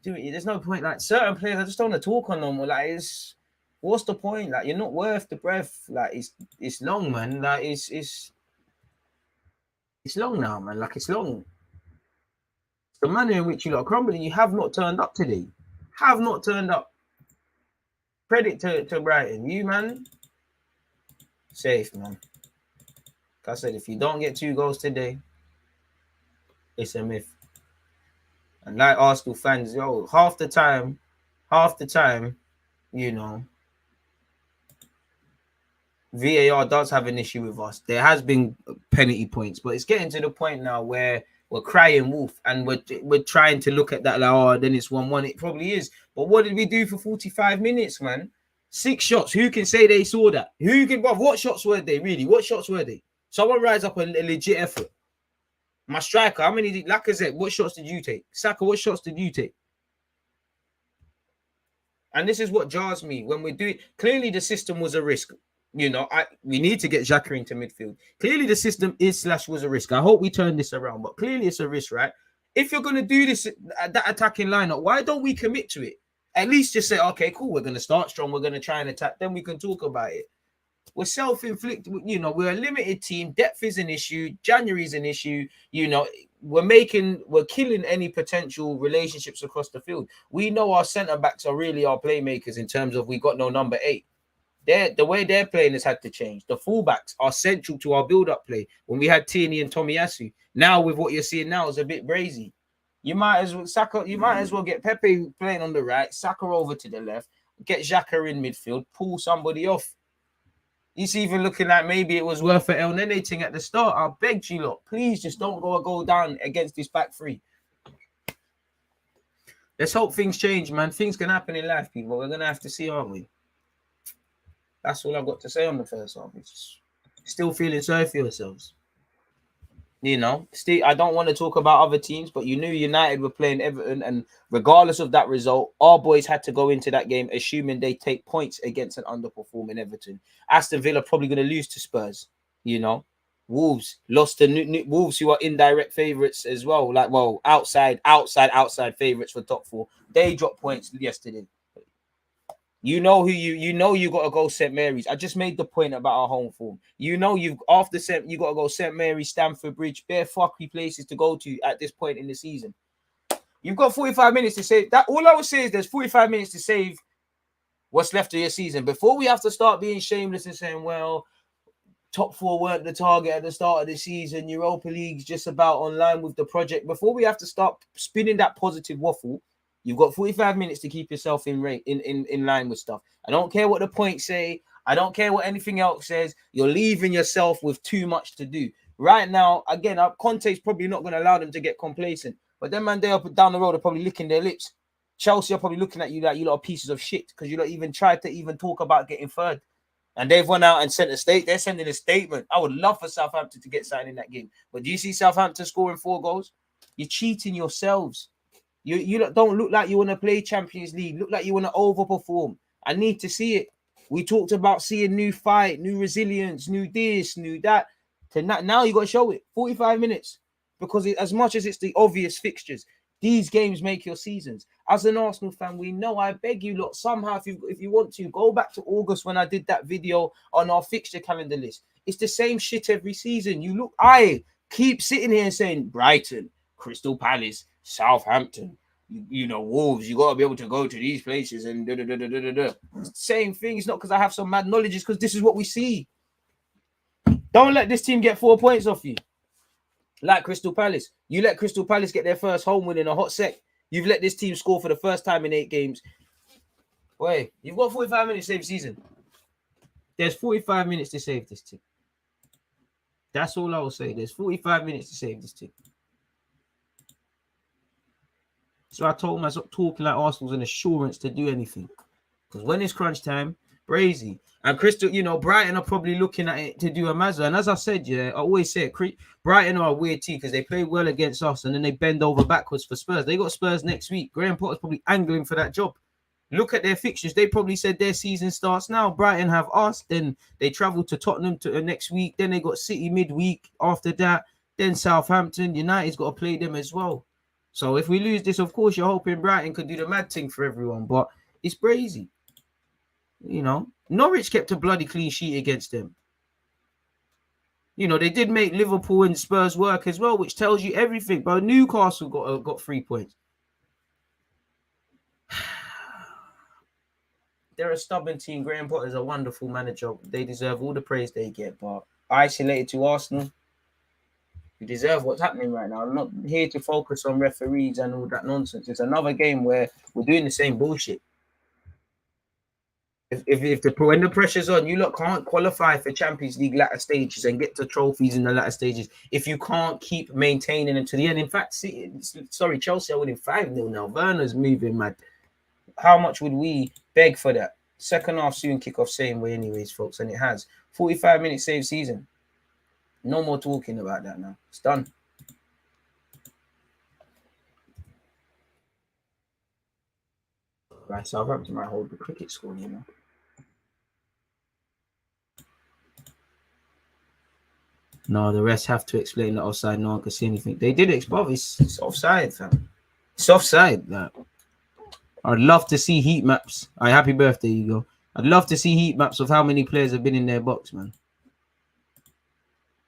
Speaker 3: There's no point. Like certain players, I just don't want to talk on them. Like, what's the point? Like, you're not worth the breath. Like, it's long, man. Like, it's long now, man. Like, it's long. The manner in which you lot are crumbling, you have not turned up today. Have not turned up. Credit to Brighton. You, man, safe, man. Like I said, if you don't get 2 goals today, it's a myth. And like Arsenal fans, half the time, you know, VAR does have an issue with us. There has been penalty points, but it's getting to the point now where we're crying wolf and we're trying to look at that like, then it's 1-1. It probably is. But what did we do for 45 minutes, man? 6 shots. Who can say they saw that? What shots were they, really? What shots were they? Someone rise up a legit effort. My striker, how many did Lacazette? What shots did you take? Saka, what shots did you take? And this is what jars me when we're doing. Clearly, the system was a risk. We need to get XHAKA into midfield. Clearly, the system was a risk. I hope we turn this around, but clearly it's a risk, right? If you're going to do this, that attacking lineup, why don't we commit to it? At least just say, okay, cool, we're going to start strong. We're going to try and attack. Then we can talk about it. We're self-inflicted. We're a limited team. Depth is an issue. January is an issue. We're killing any potential relationships across the field. We know our centre-backs are really our playmakers in terms of we got no number 8. The way they're playing has had to change. The fullbacks are central to our build-up play. When we had Tierney and Tomiyasu, now with what you're seeing now is a bit brazy. You might as well get Pepe playing on the right, Saka over to the left, get XHAKA in midfield, pull somebody off. He's even looking like maybe it was worth an El Nene thing at the start. I begged you lot, please just don't go down against this back three. Let's hope things change, man. Things can happen in life, people. We're gonna have to see, aren't we? That's all I've got to say on the first half. It's still feeling sorry for yourselves. I don't want to talk about other teams, but you knew United were playing Everton, and regardless of that result, our boys had to go into that game assuming they take points against an underperforming Everton. Aston Villa probably going to lose to Spurs. Wolves lost to Wolves, who are indirect favourites as well. Outside favourites for top 4. They dropped points yesterday. You got to go St. Mary's. I just made the point about our home form. You got to go St. Mary's, Stamford Bridge, bare fucky places to go to at this point in the season. You've got 45 minutes to save that. All I would say is there's 45 minutes to save what's left of your season before we have to start being shameless and saying, well, top 4 weren't the target at the start of the season. Europa League's just about online with the project. Before we have to start spinning that positive waffle, you've got 45 minutes to keep yourself in line with stuff. I don't care what the points say. I don't care what anything else says. You're leaving yourself with too much to do. Right now, again, Conte's probably not going to allow them to get complacent. But them man, they up and down the road are probably licking their lips. Chelsea are probably looking at you like you lot are pieces of shit because you lot even tried to even talk about getting third. And they've went out and sent a state. They're sending a statement. I would love for Southampton to get signed in that game. But do you see Southampton scoring 4 goals? You're cheating yourselves. You don't look like you want to play Champions League. Look like you want to overperform. I need to see it. We talked about seeing new fight, new resilience, new this, new that. Now you got to show it. 45 minutes. Because as much as it's the obvious fixtures, these games make your seasons. As an Arsenal fan, we know, I beg you lot, somehow, if you want to, go back to August when I did that video on our fixture calendar list. It's the same shit every season. I keep sitting here and saying, Brighton, Crystal Palace, Southampton, Wolves, you got to be able to go to these places and Same thing. It's not because I have some mad knowledge. It's because this is what we see. Don't let this team get 4 points off you. Like Crystal Palace. You let Crystal Palace get their first home win in a hot sec. You've let this team score for the first time in 8 games. Wait, you've got 45 minutes to save the season. There's 45 minutes to save this team. That's all I will say. There's 45 minutes to save this team. So I told myself talking like Arsenal's an assurance to do anything. Because when it's crunch time, brazy. And Crystal, Brighton are probably looking at it to do a Mazza. And as I said, I always say it, Brighton are a weird team because they play well against us and then they bend over backwards for Spurs. They got Spurs next week. Graham Potter's probably angling for that job. Look at their fixtures. They probably said their season starts now. Brighton have us. Then they travel to Tottenham next week. Then they got City midweek after that. Then Southampton. United's got to play them as well. So if we lose this, of course, you're hoping Brighton could do the mad thing for everyone, but it's crazy. You know, Norwich kept a bloody clean sheet against them. You know, they did make Liverpool and Spurs work as well, which tells you everything. But Newcastle got 3 points. They're a stubborn team. Graham Potter's a wonderful manager. They deserve all the praise they get. But isolated to Arsenal, we deserve what's happening right now. I'm not here to focus on referees and all that nonsense. It's another game where we're doing the same bullshit. When the pressure's on, you lot can't qualify for Champions League latter stages and get to trophies in the latter stages if you can't keep maintaining them to the end. In fact, Chelsea are winning 5-0 now. Werner's moving mad. How much would we beg for that? Second half soon kick off same way anyways, folks, and it has. 45-minute save season. No more talking about that now. It's done. Right, Southampton might hold the cricket score, you know. No, the rest have to explain the offside. No one can see anything. They did explain. It's offside, fam. It's offside. Like, I'd love to see heat maps. All right, happy birthday, you go. I'd love to see heat maps of how many players have been in their box, man.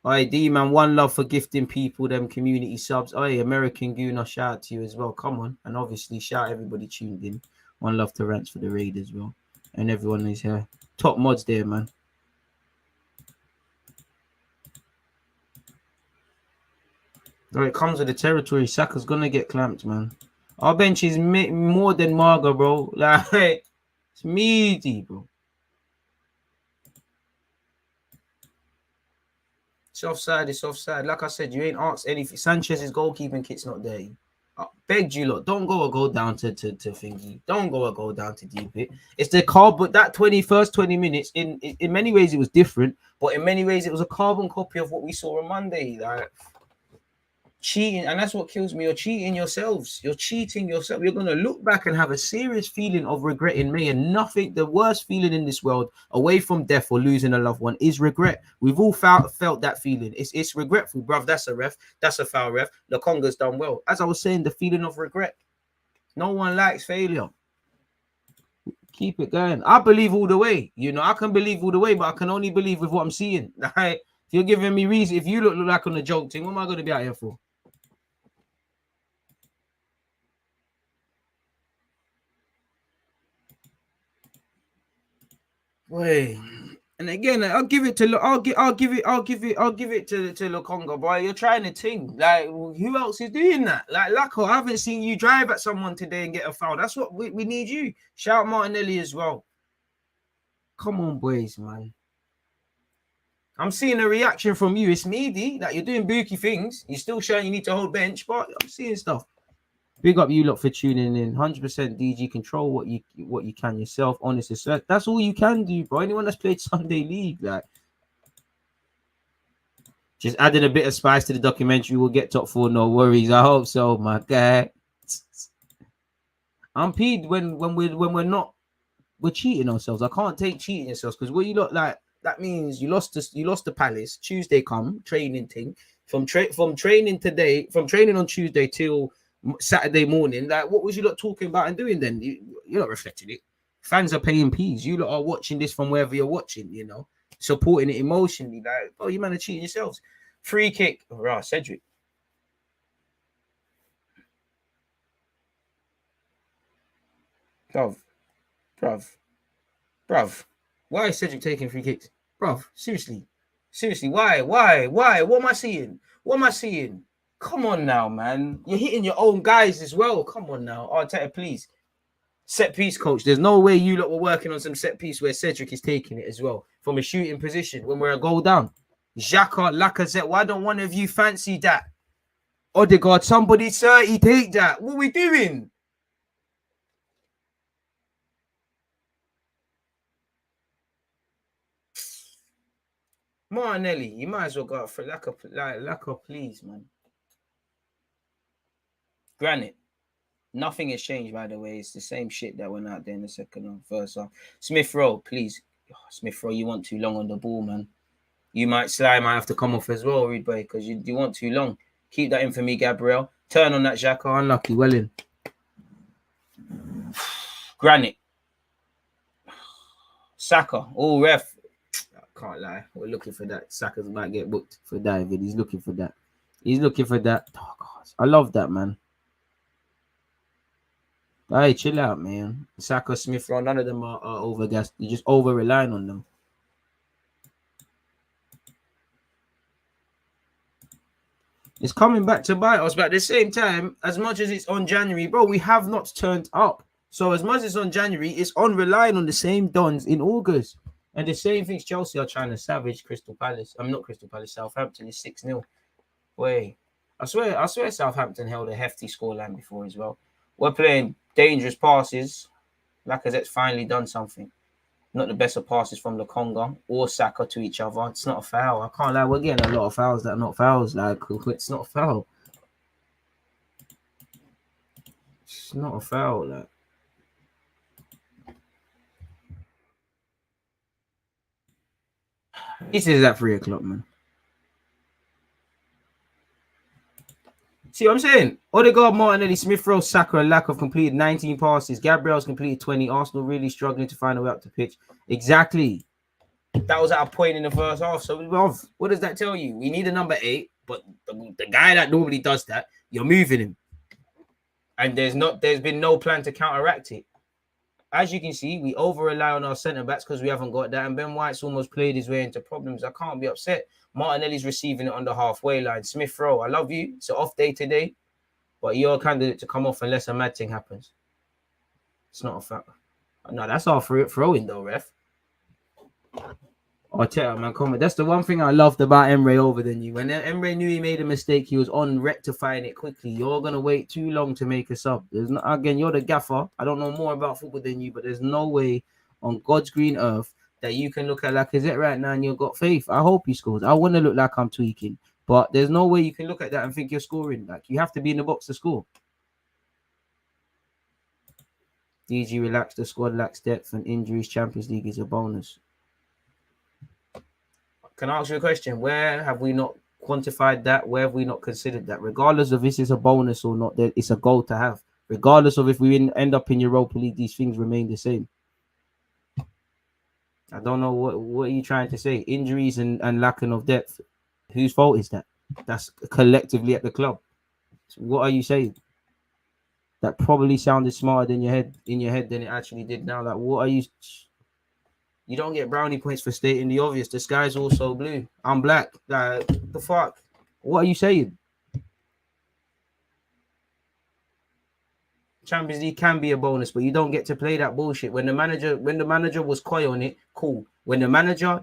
Speaker 3: All right, D, man, one love for gifting people them community subs. Oh, hey, American Gooner, shout out to you as well. Come on. And obviously, shout everybody tuned in. One love to Rants for the raid as well. And everyone is here. Top mods there, man. Oh, it comes with the territory. Saka's going to get clamped, man. Our bench is more than Marga, bro. Like, it's meaty, bro. It's offside. It's offside. Like I said, you ain't asked anything. Sanchez's goalkeeping kit's not there. I begged you, lot. Don't go down to thingy. Don't go down to deep it. It's the carbon. That 20 minutes. In many ways, it was different, but in many ways, it was a carbon copy of what we saw on Monday. Like, cheating, and that's what kills me. You're cheating yourselves. You're cheating yourself. You're gonna look back and have a serious feeling of regret in May. And nothing, the worst feeling in this world, away from death or losing a loved one, is regret. We've all felt that feeling. It's regretful, bruv. That's a ref. That's a foul ref. The Congo's done well. As I was saying, the feeling of regret. No one likes failure. Keep it going. I believe all the way. You know, I can believe all the way, but I can only believe with what I'm seeing. Right? If you're giving me reason, if you look like on a joke thing, what am I going to be out here for? Wait, and again, I'll give it to Lukonga, boy. You're trying to ting. Like, who else is doing that? Like, Lacko, I haven't seen you drive at someone today and get a foul. That's what we need you. Shout Martinelli as well. Come on, boys, man. I'm seeing a reaction from you. It's meaty that you're doing booky things. You're still showing you need to hold bench, but I'm seeing stuff. Big up you lot for tuning in. 100% DG, control what you can yourself. Honestly, so that's all you can do, bro. Anyone that's played Sunday League, like, just adding a bit of spice to the documentary, we'll get top 4. No worries. I hope so, my guy. I'm peed when we're cheating ourselves. I can't take cheating yourselves because what you look like. That means you lost the Palace. Tuesday come training thing from training on Tuesday till Saturday morning. Like, what was you lot talking about and doing then? You're not reflecting it. Fans are paying P's. You lot are watching this from wherever you're watching, you know, supporting it emotionally. Like, oh, you man are cheating yourselves. Free kick. Right, Cedric. Bruv. Why is Cedric taking free kicks? Bruv, seriously, why? What am I seeing? Come on now, man. You're hitting your own guys as well. Come on now. Arteta, please. Set piece, coach. There's no way you lot were working on some set piece where Cedric is taking it as well from a shooting position when we're a goal down. XHAKA, Lacazette, why don't one of you fancy that? Odegaard, somebody 30, take that. What are we doing? Martinelli, you might as well go out for Lacazette, please, man. Granite. Nothing has changed, by the way. It's the same shit that went out there in the second and first half. Smith Rowe, please. Smith Rowe, you want too long on the ball, man. You might have to come off as well, Reed Boy, because you want too long. Keep that in for me, Gabriel. Turn on that XHAKA. Unlucky. Well in. Granite. Saka. Oh, ref. I can't lie. We're looking for that. Saka's might get booked for diving. He's looking for that. He's looking for that. Oh, God. I love that, man. Hey, chill out, man. Saka, Smith Rowe, none of them are overgassed. You're just over-relying on them. It's coming back to bite us, but at the same time, as much as it's on January, bro, we have not turned up. So as much as it's on January, it's on relying on the same dons in August. And the same things Chelsea are trying to savage Crystal Palace. I'm not Crystal Palace, Southampton is 6-0. Wait, I swear Southampton held a hefty scoreline before as well. We're playing dangerous passes. Lacazette's finally done something. Not the best of passes from Lokonga or Saka to each other. It's not a foul. I can't lie. We're getting a lot of fouls that are not fouls. Like, it's not a foul. It's not a foul. Like. This is at 3 o'clock, man. See what I'm saying? Odegaard, Martinelli, Smith Rowe, Saka, and lack of completed 19 passes. Gabriel's completed 20. Arsenal really struggling to find a way up the pitch. Exactly. That was at a point in the first half. So what does that tell you? We need a number 8, but the guy that normally does that, you're moving him. And there's been no plan to counteract it. As you can see, we over-rely on our centre-backs because we haven't got that. And Ben White's almost played his way into problems. I can't be upset. Martinelli's receiving it on the halfway line. Smith Rowe, I love you. It's an off day today. But you're a candidate to come off unless a mad thing happens. It's not a fact. No, that's our throw-in though, ref. Oh, tell you, man, comment. That's the one thing I loved about Emre over than you. When Emre knew he made a mistake, he was on rectifying it quickly. You're gonna wait too long to make a sub. There's no, again, you're the gaffer. I don't know more about football than you, but there's no way on God's green earth that you can look at Lacazette right now and you've got faith. I hope he scores. I want to look like I'm tweaking, but there's no way you can look at that and think you're scoring. Like, you have to be in the box to score. DG relax. The squad lacks depth and injuries. Champions League is a bonus. Can I ask you a question? Where have we not quantified that? Where have we not considered that? Regardless of if this is a bonus or not, it's a goal to have. Regardless of if we end up in Europa League, these things remain the same. I don't know what are you trying to say? Injuries and lacking of depth. Whose fault is that? That's collectively at the club. So what are you saying? That probably sounded smarter in your head than it actually did now. Like, what are you? You don't get brownie points for stating the obvious. The sky's also blue. I'm black. Like, the fuck? What are you saying? Champions League can be a bonus, but you don't get to play that bullshit. When the manager was coy on it, cool. When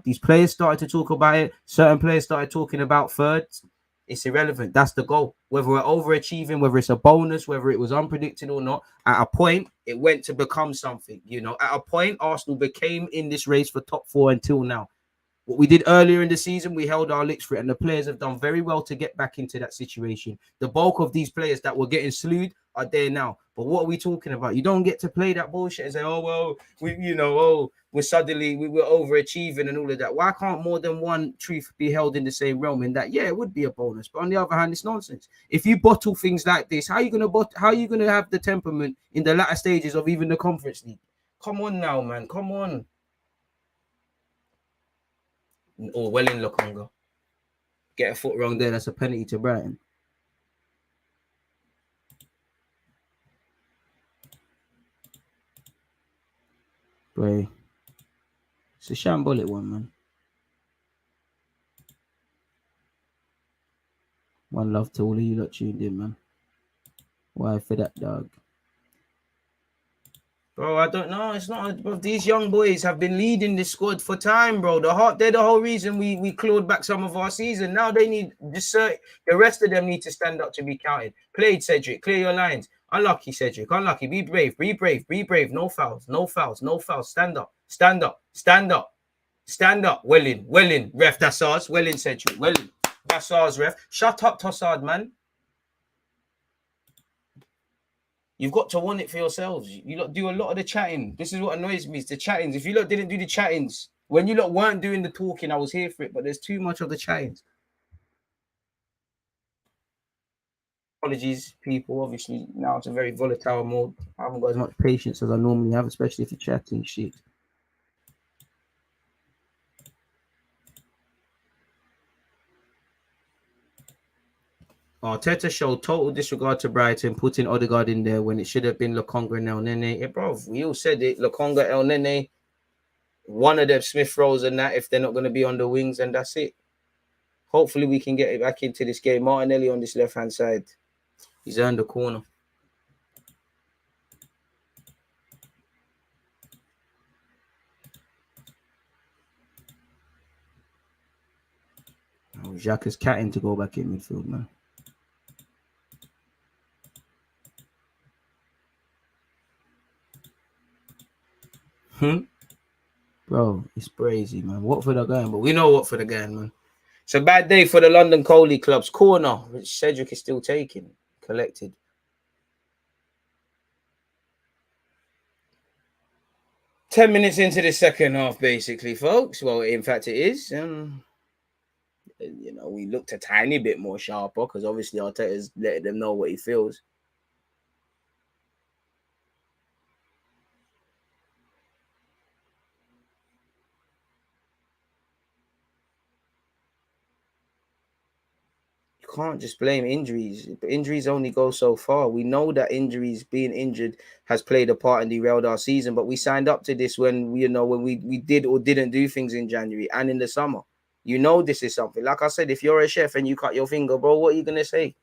Speaker 3: these players started to talk about it, certain players started talking about thirds, it's irrelevant. That's the goal. Whether we're overachieving, whether it's a bonus, whether it was unpredicted or not, at a point, it went to become something. You know, at a point, Arsenal became in this race for top 4 until now. What we did earlier in the season, we held our licks for it, and the players have done very well to get back into that situation. The bulk of these players that were getting slewed are there now. But what are we talking about? You don't get to play that bullshit and say, oh, well, we're overachieving and all of that. Why can't more than one truth be held in the same realm? In that, yeah, it would be a bonus. But on the other hand, it's nonsense. If you bottle things like this, how are you gonna have the temperament in the latter stages of even the Conference League? Come on now, man. Come on. Or well in Lokonga. Get a foot wrong there. That's a penalty to Brighton. Boy, it's a shambolic one, man. One love to all of you that tuned in, man. Why for that, dog? Bro, I don't know. It's not. Bro, these young boys have been leading this squad for time, bro. They're the whole reason we clawed back some of our season. Now they need the rest of them need to stand up to be counted. Played, Cedric. Clear your lines. Unlucky, Cedric. Unlucky. Be brave. Be brave. Be brave. No fouls. No fouls. No fouls. Stand up. Stand up. Stand up. Stand up. Well in. Well in. Ref, that's ours. Well in, Cedric. Well in. That's ours, ref. Shut up, Tossard, man. You've got to want it for yourselves. You lot do a lot of the chatting. This is what annoys me. It's the chattings. If you lot didn't do the chattings, when you lot weren't doing the talking, I was here for it. But there's too much of the chattings. Apologies, people. Obviously, now it's a very volatile mode. I haven't got as much patience as I normally have, especially if you're chatting shit. Arteta showed total disregard to Brighton, putting Odegaard in there when it should have been Lokonga and El Nene. Yeah, bro, we all said it. Lokonga, El Nene, one of them Smith Rowe's and that if they're not going to be on the wings, and that's it. Hopefully, we can get it back into this game. Martinelli on this left-hand side. He's earned the corner. Oh, Xhaka's catting to go back in midfield, man. Bro, it's crazy, man. Watford are going, but we know Watford are going, man. It's a bad day for the London Coley clubs. Corner, which Cedric is still taking. Collected. 10 minutes into the second half, basically, folks. Well, in fact, it is. You know, we looked a tiny bit more sharper because obviously Arteta's letting them know what he feels. You can't just blame injuries. Injuries only go so far. We know that injuries, being injured, has played a part and derailed our season, but we signed up to this when we did or didn't do things in January and in the summer. You know this is something. Like I said, if you're a chef and you cut your finger, bro, what are you going to say?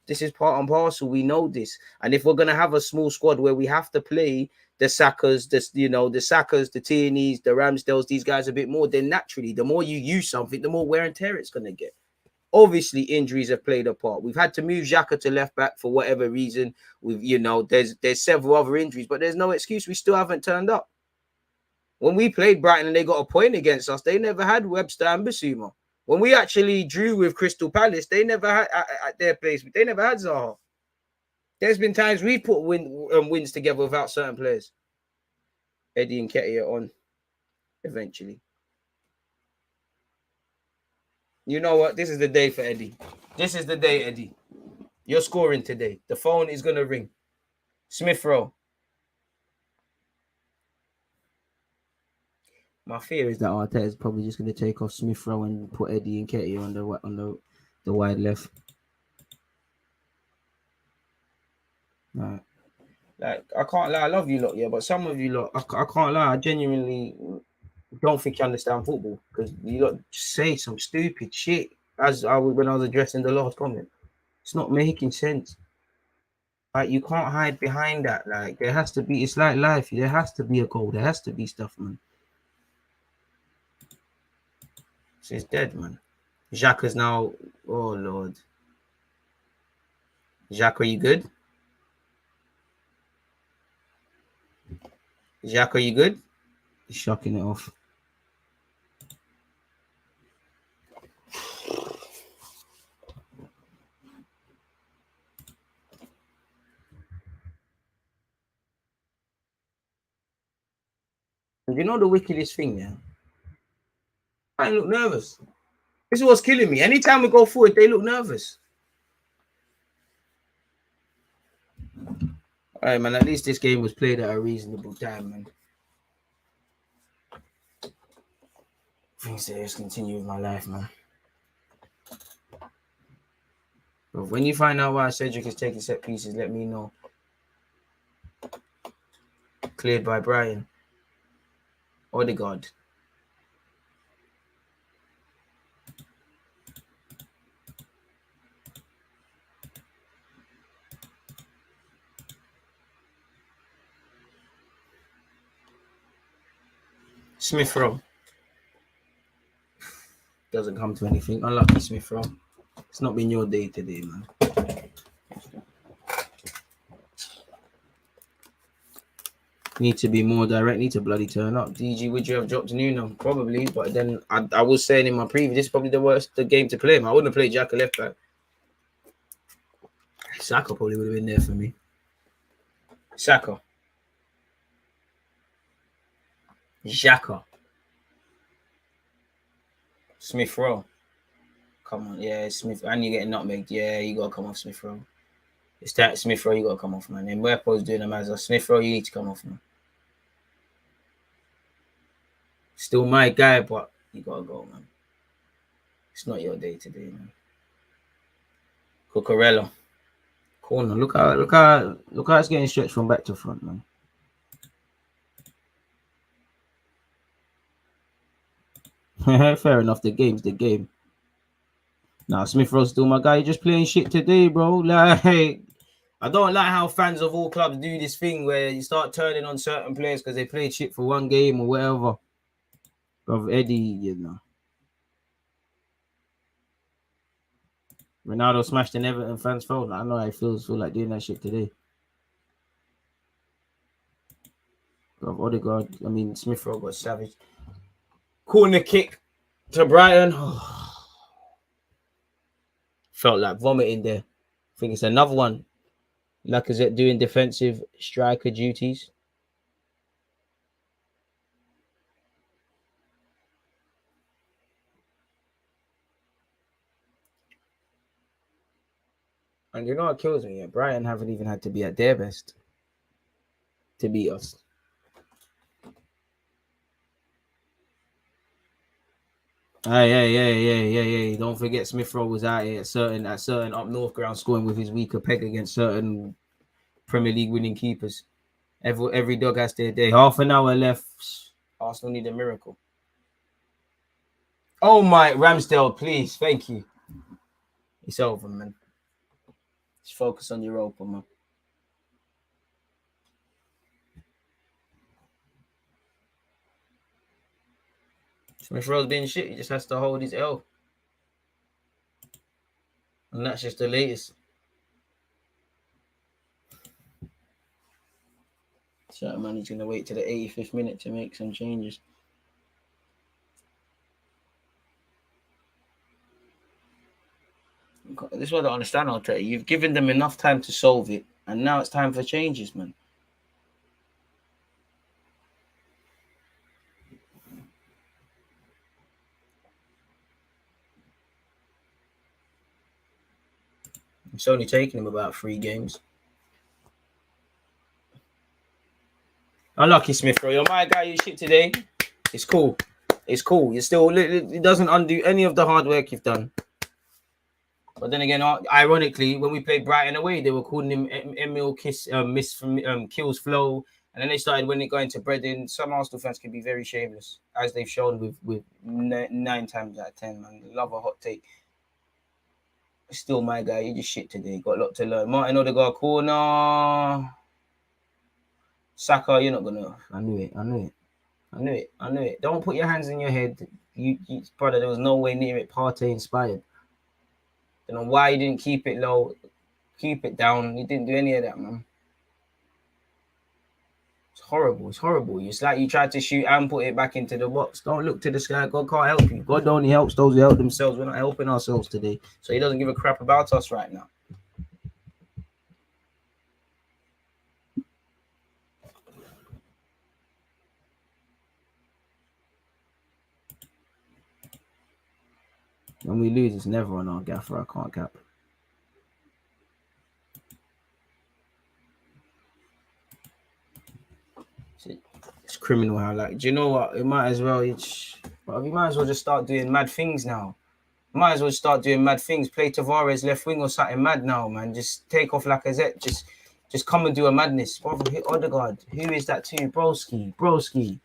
Speaker 3: This is part and parcel. We know this. And if we're going to have a small squad where we have to play the Sakas, the Sakas, the Tierney's, the Ramsdales, these guys a bit more, then naturally, the more you use something, the more wear and tear it's going to get. Obviously, injuries have played a part. We've had to move XHAKA to left back for whatever reason. There's several other injuries, but there's no excuse. We still haven't turned up. When we played Brighton and they got a point against us, they never had Webster and Basuma. When we actually drew with Crystal Palace, they never had at their place. They never had Zaha. There's been times we put wins together without certain players. Eddie and Nketiah on eventually. You know what? This is the day for Eddie. This is the day, Eddie. You're scoring today. The phone is going to ring. Smith Rowe. My fear is that Arteta is probably just going to take off Smith Rowe and put Eddie and Nketiah on the wide left. Right. Like, I can't lie. I love you lot, yeah, but some of you lot, I can't lie. I genuinely don't think you understand football because you lot say some stupid shit when I was addressing the last comment. It's not making sense. Like, you can't hide behind that. Like, there has to be. It's like life. There has to be a goal. There has to be stuff, man. She's dead, man. XHAKA's now. Oh Lord. XHAKA, are you good? XHAKA, are you good? He's shocking it off. You know the wickedest thing, yeah? I look nervous. This is what's killing me. Anytime we go forward, they look nervous. All right, man. At least this game was played at a reasonable time, man. Things that just continue with my life, man. But when you find out why Cedric is taking set pieces, let me know. Cleared by Brian. Odegaard. Smith Rowe. Doesn't come to anything. Unlucky Smith Rowe. It's not been your day today, man. Need to be more direct. Need to bloody turn up. DG, would you have dropped Nuno? Probably, but then I was saying in my preview, this is probably the game to play him. I wouldn't have played XHAKA left back. Saka probably would have been there for me. Saka. XHAKA. Smith Rowe. Come on, yeah, Smith. And you're getting nutmegged. Yeah, you gotta come off Smith Rowe.
Speaker 1: It's that Smith Rowe, you gotta come off, man. And Mwepo's doing them as a Smith Rowe, you need to come off, man. Still my guy, but you gotta go, man. It's not your day today, man. Cucurella. Corner. Look how it's getting stretched from back to front, man. Fair enough. The game's the game. Nah, Smith Rowe's still my guy. You're just playing shit today, bro. Like, I don't like how fans of all clubs do this thing where you start turning on certain players because they played shit for one game or whatever. Of Eddie, you know. Ronaldo smashed an Everton fans phone. I know how it feels. Feel like doing that shit today. Of Odegaard, Smith Rowe got savage. Corner kick to Brighton. Felt like vomiting there. I think it's another one. Lacazette doing defensive striker duties. And you know what kills me? Brighton haven't even had to be at their best to beat us. Hey. Don't forget Smith Rowe was out here at certain up north ground scoring with his weaker peg against certain Premier League winning keepers. Every dog has their day. Half an hour left. Arsenal need a miracle. Oh my, Ramsdale, please. Thank you. It's over, man. Just focus on Europa, man. Smith Rowe's being shit. He just has to hold his L. And that's just the latest. So, man, he's going to wait to the 85th minute to make some changes. This is what I don't understand, I'll tell you. You've given them enough time to solve it, and now it's time for changes, man. It's only taken him about 3 games. Unlucky, Smith Rowe. You're my guy. You shit today. It's cool. It's cool. You're still. It doesn't undo any of the hard work you've done. But then again, ironically, when we played Brighton away, they were calling him Emil Kills Flow. And then they started when they got into Breading. Some Arsenal fans can be very shameless, as they've shown with 9 times out of 10, man. Love a hot take. Still my guy. You just shit today. Got a lot to learn. Martin Odegaard corner. Saka, you're not gonna. I knew it. Don't put your hands in your head. You brother, there was no way near it. Partey inspired. I don't know why you didn't keep it low, keep it down. You didn't do any of that, man. It's horrible. It's like you tried to shoot and put it back into the box. Don't look to the sky. God can't help you. God only helps those who help themselves. We're not helping ourselves today. So he doesn't give a crap about us right now. When we lose, it's never on our gaffer. I can't cap. It's criminal how, like, do you know what? It might as well. You might as well just start doing mad things now. Might as well start doing mad things. Play Tavares left wing or something mad now, man. Just take off Lacazette. Just come and do a madness. Brother, hit Odegaard. Who is that too? Broski.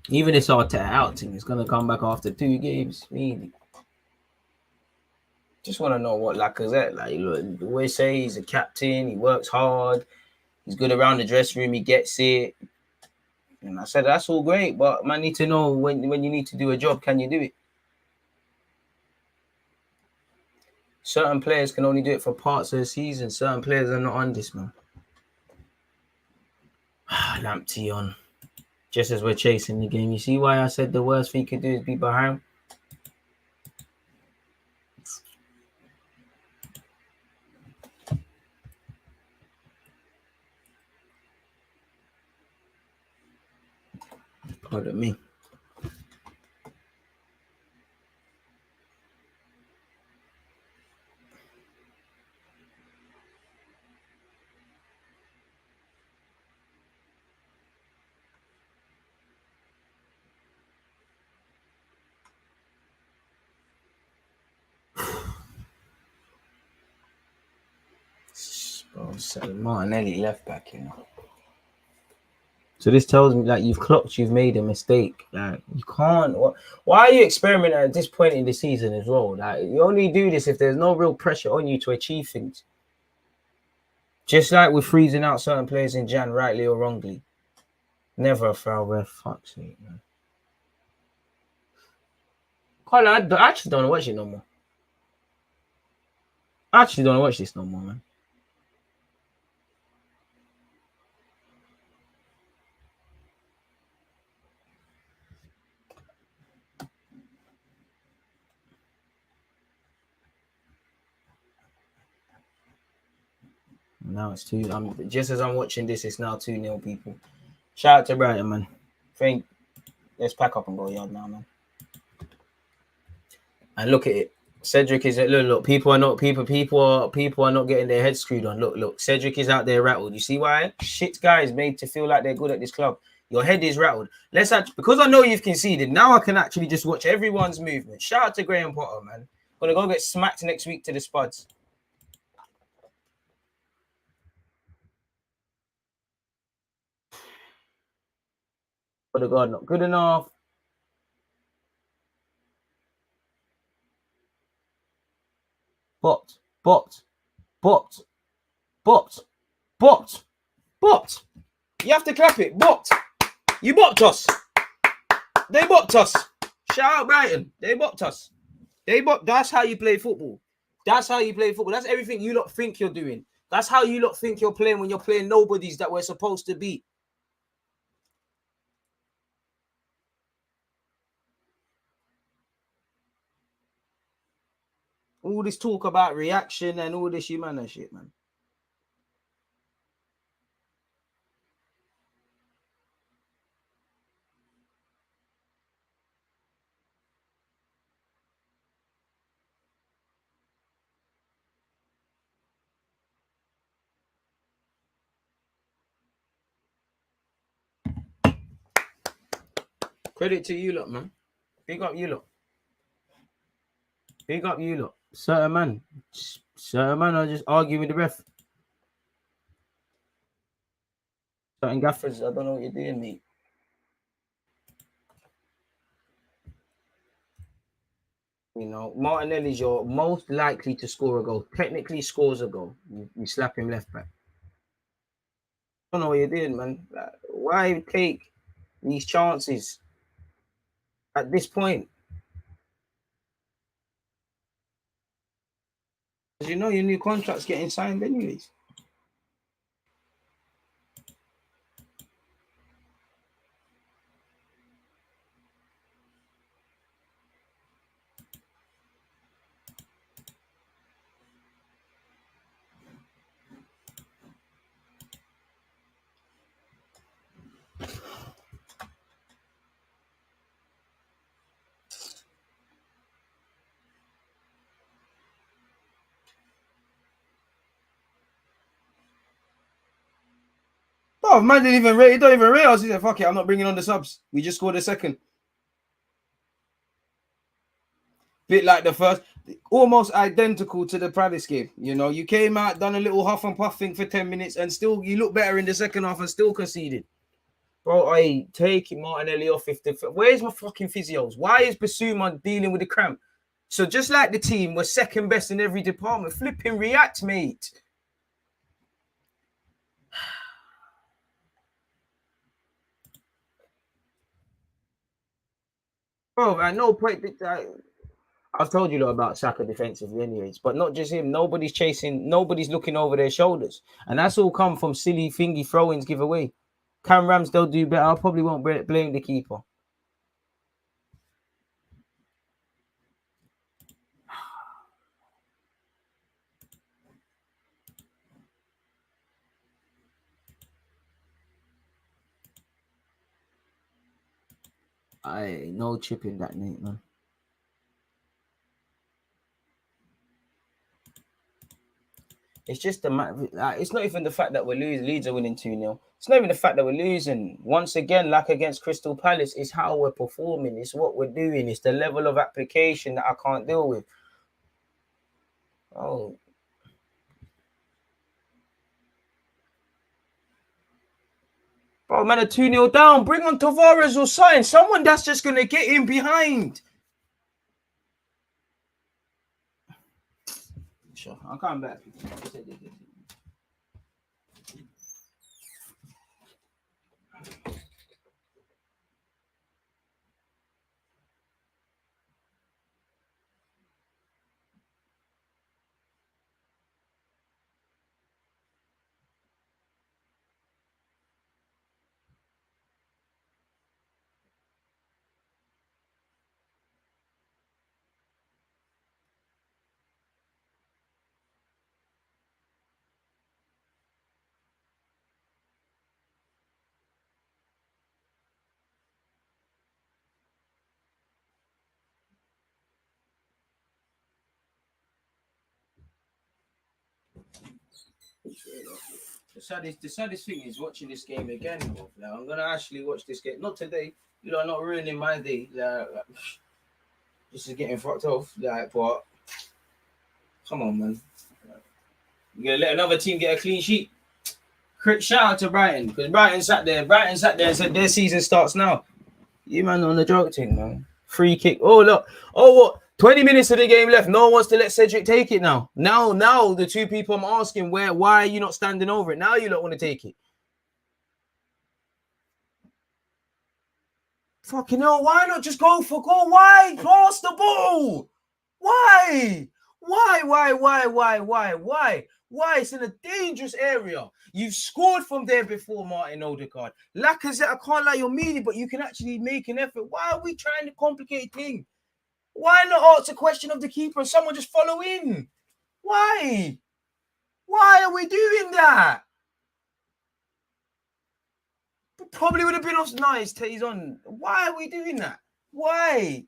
Speaker 1: Even this Arteta outing is gonna come back after 2 games. Really. Just want to know what Lacazette like. Look, the way say he's a captain. He works hard. He's good around the dressing room. He gets it. And I said that's all great, but man, need to know when you need to do a job, can you do it? Certain players can only do it for parts of the season. Certain players are not on this, man. Lamptey on. Just as we're chasing the game. You see why I said the worst thing you could do is be behind? Pardon me. Oh, Martinelli left back, you know.
Speaker 3: So this tells me like you've made a mistake. Like you can't. Why are you experimenting at this point in the season as well? Like you only do this if there's no real pressure on you to achieve things. Just like we're freezing out certain players in Jan, rightly or wrongly. Never a foul ref. Fuck's sake, man. Colin, I actually don't watch it no more. I actually don't watch this no more, man. Now it's 2. Just as I'm watching this, it's now 2-0, people. Shout out to Brighton, man. Let's pack up and go yard now, man. And look at it. Cedric is look. People are not getting their heads screwed on. Look. Cedric is out there rattled. You see why? Shit guys made to feel like they're good at this club. Your head is rattled. Because I know you've conceded. Now I can actually just watch everyone's movement. Shout out to Graham Potter, man. Gonna go get smacked next week to the Spuds. For the God, not good enough. Bopped. You have to clap it. Bopped. You bopped us. They bopped us. Shout out Brighton. They bopped us. That's how you play football. That's everything you lot think you're doing. That's how you lot think you're playing when you're playing nobodies that we're supposed to beat. All this talk about reaction and all this human shit, man. Credit to you lot, man. Big up you lot. Certain man are just arguing with the ref. Certain gaffers, I don't know what you're doing, mate. You know, Martinelli's your most likely to score a goal. Technically scores a goal. You slap him left back. I don't know what you're doing, man. Like, why take these chances at this point? Because you know your new contract's getting signed anyways. Oh, man didn't even he don't even realize. He said, fuck it, I'm not bringing on the subs. We just scored a second. Bit like the first, almost identical to the Palace game. You know, you came out, done a little huff and puff thing for 10 minutes, and still you look better in the second half and still conceded. Bro, I take Martinelli off. Where's my fucking physios? Why is Basuma dealing with the cramp? So just like the team, we're second best in every department. Flipping react, mate. Bro, at no point I've told you a lot about SHAKA defensively anyways, but not just him. Nobody's looking over their shoulders. And that's all come from silly thingy throw-ins give away. Cam Ramsdale do better. I probably won't blame the keeper. No chip in that, Nate, man. It's just it's not even the fact that we're losing. Leeds are winning 2-0. It's not even the fact that we're losing. Once again, like against Crystal Palace, it's how we're performing. It's what we're doing. It's the level of application that I can't deal with. Oh. Oh man, a 2-0 down. Bring on Tavares or something. Someone that's just gonna get in behind. Sure, I'll come back. The saddest thing is watching this game again. Bro. Like, I'm gonna actually watch this game. Not today. You know, not ruining my day. Like, this is getting fucked off. Like, but come on, man. You gonna let another team get a clean sheet? Shout out to Brighton because Brighton sat there and said their season starts now. You man on the joke thing, man. Free kick. Oh look. Oh what? 20 minutes of the game left. No one wants to let Cedric take it now. Now the two people I'm asking why are you not standing over it? Now you don't want to take it. Fucking hell, why not just go for goal? Why pass the ball? Why? Why? It's in a dangerous area. You've scored from there before, Martin Odegaard. Lacazette, I can't lie, you're meaty, but you can actually make an effort. Why are we trying to complicate things? Why not ask a question of the keeper and someone just follow in? Why? Why are we doing that? Probably would have been nice. He's on. Why are we doing that? Why?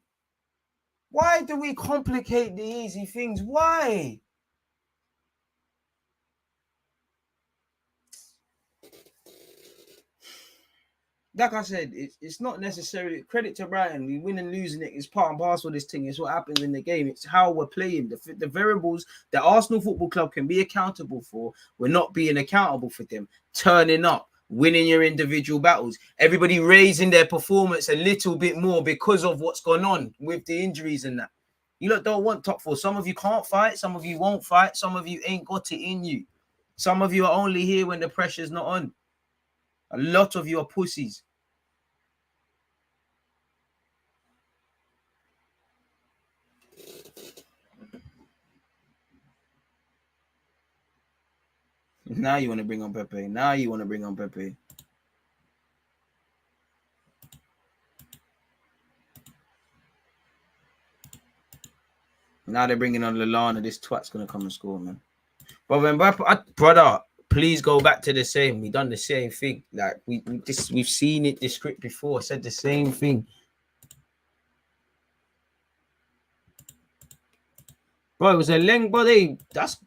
Speaker 3: Why do we complicate the easy things? Why? Like I said, it's not necessarily credit to Brighton. We win and losing it is part and parcel of this thing. It's what happens in the game. It's how we're playing. The variables that Arsenal Football Club can be accountable for, we're not being accountable for them. Turning up, winning your individual battles. Everybody raising their performance a little bit more because of what's gone on with the injuries and that. You lot don't want top four. Some of you can't fight. Some of you won't fight. Some of you ain't got it in you. Some of you are only here when the pressure's not on. A lot of you are pussies. Now you want to bring on Pepe. Now they're bringing on Lallana. This twat's going to come and score, man. Brother, please go back to the same. We done the same thing. Like we've seen it, this script before. Said the same thing. Bro, it was a length, bro. That's,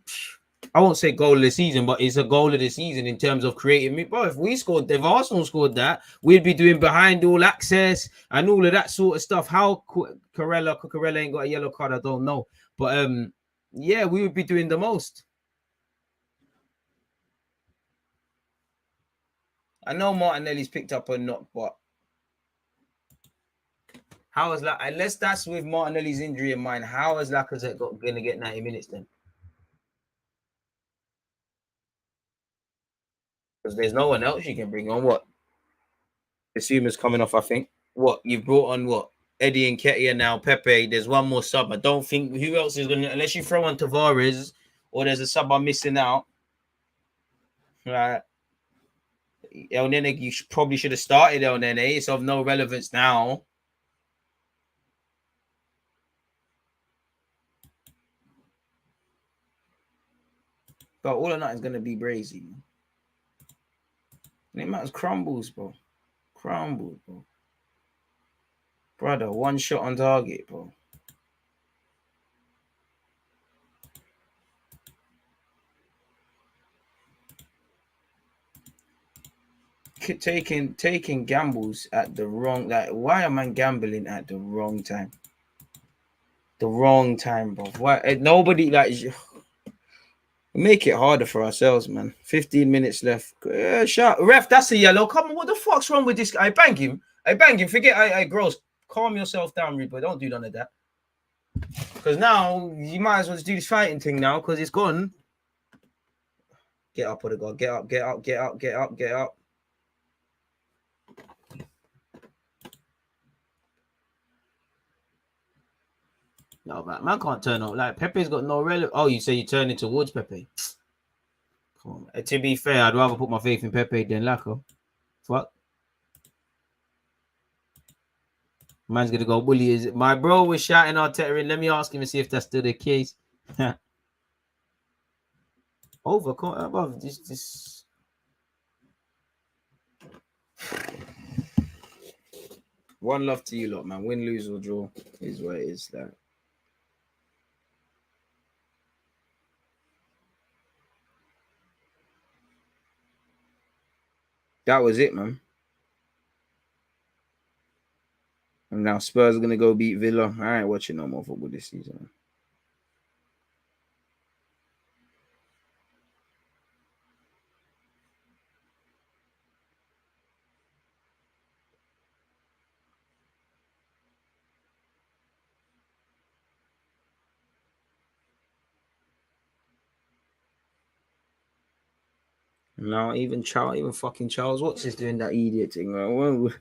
Speaker 3: I won't say goal of the season, but it's a goal of the season in terms of creating me. Bro, if Arsenal scored that, we'd be doing behind all access and all of that sort of stuff. How Cucurella ain't got a yellow card, I don't know. But yeah, we would be doing the most. I know Martinelli's picked up a knock, but how is that? Unless that's with Martinelli's injury in mind, how is Lacazette going to get 90 minutes then? Because there's no one else you can bring on. What? Basuma's coming off, I think. What? You've brought on what? Eddie and Nketiah now, Pepe. There's one more sub. I don't think who else is going to, unless you throw on Tavares or there's a sub I'm missing out. Right. El Nene, you probably should have started El Nene. It's of no relevance now. But all of that is going to be brazy. And it matters crumbles, bro. Crumbles, bro. Brother, one shot on target, bro. Taking gambles at the wrong, like, why am I gambling at the wrong time? The wrong time, bro. Why nobody like
Speaker 1: Make it harder for ourselves, man. 15 minutes left. Shout. Ref, that's a yellow. Come on, what the fuck's wrong with this guy? I bang him. Forget I gross. Calm yourself down, Reaper. Don't do none of that. Because now you might as well just do this fighting thing now because it's gone. Get up, what God. Get up. No, man can't turn up. Like, Pepe's got no relevance. Oh, you say you turn it towards Pepe. Come on. To be fair, I'd rather put my faith in Pepe than Lacazette. Fuck. Man's gonna go bully. Is it? My bro was shouting Arteta in. Let me ask him and see if that's still the case. Over above this. One love to you lot, man. Win, lose or draw is what it is. Like, that was it, man. And now Spurs are gonna go beat Villa. I ain't watching no more football this season. Now even fucking Charles Watts is doing that idiot thing. Well,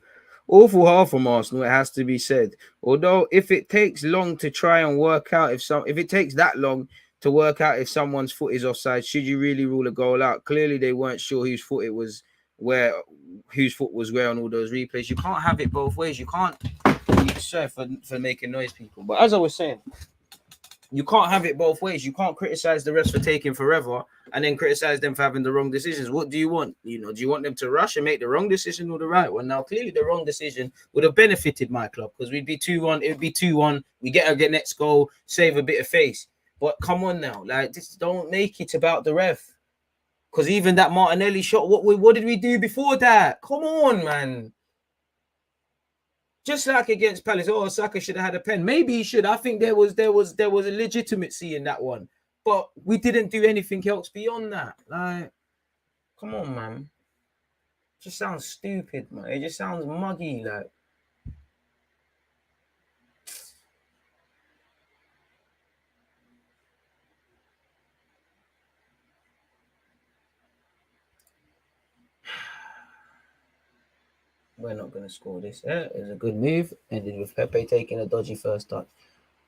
Speaker 1: awful half from Arsenal, it has to be said. Although if it takes long to try and work out if it takes that long to work out if someone's foot is offside, should you really rule a goal out? Clearly they weren't sure whose foot was where on all those replays. You can't have it both ways. You can't. Sorry for making noise, people. But as I was saying, you can't have it both ways. You can't criticize the refs for taking forever and then criticize them for having the wrong decisions. What do you want? Do you want them to rush and make the wrong decision or the right one? Now, clearly the wrong decision would have benefited my club because we'd be 2-1. It would be 2-1. We get a next goal, save a bit of face. But come on now. Like, just don't make it about the ref. Because even that Martinelli shot, what did we do before that? Come on, man. Just like against Palace, Saka should have had a pen. Maybe he should. I think there was a legitimacy in that one, but we didn't do anything else beyond that. Like, come on, man. It just sounds stupid, man. It just sounds muggy, like. We're not going to score this. It was a good move. Ended with Pepe taking a dodgy first touch.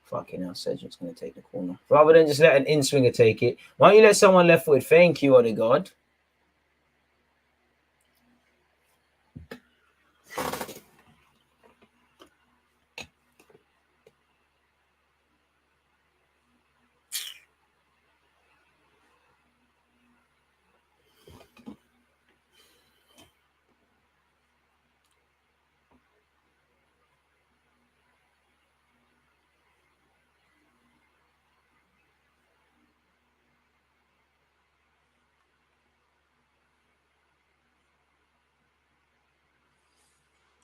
Speaker 1: Fucking hell, Cedric's going to take the corner. Rather than just let an in-swinger take it, why don't you let someone left-footed? Thank you, Odegaard.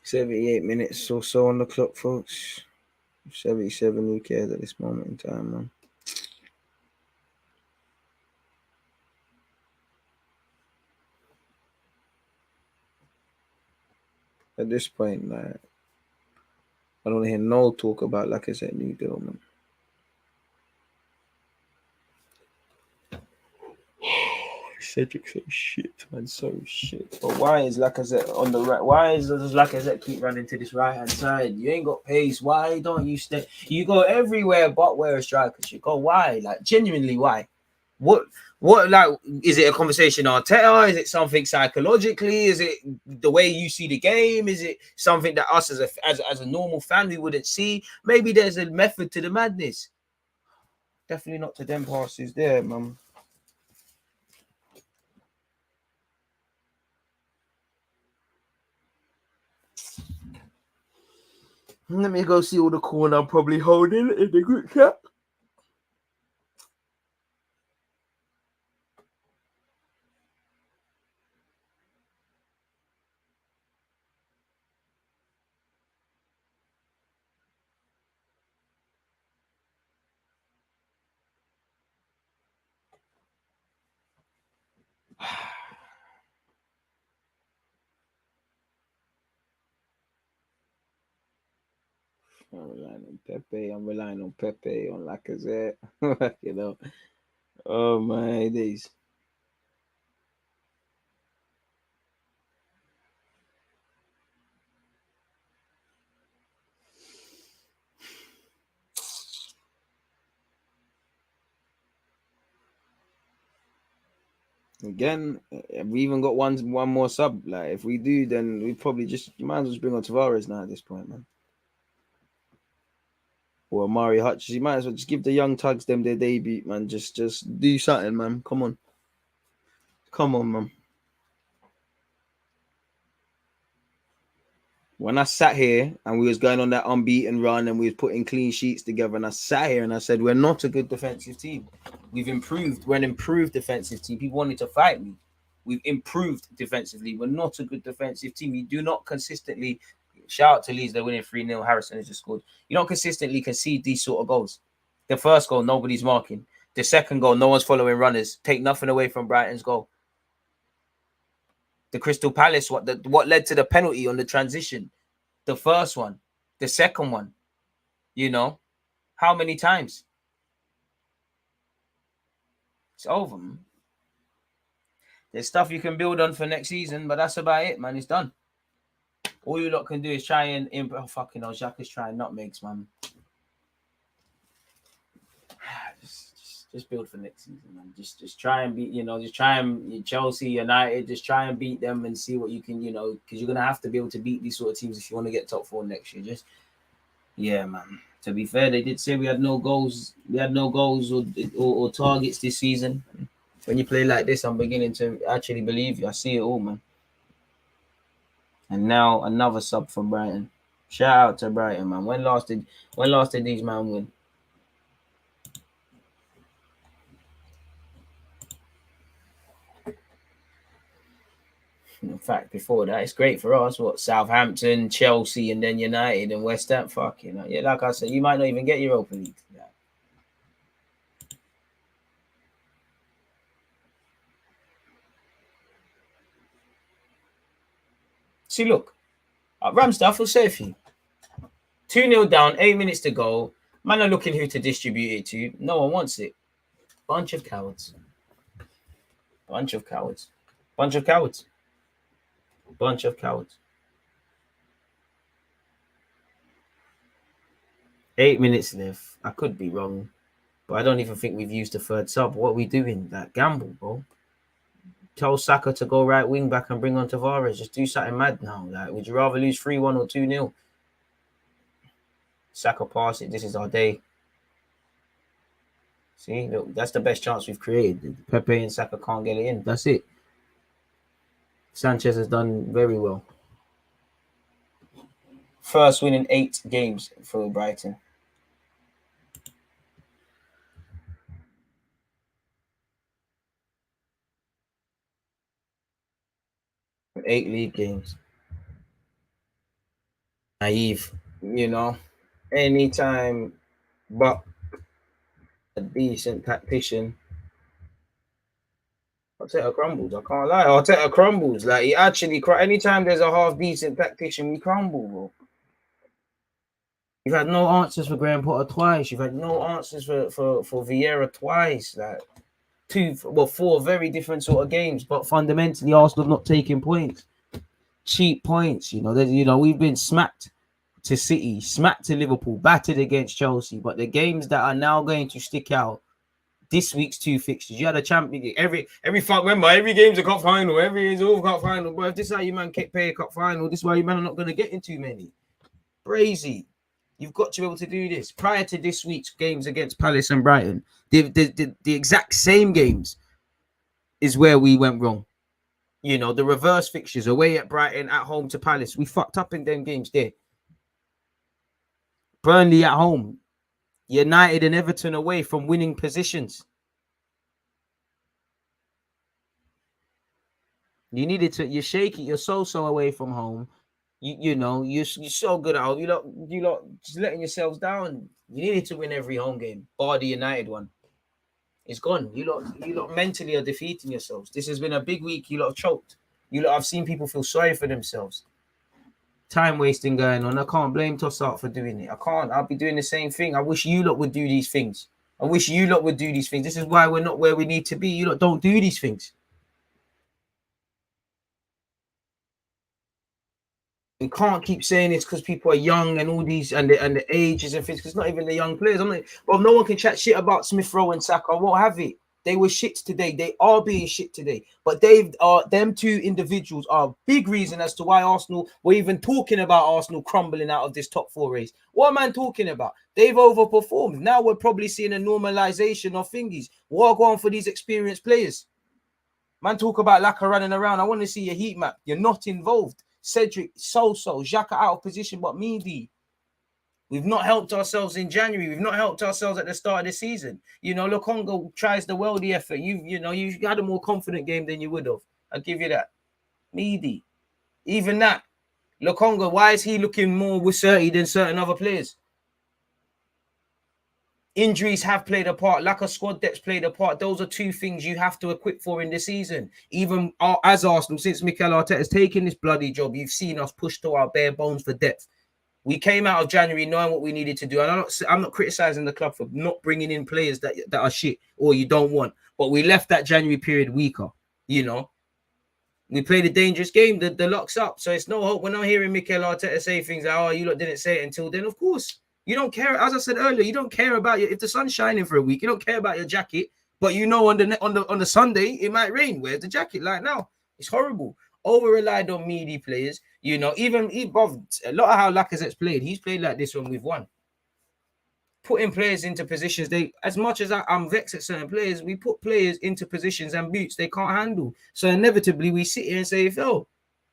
Speaker 1: $78 minutes or so on the clock, folks. 77, who cares at this moment in time, man? At this point, like, I don't hear no talk about LACAZETTE new deal, man. Cedric so shit, man, so shit. But why is LACAZETTE on the right? Why does LACAZETTE keep running to this right-hand side? You ain't got pace. Why don't you stay? You go everywhere but where a striker should go. Why? Like, genuinely, why? What, like, is it a conversation Arteta? Is it something psychologically? Is it the way you see the game? Is it something that us as a normal fan we wouldn't see? Maybe there's a method to the madness. Definitely not to them passes there, man. Let me go see all the corner I'm probably holding in the group chat.
Speaker 3: I'm relying on Pepe, on Lacazette. You know. Oh my days. Again, we even got one more sub. Like if we do, then we probably you might as well just bring on Tavares now at this point, man. Or Amari Hutchins. You might as well just give the young tugs them their debut, man. Just do something, man. Come on, man. When I sat here and we was going on that unbeaten run and we was putting clean sheets together, and I sat here and I said, we're not a good defensive team. We've improved. We're an improved defensive team. People wanted to fight me. We've improved defensively. We're not a good defensive team. You do not consistently, shout out to Leeds, they're winning 3-0. Harrison has just scored. You don't consistently concede these sort of goals. The first goal, nobody's marking. The second goal, no one's following runners. Take nothing away from Brighton's goal. The Crystal Palace, what led to the penalty on the transition? The first one, the second one, you know, how many times? It's over, man. There's stuff you can build on for next season, but that's about it, man. It's done. All you lot can do is try and fucking hell, XHAKA's trying nutmegs, man. Just build for next season, man. Just try and beat, just try and Chelsea, United, just try and beat them and see what you can, because you're gonna have to be able to beat these sort of teams if you want to get top 4 next year. Yeah, man. To be fair, they did say we had no goals. We had no goals or targets this season. When you play like this, I'm beginning to actually believe you. I see it all, man. And now another sub from Brighton. Shout out to Brighton, man. When last did these man win? In fact, before that, it's great for us. What, Southampton, Chelsea, and then United and West Ham. Fucking yeah, like I said, you might not even get Europa League. Yeah. See, look, Ramsdale, I feel safe for you. 2-0 down, 8 minutes to go. Man are looking who to distribute it to. No one wants it. Bunch of cowards. Bunch of cowards. Bunch of cowards. Bunch of cowards. 8 minutes left. I could be wrong, but I don't even think we've used the third sub. What are we doing? That gamble, bro. Tell Saka to go right wing back and bring on Tavares. Just do something mad now. Like, would you rather lose 3-1 or 2-0? Saka pass it. This is our day. See, look, that's the best chance we've created. Pepe and Saka can't get it in. That's it. Sanchez has done very well. First win in 8 games for Brighton. 8 league games. Naive, anytime but a decent tactician, Arteta crumbles. I can't lie. Arteta crumbles. Like, he actually anytime there's a half decent tactician, we crumble, bro. You've had no answers for Graham Potter twice. You've had no answers for Vieira twice. Like 4 very different sort of games, but fundamentally Arsenal have not taken points. Cheap points, we've been smacked to City, smacked to Liverpool, battered against Chelsea. But the games that are now going to stick out, this week's 2 fixtures. You had a Champions League. Remember, every game's a cup final. Every is all cup final. But if this is how you man play a cup final, this is why you man are not going to get in too many. Crazy. You've got to be able to do this. Prior to this week's games against Palace and Brighton, the exact same games is where we went wrong. The reverse fixtures, away at Brighton, at home to Palace. We fucked up in them games there. Burnley at home. United and Everton away from winning positions. You needed to, you're shaky, you're so away from home. You're so good at home. You lot just letting yourselves down. You needed to win every home game, bar the United one. It's gone. You lot mentally are defeating yourselves. This has been a big week. You lot have choked. You lot have seen people feel sorry for themselves. time wasting going on. I can't blame Tossart for doing it. I can't. I'll be doing the same thing. I wish you lot would do these things. This is why we're not where we need to be. You lot don't do these things. You can't keep saying it's because people are young and all these and the ages and things. It's not even the young players. I'm like, well, no one can chat shit about Smith Rowe and Saka. I won't have it. They were shit today. They are being shit today. But them two individuals are a big reason as to why Arsenal were even talking about Arsenal crumbling out of this top 4 race. What am I talking about? They've overperformed. Now we're probably seeing a normalization of thingies. What going for these experienced players? Man, talk about Laka running around. I want to see your heat map. You're not involved. Cedric, So-So, XHAKA out of position, but Mendy. We've not helped ourselves in January. We've not helped ourselves at the start of the season. You know, Lokonga tries the worldly effort. You had a more confident game than you would have. I'll give you that. Mendy. Even that. Lokonga, why is he looking more Wisserty than certain other players? Injuries have played a part. Lack of squad depth played a part. Those are two things you have to equip for in this season. Even as Arsenal, since Mikel Arteta has taken this bloody job, you've seen us push to our bare bones for depth. We came out of January knowing what we needed to do. And I'm not criticizing the club for not bringing in players that are shit or you don't want. But we left that January period weaker, you know. We played a dangerous game. The lock's up. So it's no hope. We're not hearing Mikel Arteta say things like, oh, you lot didn't say it until then. Of course. You don't care, as I said earlier, you don't care about if the sun's shining for a week, you don't care about your jacket, but you know on the Sunday it might rain. Where's the jacket like now? It's horrible. Over relied on meaty players, you know, even a lot of how Lacazette's played, he's played like this when we've won. Putting players into positions, as much as I'm vexed at certain players, we put players into positions and boots they can't handle. So inevitably we sit here and say, oh,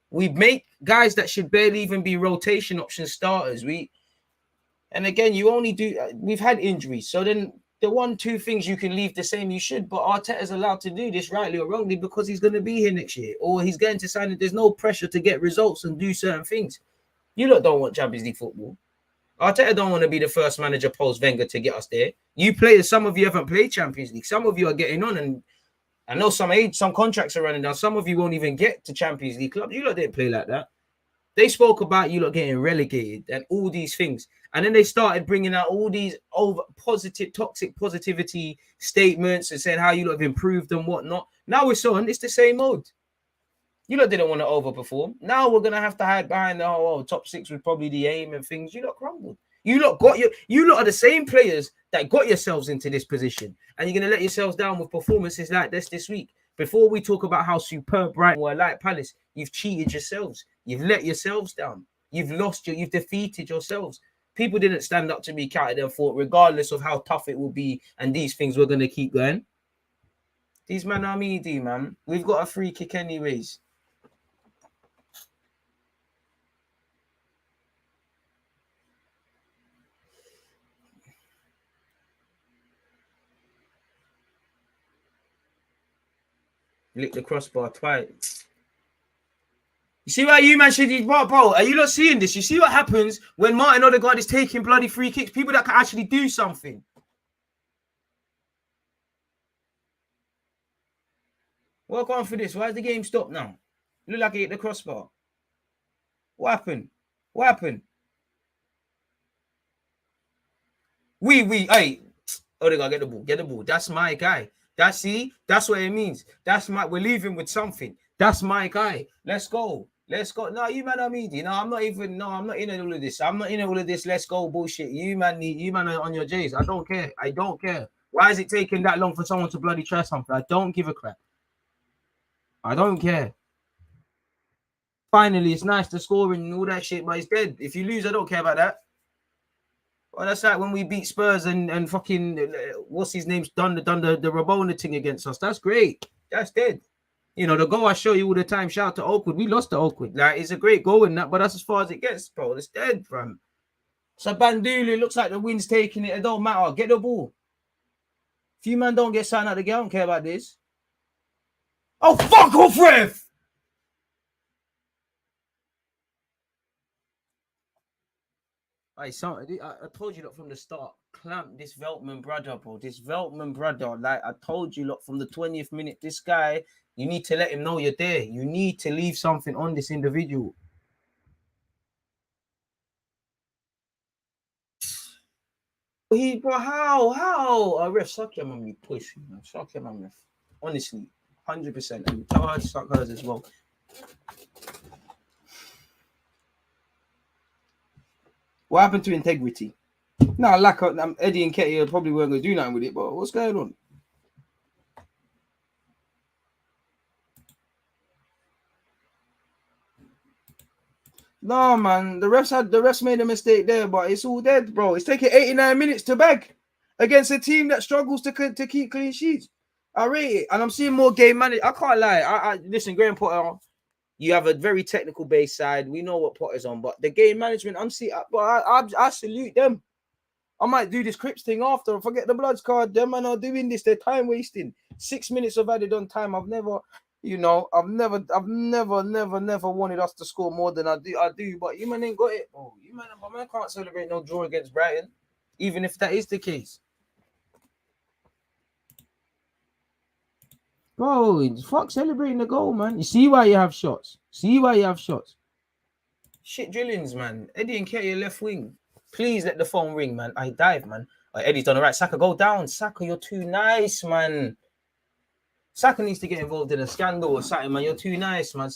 Speaker 3: we make guys that should barely even be rotation option starters. And again, we've had injuries. So then the 1-2 things you can leave the same, you should. But Arteta's allowed to do this rightly or wrongly because he's going to be here next year. Or he's going to sign it. There's no pressure to get results and do certain things. You lot don't want Champions League football. Arteta don't want to be the first manager post-Wenger to get us there. You players, some of you haven't played Champions League. Some of you are getting on. And I know some contracts are running down. Some of you won't even get to Champions League clubs. You lot didn't play like that. They spoke about you lot getting relegated and all these things. And then they started bringing out all these toxic positivity statements and saying how you lot have improved and whatnot. Now we're on, it's the same mode. You lot didn't want to overperform. Now we're going to have to hide behind the top 6 was probably the aim and things. You lot crumbled. You lot are the same players that got yourselves into this position. And you're going to let yourselves down with performances like this week. Before we talk about how superb Brighton were like Palace, you've cheated yourselves. You've let yourselves down. You've defeated yourselves. People didn't stand up to be counted and fought, regardless of how tough it will be. And these things we're going to keep going. These men are meaty, man. We've got a free kick anyways. Lick the crossbar twice. You see why you man should be, bro? Are you not seeing this? You see what happens when Martin Odegaard is taking bloody free kicks? People that can actually do something. Work on for this. Why is the game stopped now? Look like he hit the crossbar. What happened? Hey, Odegaard, get the ball. That's my guy. That's what it means. We're leaving with something. That's my guy. Let's go. No, you man, I'm not in all of this. I'm not in all of this. Let's go bullshit. You man are on your J's. I don't care. Why is it taking that long for someone to bloody try something? I don't give a crap. I don't care. Finally, it's nice to score and all that shit, but it's dead. If you lose, I don't care about that. Well, that's like when we beat Spurs and fucking what's his name's done the Rabona thing against us. That's great. That's dead. You know, the goal I show you all the time, shout out to Oakwood. We lost to Oakwood. Like, it's a great goal in that, but that's as far as it gets, bro. It's dead, fam. So Bandulu looks like the wind's taking it. It don't matter. Get the ball. If you man don't get signed out the game, I don't care about this. Oh, fuck off, ref! I told you lot from the start. Clamp this Veltman brother, bro. This Veltman brother. Like, I told you lot from the 20th minute. This guy, you need to let him know you're there. You need to leave something on this individual. How? Ref, suck your mum, you pussy, man. Suck your mum, ref. Honestly, 100%. And tell her to suck hers as well. What happened to integrity? Nah, Eddie and Ketty probably weren't going to do nothing with it, but what's going on? No, man, the refs made a mistake there, but it's all dead, bro. It's taking 89 minutes to bag against a team that struggles to keep clean sheets. I rate it, and I'm seeing more game management. I can't lie. I listen, Graham Potter. You have a very technical base side. We know what Potter's on, but the game management, I'm seeing. But I salute them. I might do this Crips thing after. Forget the Bloods card. Them man are doing this. They're time wasting. 6 minutes of added on time. I've never wanted us to score more than I do. But you man ain't got it. Oh, you man can't celebrate no draw against Brighton, even if that is the case. Bro, fuck celebrating the goal, man. You see why you have shots. Shit drillings, man. Eddie and Ketty left wing. Please let the phone ring, man. I dive, man. Eddie's done all right. Saka, go down. Saka, you're too nice, man. Saka needs to get involved in a scandal or something, man. You're too nice, man.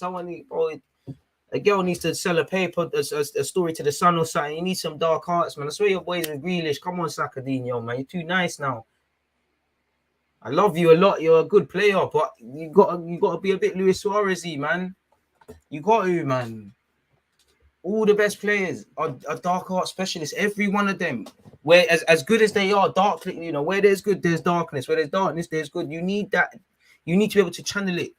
Speaker 3: A girl needs to sell a paper, a story to the Sun or something. You need some dark arts, man. I swear your boys with Grealish. Come on, Saka Dino, man. You're too nice now. I love you a lot. You're a good player, but you gotta be a bit Luis Suarez-y, man. You got to, man. All the best players are dark art specialists. Every one of them. Where as good as they are, where there's good, there's darkness. Where there's darkness, there's good. You need that. You need to be able to channel it.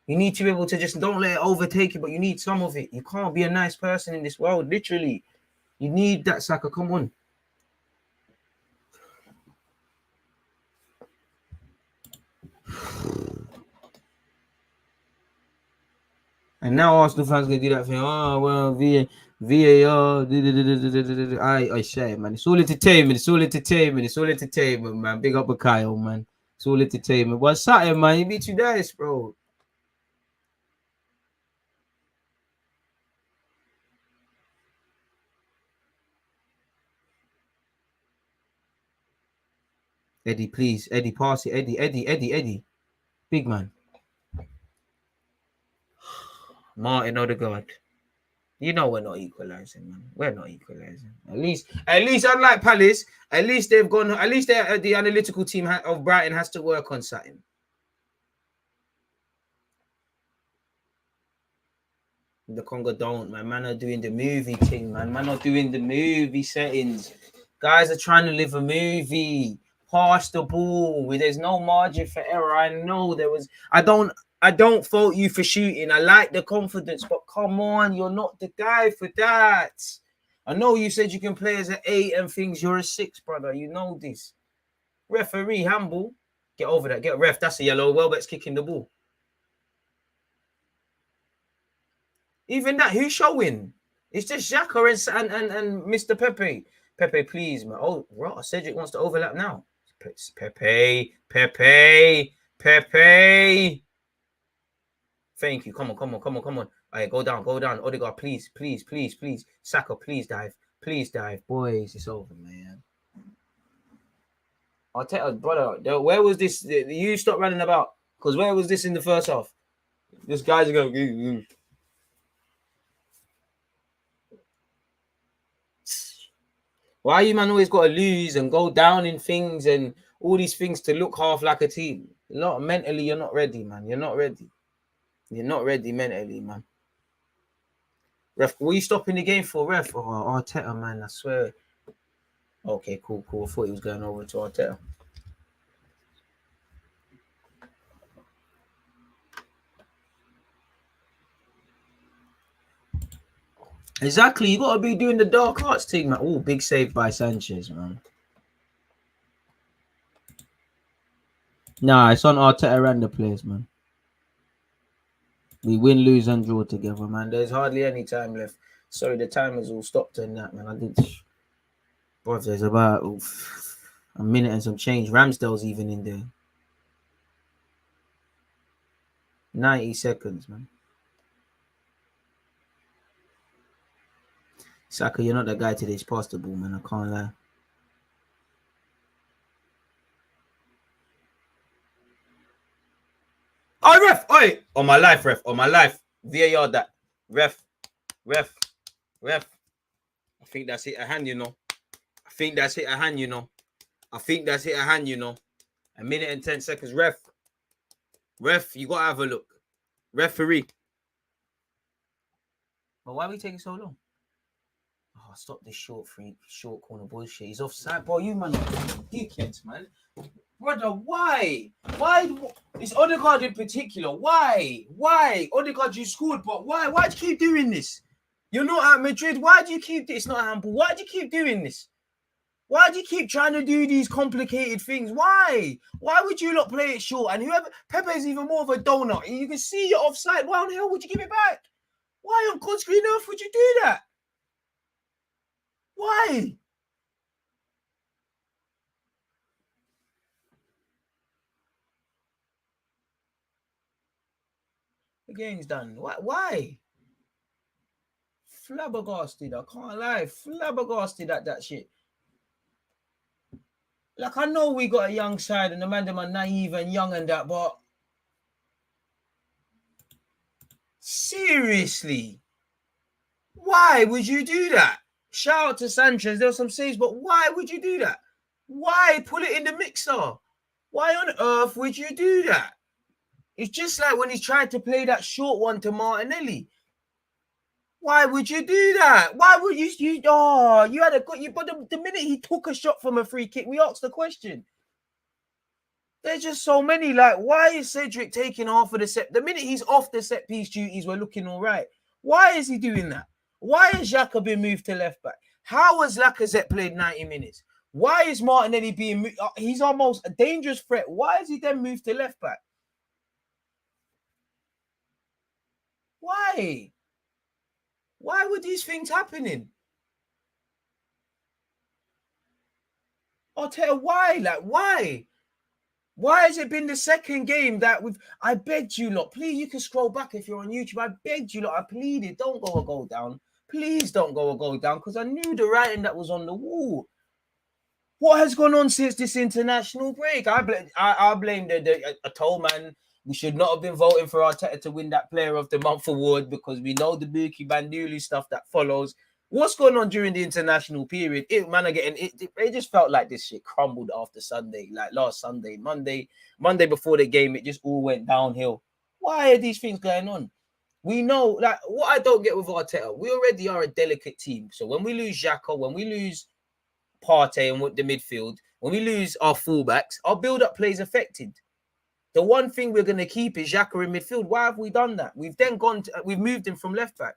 Speaker 3: You need to be able to just don't let it overtake you, but you need some of it. You can't be a nice person in this world, literally. You need that, Saka. Come on. And now Arsenal fans gonna do that thing. Oh well, VAR. I say, man, it's all entertainment, man. Big up a Kyle, man. It's all entertainment. But Saturday, man, you be too nice, bro. Eddie, please, Eddie, pass it, Eddie, big man. Martin Odegaard. You know we're not equalizing, man. We're not equalizing. At least, unlike Palace, at least they've gone. At least the analytical team of Brighton has to work on something. The Congo don't, man. Man are doing the movie thing, man. Man are doing the movie settings. Guys are trying to live a movie. Pass the ball. There's no margin for error. I know there was. I don't fault you for shooting. I like the confidence, but come on, you're not the guy for that. I know you said you can play as an 8 and things. You're a 6, brother. You know this. Referee, handball. Get over that. Get ref. That's a yellow. Welbeck's kicking the ball. Even that, who's showing? It's just XHAKA and Mr. Pepe. Pepe, please, man. Oh, right. Cedric wants to overlap now. Pepe. Thank you. Come on. All right, go down. Odegaard, please. Saka, please dive. Boys, it's over, man. I'll tell you, brother, where was this? You stop running about. Because where was this in the first half? This guy's going... Why you man always got to lose and go down in things and all these things to look half like a team? Mentally, you're not ready, man. You're not ready mentally, man. Ref, what are you stopping the game for, ref? Oh, Arteta, man, I swear. Okay, cool. I thought he was going over to Arteta. Exactly, you got to be doing the dark arts thing, man. Oh, big save by Sanchez, man. Nah, it's on Arteta and the players, man. We win, lose, and draw together, man. There's hardly any time left. Sorry, the time is all stopped in that, man. I did. Bro, there's about a minute and some change. Ramsdale's even in there. 90 seconds, man. Saka, you're not that guy today. It's past the ball, man. I can't lie. Oi, on my life, ref. On my life. VAR that. Ref. I think that's hit a hand, you know. I think that's hit a hand, you know. A minute and 10 seconds. Ref, you got to have a look. Referee. But why are we taking so long? Oh, stop this short corner bullshit. He's offside. Bro, you man are dickheads, man. Brother, why? It's Odegaard in particular. Why? Odegaard, you scored, but why? Why do you keep doing this? You're not at Madrid. Why do you keep this? It's not handball. Why do you keep doing this? Why do you keep trying to do these complicated things? Why? Why would you not play it short? And whoever Pepe's even more of a donut. You can see you're offside. Why on the hell would you give it back? Why on God's green earth would you do that? Why? The game's done. Why? Flabbergasted. I can't lie. Flabbergasted at that shit. Like, I know we got a young side and the man them are naive and young and that, but seriously, why would you do that? Shout out to Sanchez. There were some saves, but why would you do that? Why put it in the mixer? Why on earth would you do that? It's just like when he tried to play that short one to Martinelli. Why would you do that? Why would you had a good... But the minute he took a shot from a free kick, we asked the question. There's just so many. Like, why is Cedric taking half of the set? The minute he's off the set piece duties, we're looking all right. Why is he doing that? Why has XHAKA been moved to left back? How has Lacazette played 90 minutes? Why is Martinelli being moved? He's almost a dangerous threat. Why is he then moved to left back? Why? Why were these things happening? I'll tell you why. Like, why? Why has it been the second game that I begged you lot, please, you can scroll back if you're on YouTube. I begged you lot, I pleaded, don't go a goal down. Please don't go a goal down, because I knew the writing that was on the wall. What has gone on since this international break? I blame the toll man. We should not have been voting for Arteta to win that Player of the Month award, because we know the Buki Banduli stuff that follows. What's going on during the international period? It just felt like this shit crumbled after Sunday, like last Sunday, Monday before the game. It just all went downhill. Why are these things going on? We know, like, what I don't get with Arteta, we already are a delicate team. So when we lose XHAKA, when we lose Partey and the midfield, when we lose our fullbacks, our build-up play is affected. The one thing we're going to keep is XHAKA in midfield. Why have we done that? We've then we've moved him from left back.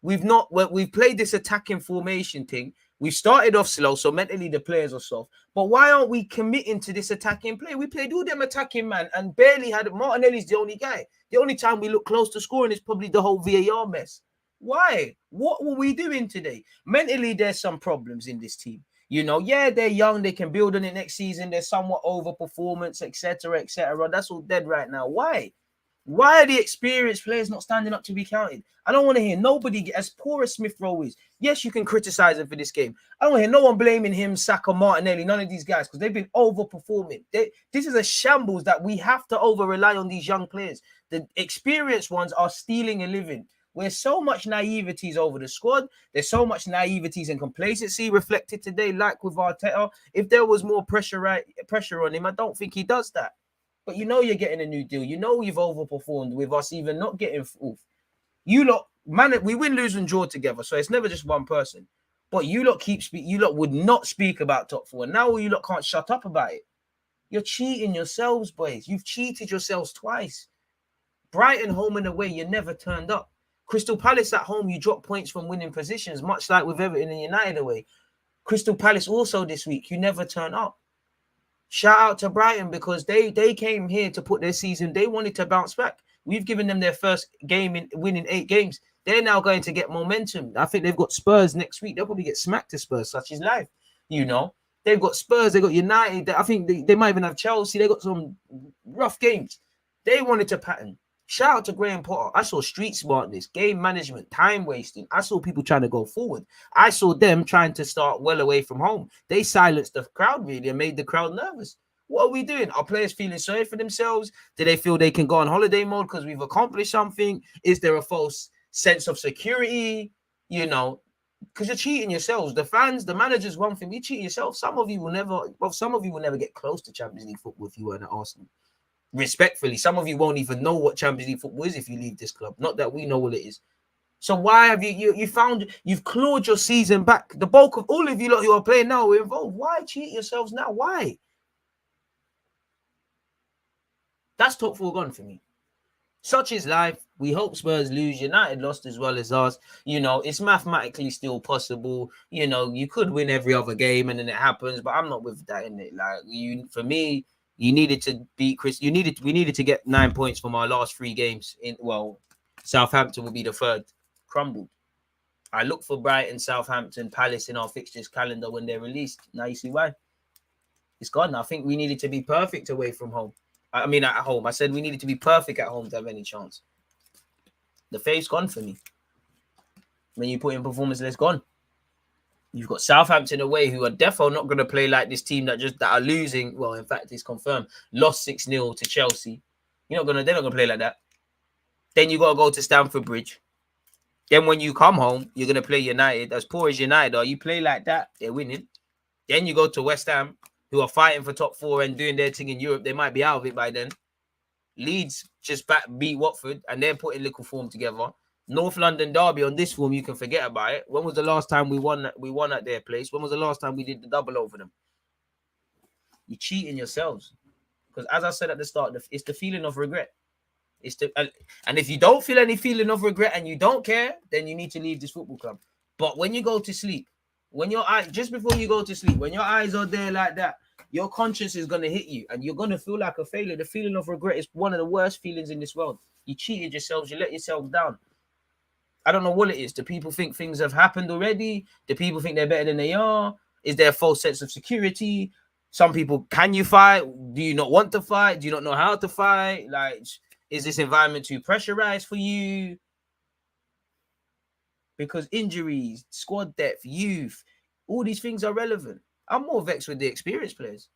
Speaker 3: We've played this attacking formation thing. We started off slow, so mentally the players are soft. But why aren't we committing to this attacking play? We played all them attacking, man, and barely had Martinelli's the only guy. The only time we look close to scoring is probably the whole VAR mess. Why? What were we doing today? Mentally, there's some problems in this team. You know, yeah, they're young. They can build on it next season. They're somewhat overperformance, etc., etc. That's all dead right now. Why? Why are the experienced players not standing up to be counted? I don't want to hear nobody, as poor as Smith Rowe is. Yes, you can criticize him for this game. I don't want to hear no one blaming him, Saka, Martinelli, none of these guys, because they've been overperforming. This is a shambles that we have to over-rely on these young players. The experienced ones are stealing a living. Where's so much naiveties over the squad. There's so much naiveties and complacency reflected today, like with Arteta. If there was more pressure on him, I don't think he does that. But you know you're getting a new deal. You know you've overperformed with us even not getting fourth. You lot, man, we win, lose, and draw together. So it's never just one person. But you lot you lot would not speak about top four. Now you lot can't shut up about it. You're cheating yourselves, boys. You've cheated yourselves twice. Brighton home and away, you never turned up. Crystal Palace at home, you drop points from winning positions, much like with Everton and United away. Crystal Palace also this week, you never turn up. Shout out to Brighton, because they came here to put their season. They wanted to bounce back. We've given them their first game in winning 8 games. They're now going to get momentum. I think they've got Spurs next week. They'll probably get smacked to Spurs, such is life. You know, they've got Spurs, they've got United. I think they might even have Chelsea. They got some rough games. They wanted to pattern. Shout out to Graham Potter. I saw street smartness, game management, time wasting. I saw people trying to go forward. I saw them trying to start well away from home. They silenced the crowd really and made the crowd nervous. What are we doing? Are players feeling sorry for themselves? Do they feel they can go on holiday mode because we've accomplished something? Is there a false sense of security? You know, because you're cheating yourselves. The fans, the managers, one thing, you cheat yourself. Some of you will never get close to Champions League football if you weren't at Arsenal. Respectfully, some of you won't even know what Champions League football is if you leave this club. Not that we know what it is. So why have you've clawed your season back? The bulk of all of you lot who are playing now are involved. Why cheat yourselves now? Why? That's top four gone for me. Such is life. We hope Spurs lose. United lost as well as us. You know, it's mathematically still possible. You know, you could win every other game and then it happens, but I'm not with that in it. Like for me, you needed to beat Chris. We needed to get 9 points from our last 3 games. Southampton will be the third. Crumbled. I look for Brighton, Southampton, Palace in our fixtures calendar when they're released. Now you see why. It's gone. I think we needed to be perfect away from home. I mean, at home. I said we needed to be perfect at home to have any chance. The faith's gone for me. When you put in performance, it's gone. You've got Southampton away, who are defo not going to play like this team that are losing. Well, in fact, it's confirmed. Lost 6-0 to Chelsea. They're not gonna play like that. Then you gotta go to Stamford Bridge. Then when you come home, you're gonna play United. As poor as United are, you play like that, they're winning. Then you go to West Ham, who are fighting for top 4 and doing their thing in Europe. They might be out of it by then. Leeds just beat Watford, and they're putting little form together. North London derby on this form, you can forget about it. When was the last time we won at their place? When was the last time we did the double over them? You're cheating yourselves. Because as I said at the start, it's the feeling of regret. And if you don't feel any feeling of regret and you don't care, then you need to leave this football club. But when you go to sleep, just before you go to sleep, when your eyes are there like that, your conscience is going to hit you and you're going to feel like a failure. The feeling of regret is one of the worst feelings in this world. You cheated yourselves. You let yourself down. I don't know what it is. Do people think things have happened already? Do people think they're better than they are? Is there a false sense of security? Some people, can you fight? Do you not want to fight? Do you not know how to fight? Like, is this environment too pressurized for you? Because injuries, squad depth, youth, all these things are relevant. I'm more vexed with the experienced players.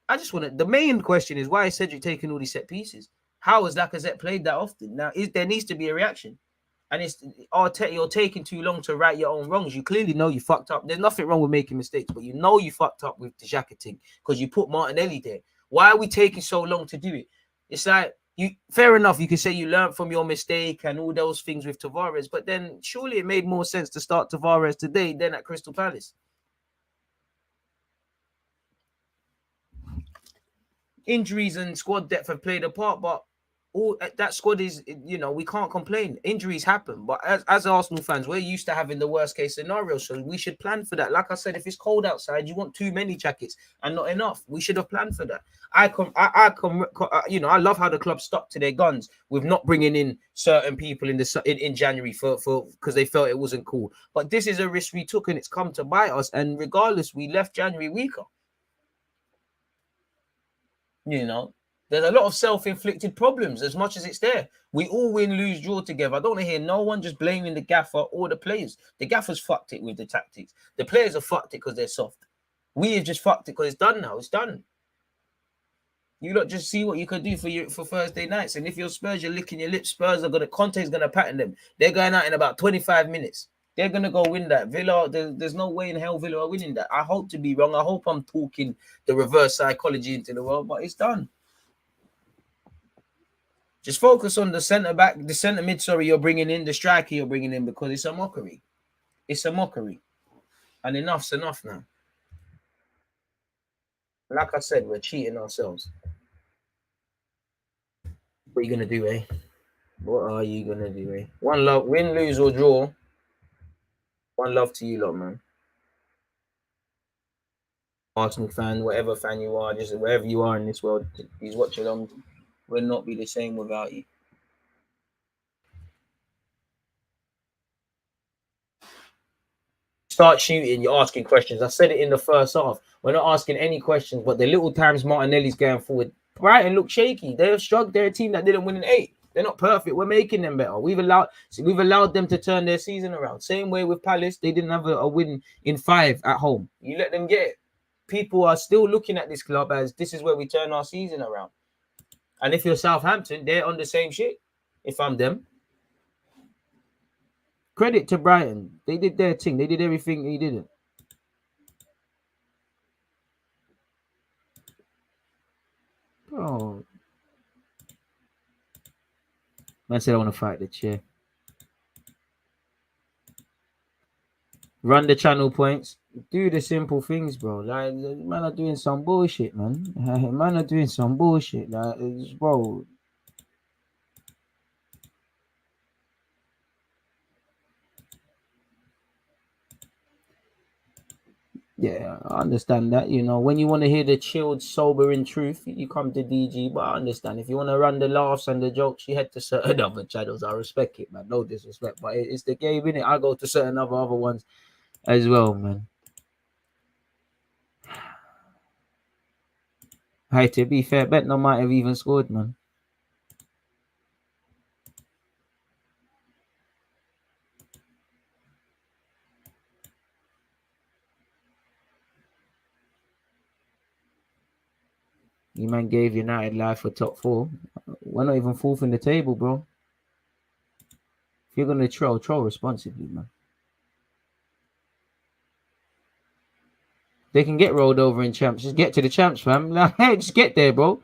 Speaker 3: The main question is, why is Cedric taking all these set pieces? How has Lacazette played that often? Now, there needs to be a reaction. And it's Arteta, you're taking too long to right your own wrongs. You clearly know you fucked up. There's nothing wrong with making mistakes, but you know you fucked up with the XHAKA thing because you put Martinelli there. Why are we taking so long to do it? It's like, fair enough, you can say you learned from your mistake and all those things with Tavares, but then surely it made more sense to start Tavares today than at Crystal Palace. Injuries and squad depth have played a part, but all that squad is, we can't complain. Injuries happen, but as Arsenal fans, we're used to having the worst case scenario, so we should plan for that. Like I said, if it's cold outside, you want too many jackets and not enough. We should have planned for that. I love how the club stuck to their guns with not bringing in certain people in January for because they felt it wasn't cool. But this is a risk we took, and it's come to bite us. And regardless, we left January weaker. There's a lot of self-inflicted problems as much as it's there. We all win, lose, draw together. I don't want to hear no one just blaming the gaffer or the players. The gaffer's fucked it with the tactics. The players have fucked it because they're soft. We have just fucked it because it's done now. It's done. You lot just see what you can do for Thursday nights. And if you're Spurs, you're licking your lips. Conte's going to pattern them. They're going out in about 25 minutes. They're going to go win that. Villa, there's no way in hell Villa are winning that. I hope to be wrong. I hope I'm talking the reverse psychology into the world, but it's done. Just focus on the centre mid, you're bringing in, the striker you're bringing in, because it's a mockery. It's a mockery. And enough's enough now. Like I said, we're cheating ourselves. What are you going to do, eh? What are you going to do, eh? One love, win, lose, or draw. One love to you lot, man. Arsenal fan, whatever fan you are, just wherever you are in this world, please watch along. Will not be the same without you. Start shooting, you're asking questions. I said it in the first half. We're not asking any questions, but the little times Martinelli's going forward, Brighton look shaky. They're struck. They're a team that didn't win in 8. They're not perfect. We're making them better. We've allowed them to turn their season around. Same way with Palace. They didn't have a win in 5 at home. You let them get it. people are still looking at this club as this is where we turn our season around. And if you're Southampton, they're on the same shit. If I'm them. Credit to Brighton. They did their thing. They did everything he didn't. Bro. Man said I want to fight the chair. Run the channel points. Do the simple things, bro. Like, man are doing some bullshit, man. Man are doing some bullshit. Like, bro. Yeah, I understand that. You know, when you want to hear the chilled, sobering truth, you come to DG. But I understand if you want to run the laughs and the jokes, you head to certain other channels. I respect it, man. No disrespect, but it's the game, innit? I go to certain other ones as well, man. Hey, to be fair, Bentner might have even scored, man. You man gave United life for top 4. We're not even fourth in the table, bro. If you're gonna troll responsibly, man. They can get rolled over in champs. Just get to the champs, fam. Like, hey, just get there, bro.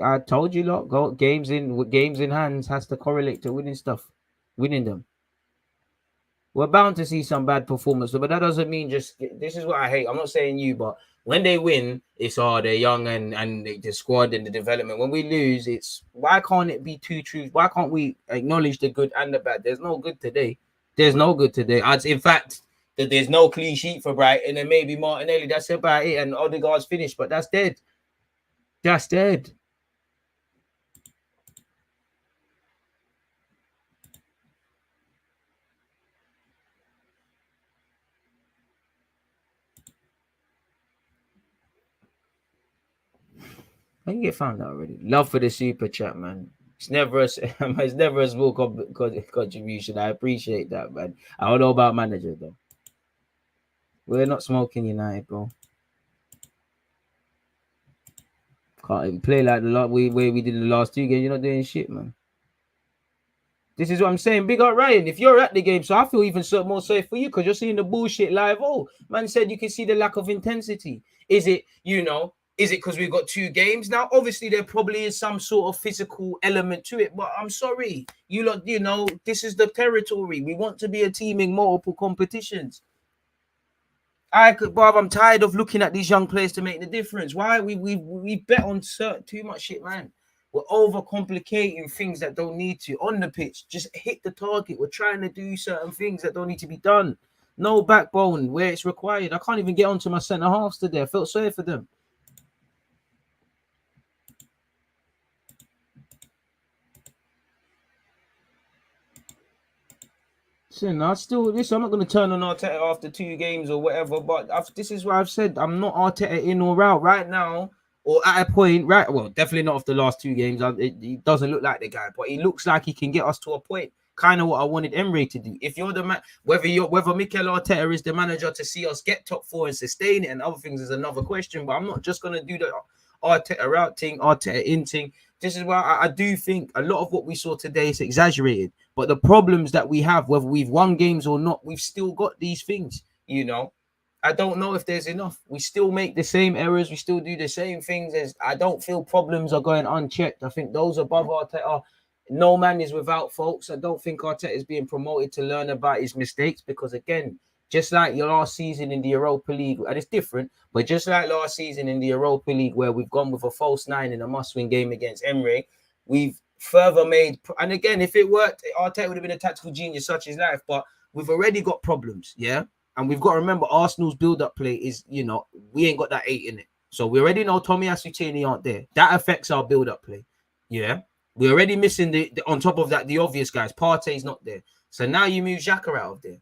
Speaker 3: I told you, lot. Go games in hands has to correlate to winning them. We're bound to see some bad performance, but that doesn't mean just. This is what I hate. I'm not saying you, but when they win, it's they're young and the squad and the development. When we lose, it's why can't it be two truths? Why can't we acknowledge the good and the bad? There's no good today. In fact, that there's no clean sheet for Brighton and maybe Martinelli. That's about it. And Odegaard's finished, but that's dead. That's dead. I can get found out already. Love for the super chat, man. It's never a small contribution. I appreciate that, man. I don't know about manager though. We're not smoking United, bro. Can't even play like the way we did in the last 2 games. You're not doing shit, man. This is what I'm saying. Big up Ryan. If you're at the game, so I feel even more safe for you because you're seeing the bullshit live. Oh, man said you can see the lack of intensity. Is it because we've got 2 games now? Obviously, there probably is some sort of physical element to it, but I'm sorry. This is the territory. We want to be a team in multiple competitions. I'm tired of looking at these young players to make the difference. Why? We bet on too much shit, man. We're overcomplicating things that don't need to. On the pitch, just hit the target. We're trying to do certain things that don't need to be done. No backbone where it's required. I can't even get onto my centre halves today. I felt sorry for them. Listen, I'm not going to turn on Arteta after 2 games or whatever, but this is what I've said. I'm not Arteta in or out right now. Or at a point, right? Well, definitely not after the last 2 games. He doesn't look like the guy, but he looks like he can get us to a point. Kind of what I wanted Emre to do. If you're the man, whether Mikel Arteta is the manager to see us get top 4 and sustain it, and other things is another question. But I'm not just gonna do the Arteta out thing, Arteta in thing. This is why I do think a lot of what we saw today is exaggerated. But the problems that we have, whether we've won games or not, we've still got these things. I don't know if there's enough. We still make the same errors. We still do the same things. I don't feel problems are going unchecked. I think those above Arteta, no man is without faults. I don't think Arteta is being promoted to learn about his mistakes because, again, just like your last season in the Europa League, and it's different, but just like last season in the Europa League where we've gone with a false 9 in a must-win game against Emre, we've further made... And again, if it worked, Arteta would have been a tactical genius such as life, but we've already got problems, yeah? And we've got to remember Arsenal's build-up play is, we ain't got that 8 in it. So we already know Tomiyasu Tierney aren't there. That affects our build-up play. Yeah. We're already missing on top of that, the obvious guys. Partey's not there. So now you move XHAKA out of there.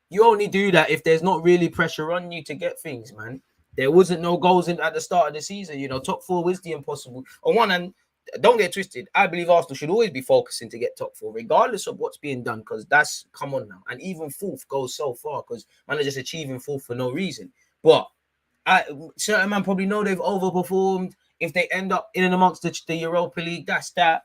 Speaker 3: You only do that if there's not really pressure on you to get things, man. There wasn't no goals at the start of the season. Top 4 was the impossible. On one hand, don't get twisted. I believe Arsenal should always be focusing to get top 4, regardless of what's being done, because that's, come on now. And even 4th goes so far because man are just achieving 4th for no reason. But certain man probably know they've overperformed. If they end up in and amongst the Europa League, that's that.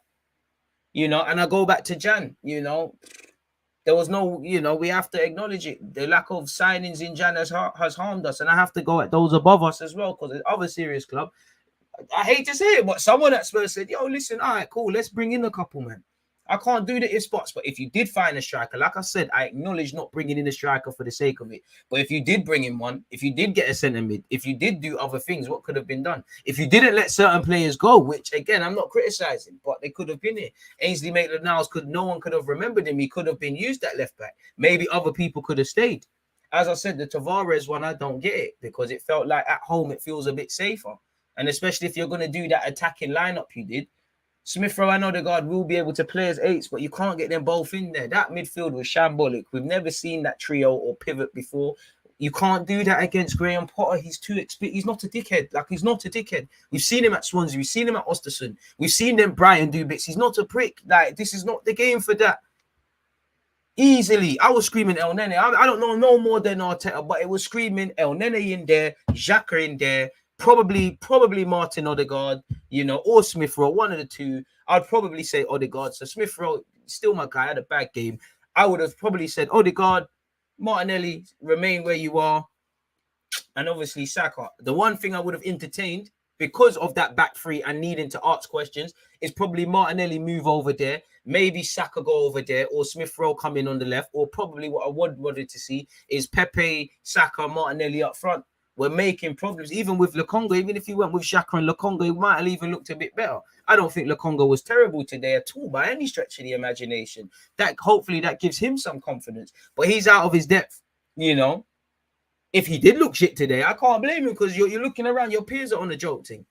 Speaker 3: And I go back to Jan, there was no, we have to acknowledge it. The lack of signings in Jan has harmed us. And I have to go at those above us as well, because the other serious club, I hate to say it, but someone at Spurs said, yo, listen, all right, cool, let's bring in a couple, man. I can't do the if spots, but if you did find a striker, like I said, I acknowledge not bringing in a striker for the sake of it. But if you did bring in one, if you did get a centre mid, if you did do other things, what could have been done? If you didn't let certain players go, which, again, I'm not criticising, but they could have been here. Ainsley Maitland-Niles, no one could have remembered him. He could have been used at left back. Maybe other people could have stayed. As I said, the Tavares one, I don't get it, because it felt like at home it feels a bit safer. And especially if you're going to do that attacking lineup you did, Smith Rowe and Odegaard will be able to play as 8s, but you can't get them both in there. That midfield was shambolic. We've never seen that trio or pivot before. You can't do that against Graham Potter. He's too experienced. He's not a dickhead. He's not a dickhead. We've seen him at Swansea. We've seen him at Ostersund. We've seen them Brighton do bits. He's not a prick. This is not the game for that. Easily. I was screaming El Nene. I don't know no more than Arteta, but it was screaming El Nene in there, XHAKA in there, probably Martin Odegaard, or Smith Rowe, one of the two. I'd probably say Odegaard. So Smith Rowe, still my guy, had a bad game. I would have probably said Odegaard, Martinelli, remain where you are, and obviously Saka. The one thing I would have entertained, because of that back three and needing to ask questions, is probably Martinelli move over there, maybe Saka go over there, or Smith Rowe come in on the left, or probably what I wanted to see is Pepe, Saka, Martinelli up front. We're making problems, even with Lokonga. Even if you went with XHAKA and Lokonga, it might have even looked a bit better. I don't think Lokonga was terrible today at all, by any stretch of the imagination. Hopefully that gives him some confidence. But he's out of his depth, If he did look shit today, I can't blame him, because you're looking around, your peers are on a joke thing.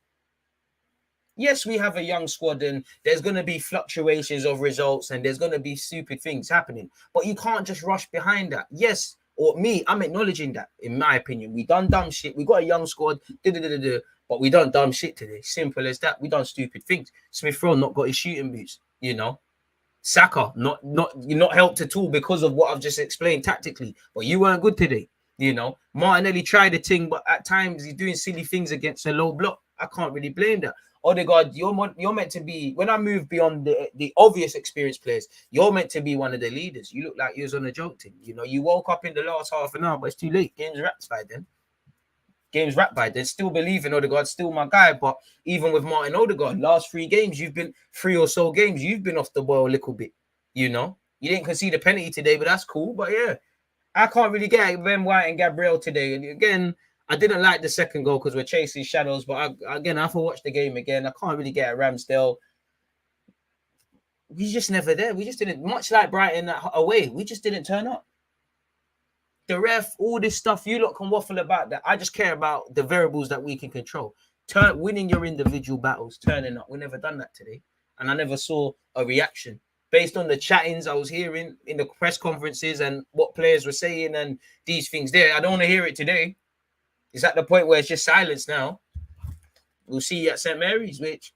Speaker 3: Yes, we have a young squad and there's going to be fluctuations of results and there's going to be stupid things happening. But you can't just rush behind that. Yes, I'm acknowledging that, in my opinion. We done dumb shit. We got a young squad, but we done dumb shit today. Simple as that. We done stupid things. Smith Rowe not got his shooting boots, Saka, you're not helped at all because of what I've just explained tactically. But you weren't good today. Martinelli tried a thing, but at times he's doing silly things against a low block. I can't really blame that. Odegaard, you're meant to be, when I move beyond the obvious experienced players, you're meant to be one of the leaders. You look like you was on a joke team. You woke up in the last half an hour, but it's too late. Game's wrapped by then. Still believe in Odegaard, still my guy. But even with Martin Odegaard, last 3 games, you've been 3 or so games, you've been off the ball a little bit. You didn't concede a penalty today, but that's cool. But yeah, I can't really get Ben White and Gabriel today. And again, I didn't like the second goal because we're chasing shadows. But I have to watch the game again. I can't really get at Ramsdale. We just never there. We just didn't, much like Brighton away, we just didn't turn up. The ref, all this stuff, you lot can waffle about that. I just care about the variables that we can control. Winning your individual battles, turning up. We never done that today. And I never saw a reaction. Based on the chattings I was hearing in the press conferences and what players were saying and these things there, I don't want to hear it today. It's at the point where it's just silence now. We'll see you at St. Mary's, which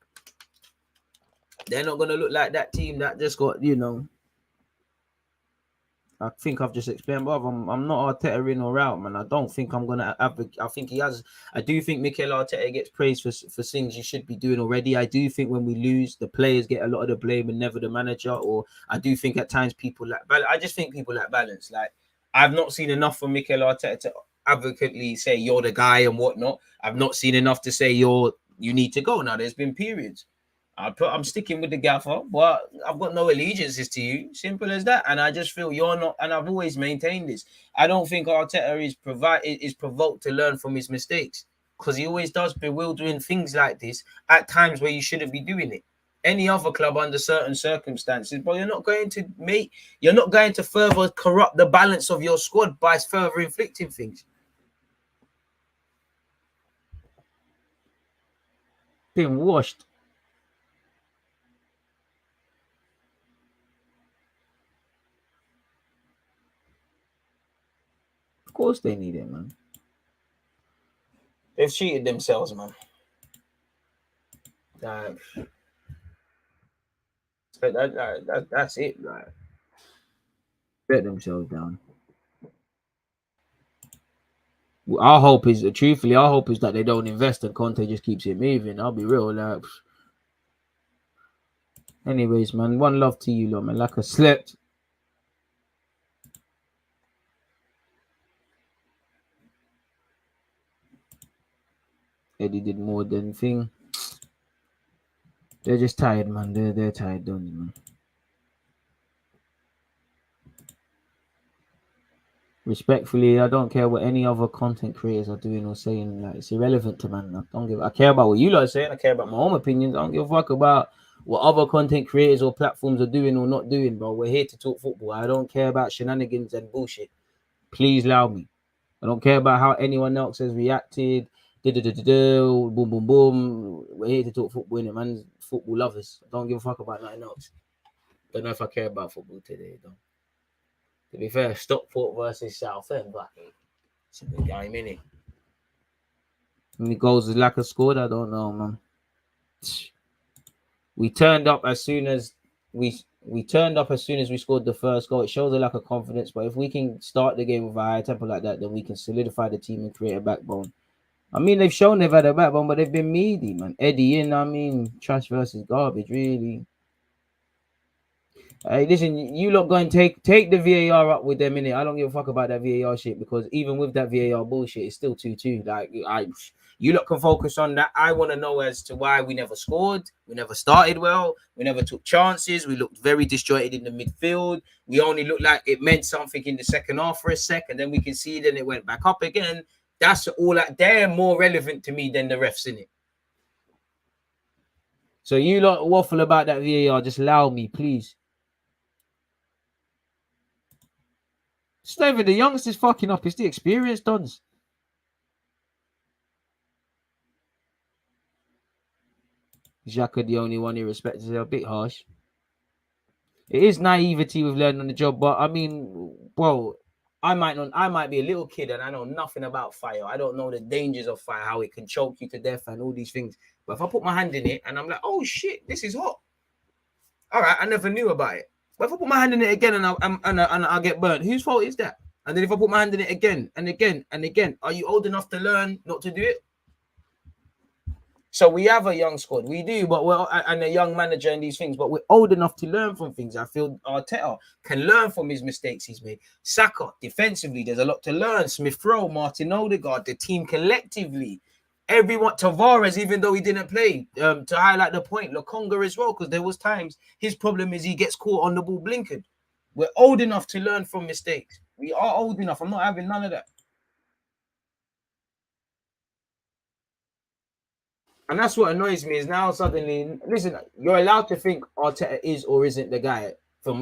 Speaker 3: they're not going to look like that team that just got, I think I've just explained, but I'm not Arteta in or out, man. I don't think I'm going to advocate. I do think Mikel Arteta gets praised for things you should be doing already. I do think when we lose, the players get a lot of the blame and never the manager. Or I do think at times people lack balance. I just think people lack balance. I've not seen enough from Mikel Arteta to advocately say you're the guy and whatnot. I've not seen enough to say you need to go. Now, there's been periods. I'm sticking with the gaffer, but I've got no allegiances to you. Simple as that. And I just feel you're not, and I've always maintained this. I don't think Arteta is provoked to learn from his mistakes, because he always does bewildering things like this at times where you shouldn't be doing it. Any other club under certain circumstances, but you're not going to further corrupt the balance of your squad by further inflicting things. Being washed. Of course they need it, man. They've cheated themselves, man.
Speaker 1: That's it. Like, bet themselves down. Our hope is, truthfully, that they don't invest and Conte just keeps it moving. I'll be real. Like, anyways, man, one love to you, lot, man. Like I slept. Eddie did more than thing. They're just tired, man. They're tired, don't they, man? Respectfully, I don't care what any other content creators are doing or saying. Like, it's irrelevant to man. I care about what you lot are saying. I care about my own opinions. I don't give a fuck about what other content creators or platforms are doing or not doing, bro. We're here to talk football. I don't care about shenanigans and bullshit. Please allow me. I don't care about how anyone else has reacted. Boom, boom, boom. We're here to talk football, innit, man. Football lovers. I don't give a fuck about nothing else. Don't know if I care about football today, though. To be fair, Stockport versus Southend, but it's a big game, innit? How many goals has Lacazette scored? I don't know, man. We turned up as soon as we scored the first goal. It shows a lack of confidence, but if we can start the game with a high tempo like that, then we can solidify the team and create a backbone. I mean, they've shown they've had a backbone, but they've been meaty, man. Eddie in, I mean, trash versus garbage, really. Hey, listen, you lot go and take the VAR up with them, innit? I don't give a fuck about that VAR shit, because even with that VAR bullshit, it's still 2-2. Like, you lot can focus on that. I want to know as to why we never scored, we never started well, we never took chances, we looked very disjointed in the midfield. We only looked like it meant something in the second half for a second, then we conceded and it went back up again. That's all that. They're more relevant to me than the refs, innit? So you lot waffle about that VAR, just allow me, please. It's not even the youngsters fucking up, it's the experienced dons. XHAKA the only one he respects. Is a bit harsh. It is naivety with learning on the job, but I mean, bro, I might be a little kid and I know nothing about fire. I don't know the dangers of fire, how it can choke you to death and all these things. But if I put my hand in it and I'm like, oh shit, this is hot. All right, I never knew about it. But if I put my hand in it again and I get burnt, whose fault is that? And then if I put my hand in it again and again and again, are you old enough to learn not to do it? So we have a young squad, we do, but and a young manager and these things, but we're old enough to learn from things. I feel Arteta can learn from his mistakes he's made. Saka, defensively, there's a lot to learn. Smith-Rowe, Martin Odegaard, the team collectively. Everyone, Tavares, even though he didn't play, to highlight the point, Lokonga as well, because there was times his problem is he gets caught on the ball blinkered. We're old enough to learn from mistakes. We are old enough. I'm not having none of that. And that's what annoys me is now suddenly, listen, you're allowed to think Arteta is or isn't the guy,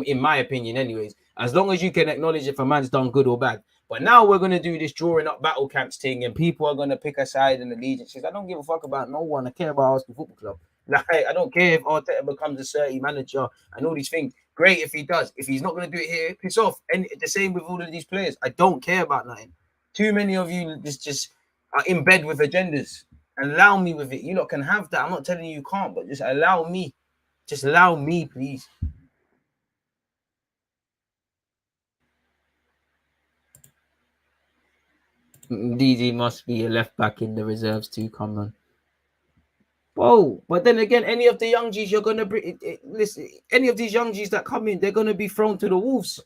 Speaker 1: in my opinion anyways, as long as you can acknowledge if a man's done good or bad. But now we're going to do this drawing up battle camps thing and people are going to pick a side and allegiances. I don't give a fuck about no one. I care about Arsenal Football Club. Like, I don't care if Arteta becomes a 30 manager and all these things. Great if he does. If he's not going to do it here, piss off. And the same with all of these players. I don't care about nothing. Too many of you just are in bed with agendas. Allow me with it. You lot can have that. I'm not telling you can't, but just allow me. Just allow me, please. DD must be a left back in the reserves too. Come on. Whoa, but then again, any of the young G's you're gonna bring. Listen, any of these young G's that come in, they're gonna be thrown to the wolves.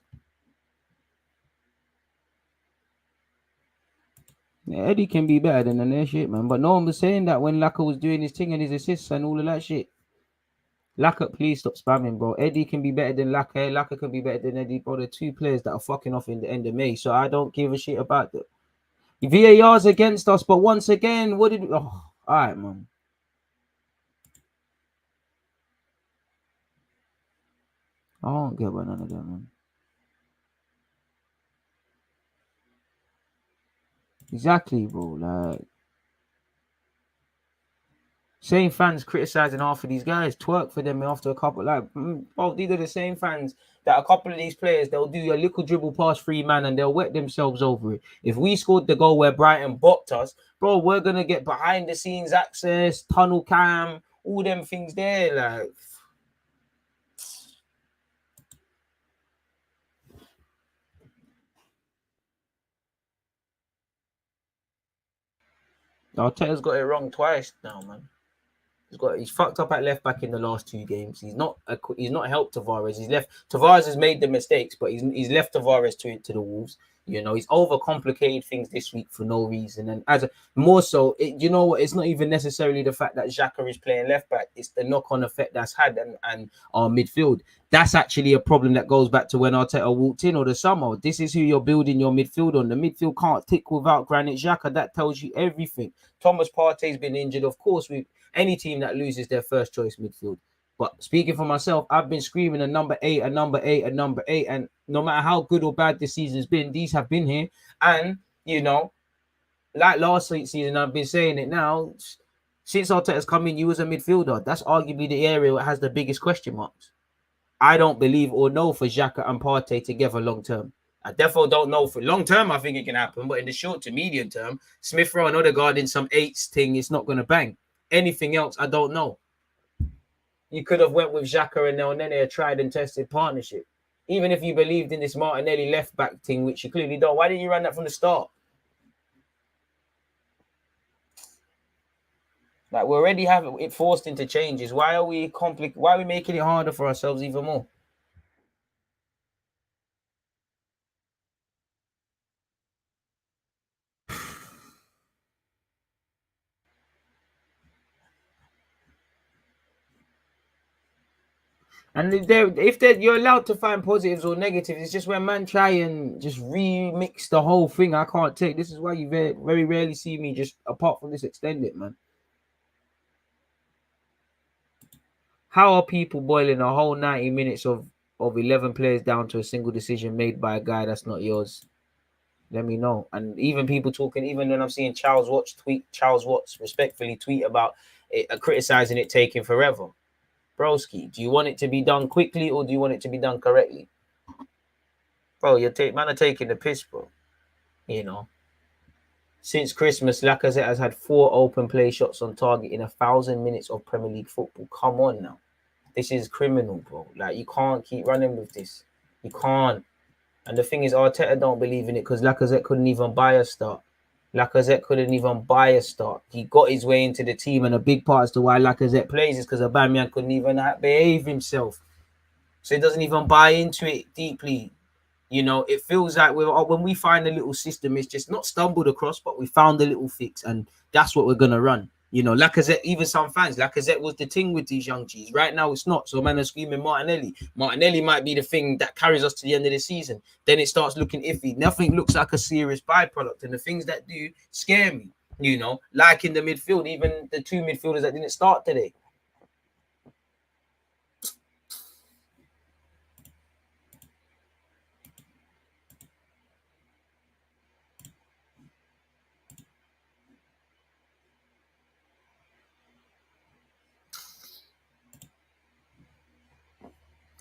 Speaker 1: Yeah, Eddie can be better than their shit, man. But no one was saying that when Laka was doing his thing and his assists and all of that shit. Laka, please stop spamming, bro. Eddie can be better than Laka. Laka can be better than Eddie, bro. They're two players that are fucking off in the end of May, so I don't give a shit about that. VAR's against us, but once again, what did we... Oh, all right, man. I don't get about none of that, man. Exactly, bro. Like, same fans criticizing half of these guys, twerk for them after a couple. Like, bro, these are the same fans that a couple of these players, they'll do a little dribble past free man and they'll wet themselves over it. If we scored the goal where Brighton bopped us, bro, we're gonna get behind the scenes access, tunnel cam, all them things there. Like,
Speaker 3: Arteta's got it wrong twice now, man. He's fucked up at left back in the last 2 games. He's not helped Tavares. Tavares has made the mistakes, but he's left Tavares to the Wolves. You know, he's overcomplicated things this week for no reason. And more so, you know what? It's not even necessarily the fact that XHAKA is playing left back. It's the knock-on effect that's had and our midfield. That's actually a problem that goes back to when Arteta walked in or the summer. This is who you're building your midfield on. The midfield can't tick without Granit Xhaka. That tells you everything. Thomas Partey's been injured. Of course, any team that loses their first choice midfield. But speaking for myself, I've been screaming a number 8, a number 8, a number 8. And no matter how good or bad this season's been, these have been here. And, you know, like last season, I've been saying it now. Since Arteta's come in, you was a midfielder. That's arguably the area that has the biggest question marks. I don't believe or know for Xhaka and Partey together long term. I definitely don't know for long term. I think it can happen. But in the short to medium term, Smith Rowe and Odegaard in some 8s thing, it's not going to bang. Anything else, I don't know. You could have went with Xhaka and Nene, a tried and tested partnership. Even if you believed in this Martinelli left back thing, which you clearly don't, why didn't you run that from the start? Like, we already have it forced into changes. Why are we making it harder for ourselves even more? And you're allowed to find positives or negatives. It's just when man try and just remix the whole thing, I can't take. This is why you very, very rarely see me just, apart from this, extend it, man. How are people boiling a whole 90 minutes of 11 players down to a single decision made by a guy that's not yours? Let me know. And even people talking, even when I'm seeing Charles Watts respectfully tweet about it, criticizing it taking forever. Broski, do you want it to be done quickly or do you want it to be done correctly? Bro, man are taking the piss, bro. You know. Since Christmas, Lacazette has had 4 open play shots on target in 1,000 minutes of Premier League football. Come on now. This is criminal, bro. Like, you can't keep running with this. You can't. And the thing is, Arteta don't believe in it because Lacazette couldn't even buy a start. He got his way into the team, and a big part as to why Lacazette plays is because Aubameyang couldn't even behave himself. So he doesn't even buy into it deeply. You know, it feels like when we find a little system, it's just not stumbled across, but we found a little fix, and that's what we're going to run. You know, Lacazette, even some fans, Lacazette was the thing with these young G's. Right now, it's not. So, man, are screaming Martinelli. Martinelli might be the thing that carries us to the end of the season. Then it starts looking iffy. Nothing looks like a serious byproduct. And the things that do scare me, you know, like in the midfield, even the 2 midfielders that didn't start today.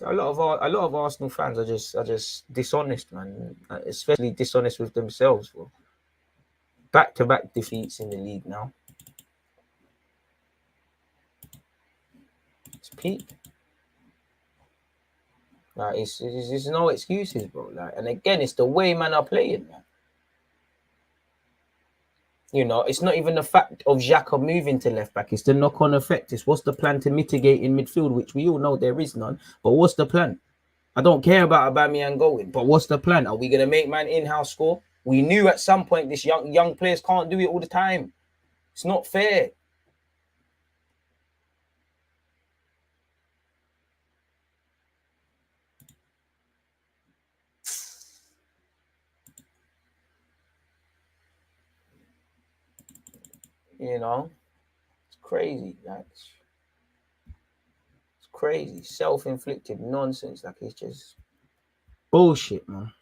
Speaker 3: A lot of Arsenal fans are just dishonest, man. Especially dishonest with themselves, bro. Back-to-back defeats in the league now. It's peak. Like, it's no excuses, bro. Like, and again, it's the way man are playing, man. You know, it's not even the fact of Xhaka moving to left back. It's the knock-on effect. It's what's the plan to mitigate in midfield, which we all know there is none. But what's the plan? I don't care about Aubameyang going, but what's the plan? Are we going to make man in-house score? We knew at some point this young players can't do it all the time. It's not fair. You know, it's crazy. Like, it's crazy. Self-inflicted nonsense. Like, it's just bullshit, man.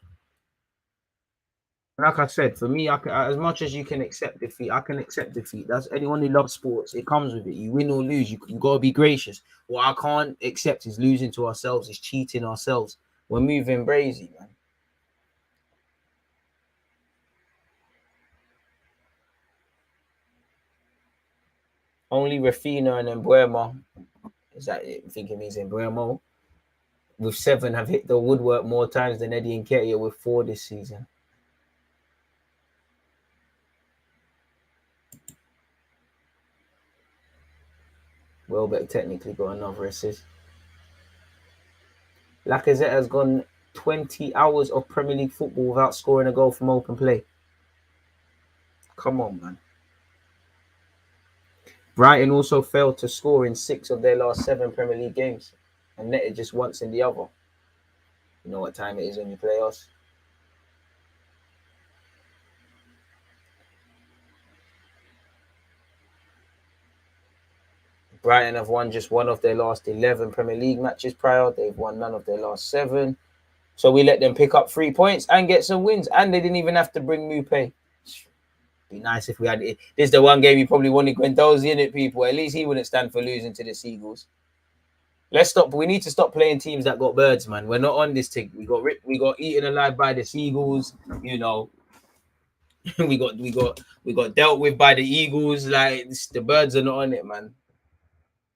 Speaker 3: Like I said, for me, as much as you can accept defeat, I can accept defeat. That's anyone who loves sports. It comes with it. You win or lose. You got to be gracious. What I can't accept is losing to ourselves, is cheating ourselves. We're moving brazy, man. Only Rafinha and Mbuemo, is that it? I think it means Mbuemo, with 7 have hit the woodwork more times than Eddie and Nketiah with 4 this season.
Speaker 1: Welbeck technically got another assist. Lacazette has gone 20 hours of Premier League football without scoring a goal from open play. Come on, man. Brighton also failed to score in 6 of their last 7 Premier League games and netted just once in the other. You know what time it is when you play us. Brighton have won just 1 of their last 11 Premier League matches prior. They've won none of their last 7. So we let them pick up 3 points and get some wins. And they didn't even have to bring Mupé. Be nice if we had it. This is the one game you probably wanted Guendouzi in it, people. At least he wouldn't stand for losing to the Seagulls. Let's stop. We need to stop playing teams that got birds, man. We're not on this thing. We got eaten alive by the Seagulls. You know, we got dealt with by the Eagles. Like the birds are not on it, man.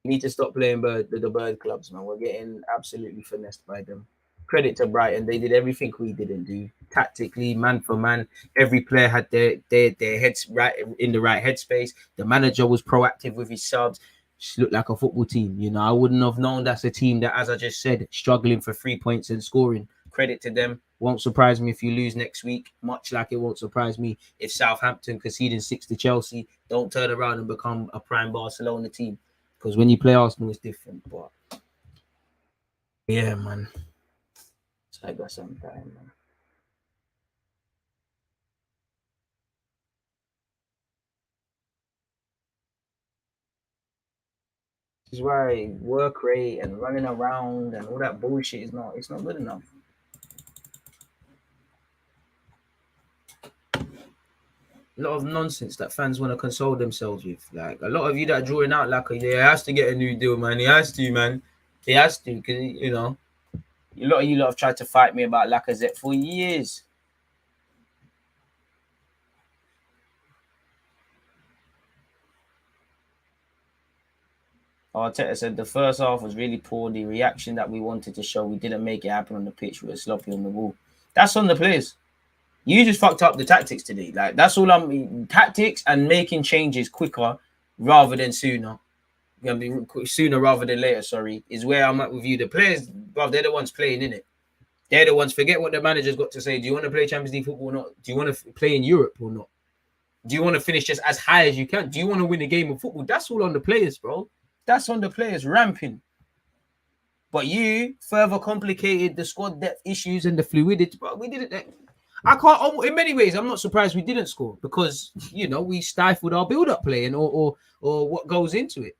Speaker 1: We need to stop playing the bird clubs, man. We're getting absolutely finessed by them. Credit to Brighton. They did everything we didn't do. Tactically, man for man. Every player had their heads right in the right headspace. The manager was proactive with his subs. Just looked like a football team. You know, I wouldn't have known that's a team that, as I just said, struggling for 3 points and scoring. Credit to them. Won't surprise me if you lose next week, much like it won't surprise me if Southampton conceding 6 to Chelsea don't turn around and become a prime Barcelona team. Because when you play Arsenal, it's different. But yeah, man. So I got some time, man. This is why work rate and running around and all that bullshit is not good enough. A lot of nonsense that fans want to console themselves with. Like a lot of you that are drawing out like, he has to get a new deal, man. He has to, man. He has to, because, you know, a lot of you lot have tried to fight me about Lacazette for years. Arteta said the first half was really poor. The reaction that we wanted to show, we didn't make it happen on the pitch. We were sloppy on the ball. That's on the players. You just fucked up the tactics today. Like, that's all I'm mean. Tactics and making changes quicker rather than sooner. Sooner rather than later, sorry, is where I'm at with you. The players, bro, they're the ones playing, innit? They're the ones. Forget what the manager's got to say. Do you want to play Champions League football or not? Do you want to play in Europe or not? Do you want to finish just as high as you can? Do you want to win a game of football? That's all on the players, bro. That's on the players ramping. But you further complicated the squad depth issues and the fluidity. But we did it. I can't. In many ways, I'm not surprised we didn't score because, you know, we stifled our build-up play and or what goes into it.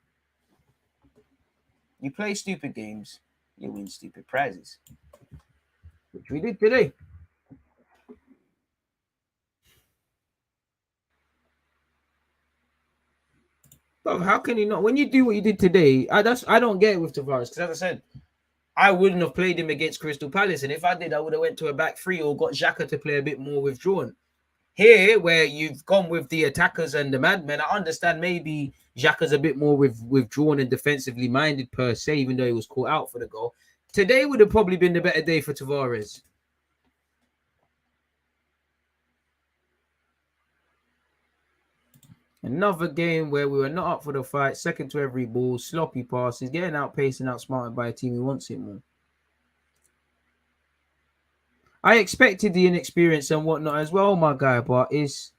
Speaker 1: You play stupid games, you win stupid prizes, which we did today. But how can you not? When you do what you did today, I don't get it with Tavares because, as I said, I wouldn't have played him against Crystal Palace, and if I did, I would have went to a back 3 or got XHAKA to play a bit more withdrawn. Here, where you've gone with the attackers and the madmen, I understand maybe XHAKA's a bit more withdrawn and defensively minded per se, even though he was caught out for the goal. Today would have probably been the better day for Tavares. Another game where we were not up for the fight, second to every ball, sloppy passes, getting outpaced and outsmarted by a team who wants it more. I expected the inexperience and whatnot as well, my guy, but it's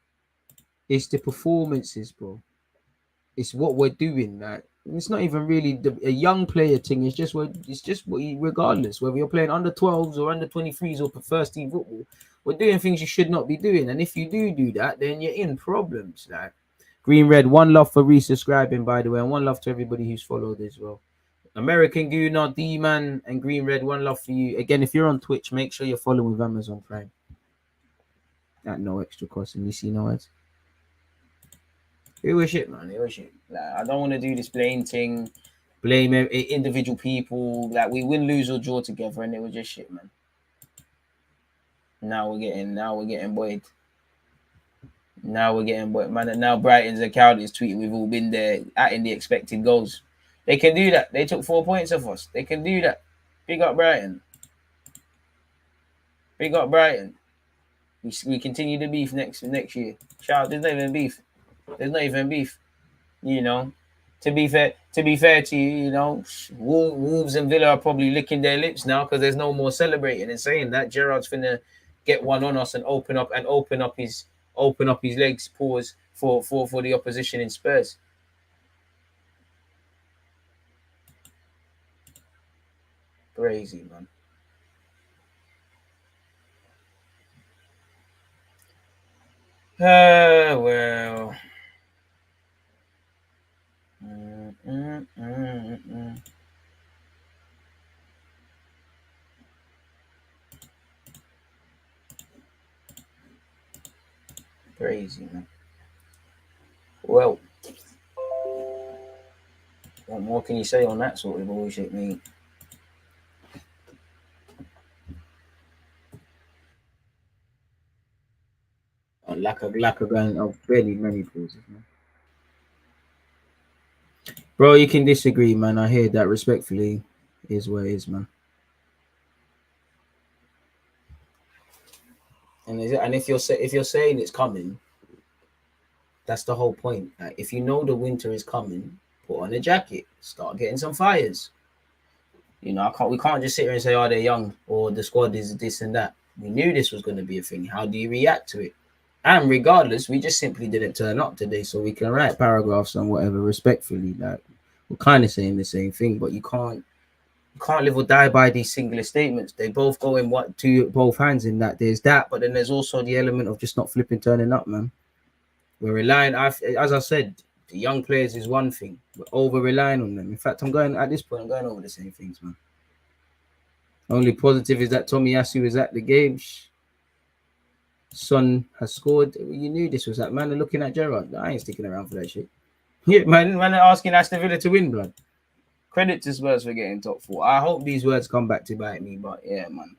Speaker 1: the performances, bro. It's what we're doing. Like, it's not even really a young player thing. It's just regardless whether you're playing under 12s or under 23s or first team football, we're doing things you should not be doing. And if you do that, then you're in problems. Like, Green Red, one love for resubscribing, by the way, and one love to everybody who's followed as well. American Gooner, D-Man, and Green Red, one love for you. Again, if you're on Twitch, make sure you're following with Amazon Prime. At no extra cost, and you see no ads. It was shit, man. It was shit. Like, I don't want to do this blame thing, blame individual people. Like, we win, lose, or draw together, and it was just shit, man. Now we're getting buoyed. Man, and now Brighton's account is tweeting, we've all been there in the expected goals. They can do that. They took 4 points off us. They can do that. Big up Brighton. Big up Brighton. We continue the beef next year. Shout out, there's not even beef. You know. To be fair to you, you know, Wolves and Villa are probably licking their lips now because there's no more celebrating and saying that Gerrard's finna get one on us and open up his legs, pause for the opposition in Spurs. Crazy, man. Well. Crazy, man. Well, what more can you say on that sort of bullshit, mate? Lack of barely many pauses, man. Bro, you can disagree, man. I hear that respectfully. Is what it is, man. And if you're saying it's coming, that's the whole point. Like, if you know the winter is coming, put on a jacket, start getting some fires. You know, we can't just sit here and say, "Oh, they're young," or the squad is this and that. We knew this was going to be a thing. How do you react to it? And regardless, we just simply didn't turn up today, so we can write paragraphs and whatever respectfully. Like, we're kind of saying the same thing, but you can't live or die by these singular statements. They both go in both hands in that. There's that, but then there's also the element of just not flipping turning up, man. We're relying, as I said, the young players is one thing. We're over relying on them. In fact, I'm going over the same things, man. Only positive is that Tomiyasu is at the game. Son has scored. You knew this was that, man. They're looking at Gerrard. I ain't sticking around for that shit. Yeah, man are asking Aston Villa to win, blood. Credit to Spurs for getting top 4. I hope these words come back to bite me, but yeah, man.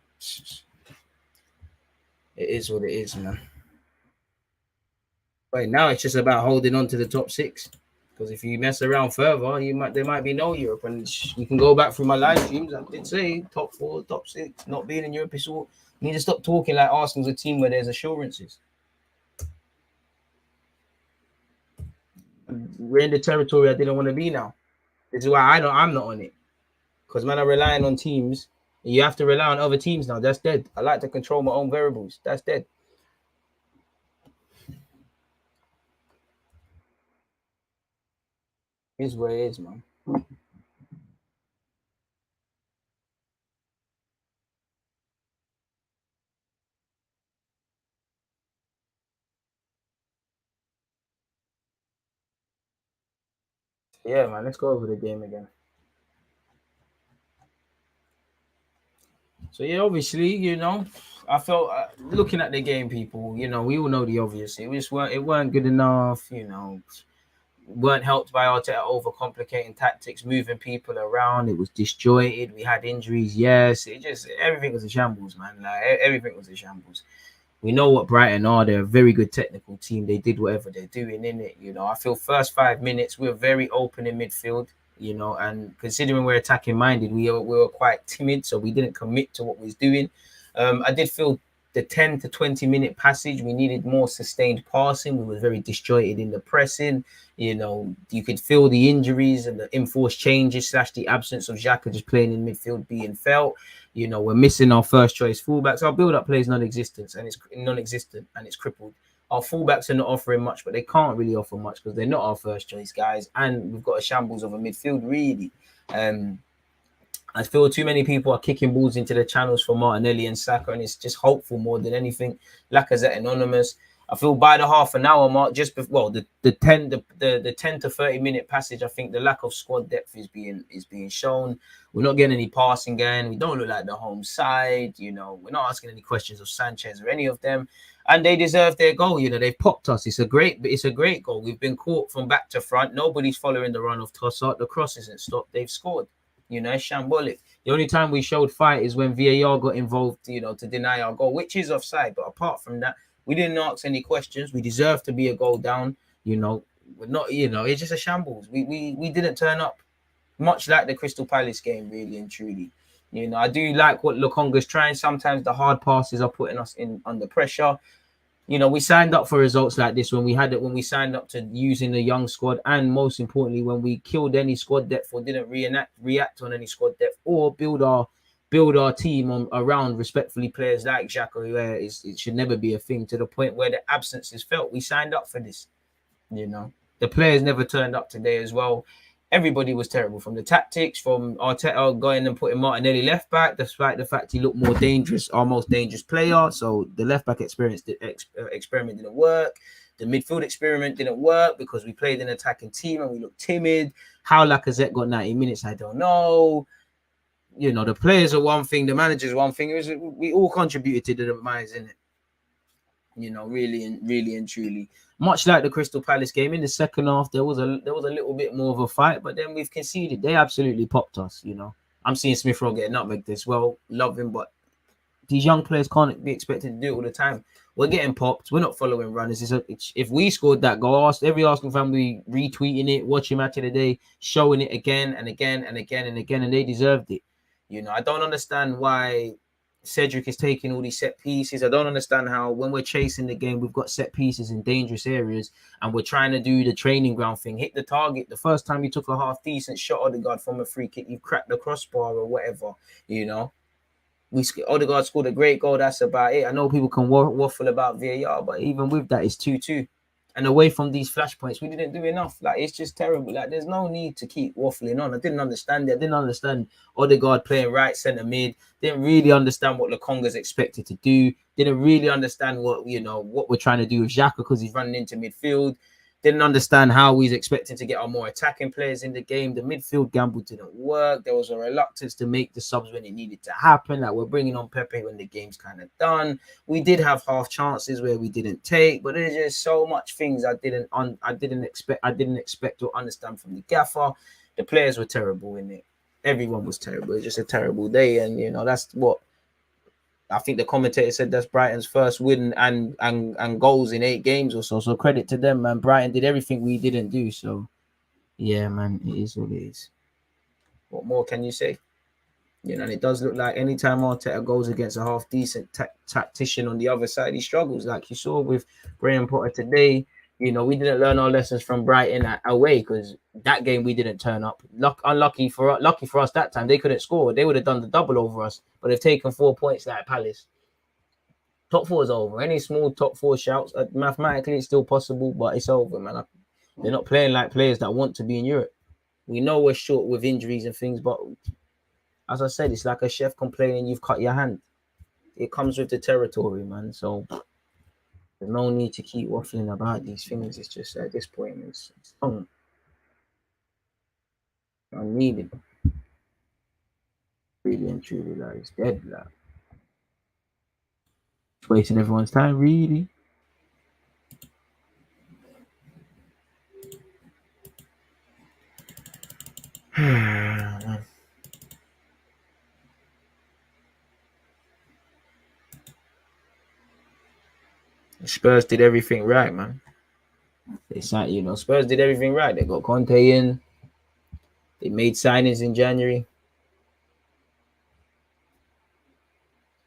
Speaker 1: It is what it is, man. But now it's just about holding on to the top 6. Because if you mess around further, there might be no Europe. And you can go back through my live streams. I did say top 4, top 6, not being in Europe is all. You need to stop talking like Arsenal's a team where there's assurances. We're in the territory I didn't want to be now. This is why I'm not on it. Because, man, I'm relying on teams. You have to rely on other teams now. That's dead. I like to control my own variables. That's dead. It's what it is, man. Yeah, man. Let's go over the game again. So, yeah, obviously, you know, I felt looking at the game, people, you know, we all know the obvious. It weren't good enough, you know. Weren't helped by Arteta overcomplicating tactics, moving people around. It was disjointed. We had injuries. Yes, everything was a shambles, man. Like everything was a shambles. We know what Brighton are. They're a very good technical team. They did whatever they're doing in it. You know, I feel first 5 minutes we were very open in midfield. You know, and considering we're attacking minded, we were quite timid, so we didn't commit to what we was doing. I did feel the 10 to 20 minute passage, we needed more sustained passing. We were very disjointed in the pressing. You know, you could feel the injuries and the enforced changes / the absence of XHAKA just playing in midfield being felt. You know, we're missing our first choice fullbacks. Our build-up play is non-existent and it's crippled. Our fullbacks are not offering much, but they can't really offer much because they're not our first choice guys. And we've got a shambles of a midfield, really. I feel too many people are kicking balls into the channels for Martinelli and Saka, and it's just hopeful more than anything. Lacazette anonymous. I feel by the half an hour mark, just before the 10 to 30 minute passage, I think the lack of squad depth is being shown. We're not getting any passing game. We don't look like the home side. You know, we're not asking any questions of Sanchez or any of them, and they deserve their goal. You know, they've popped us. It's a great goal. We've been caught from back to front. Nobody's following the run of Trossard. The cross isn't stopped. They've scored. You know, it's shambolic. The only time we showed fight is when VAR got involved, you know, to deny our goal, which is offside. But apart from that, we didn't ask any questions. We deserve to be a goal down. You know, we're not. You know, it's just a shambles. We didn't turn up, much like the Crystal Palace game, really and truly. You know, I do like what Lokonga's trying. Sometimes the hard passes are putting us in under pressure.
Speaker 3: You know, we signed up for results like this when we signed up to using the young squad, and most importantly, when we killed any squad depth or didn't react on any squad depth or build our team on around respectfully players like XHAKA, where it should never be a thing, to the point where the absence is felt. We signed up for this, you know. The players never turned up today as well. Everybody was terrible, from the tactics, from Arteta going and putting Martinelli left back, despite the fact he looked more dangerous, our most dangerous player. So the left back experiment didn't work. The midfield experiment didn't work because we played an attacking team and we looked timid. How Lacazette got 90 minutes, I don't know. You know, the players are one thing, the manager's one thing. We all contributed to the demise, innit? You know, really and truly. Much like the Crystal Palace game, in the second half, there was a little bit more of a fight, but then we've conceded. They absolutely popped us, you know. I'm seeing Smith Rowe get nutmegged as well. Love him, but these young players can't be expected to do it all the time. We're getting popped. We're not following runners. If we scored that goal, every Arsenal fan be retweeting it, watching Match of the Day, showing it again and again and again and again, and they deserved it. You know, I don't understand why Cedric is taking all these set pieces. I don't understand how, when we're chasing the game, we've got set pieces in dangerous areas and we're trying to do the training ground thing, hit the target. The first time you took a half decent shot, Odegaard, from a free kick, you cracked the crossbar or whatever, you know. Odegaard scored a great goal. That's about it. I know people can waffle about VAR, but even with that, it's 2-2. And away from these flashpoints, we didn't do enough. Like, it's just terrible. Like, there's no need to keep waffling on. I didn't understand it. I didn't understand Odegaard playing right centre mid. Didn't really understand what Lokonga's expected to do. Didn't really understand what we're trying to do with XHAKA, because he's running into midfield. Didn't understand how he's expecting to get our more attacking players in the game. The midfield gamble didn't work. There was a reluctance to make the subs when it needed to happen. Like, we're bringing on Pepe when the game's kind of done. We did have half chances where we didn't take, but there's just so much things I didn't expect or understand from the gaffer. The players were terrible in it. Everyone was terrible. It was just a terrible day, and you know, that's what I think the commentator said, that's Brighton's first win and goals in 8 games or so. So credit to them, man. Brighton did everything we didn't do. So yeah, man, it is what it is. What more can you say? You know, and it does look like anytime Arteta goes against a half decent tactician on the other side, he struggles. Like you saw with Graham Potter today. You know, we didn't learn our lessons from Brighton away, because that game we didn't turn up. Lucky for us that time, they couldn't score. They would have done the double over us, but they've taken 4 points like Palace. Top 4 is over. Any small top 4 shouts, mathematically it's still possible, but it's over, man. They're not playing like players that want to be in Europe. We know we're short with injuries and things, but as I said, it's like a chef complaining you've cut your hand. It comes with the territory, man. So there's no need to keep waffling about these things. It's just, at this point, it's unneeded. Really and truly, like, it's dead. Like, it's wasting everyone's time, really. Spurs did everything right, man. Spurs did everything right. They got Conte in. They made signings in January.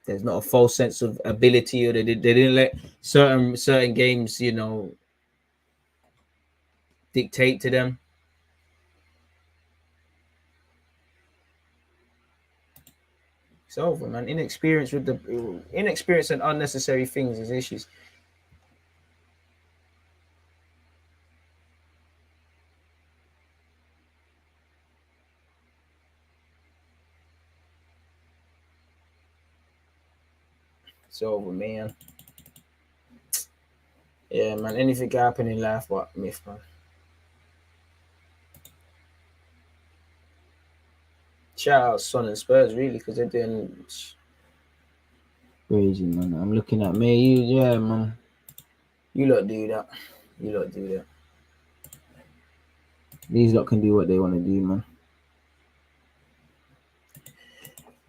Speaker 3: There's not a false sense of ability, or they didn't let certain games, you know, dictate to them. It's over, man. Inexperience and unnecessary things is issues. It's over, man. Yeah, man. Anything can happen in life, but myth, man. Shout out Son and Spurs, really, because they're doing crazy, man. I'm looking at me. Yeah, man. You lot do that. These lot can do what they want to do, man.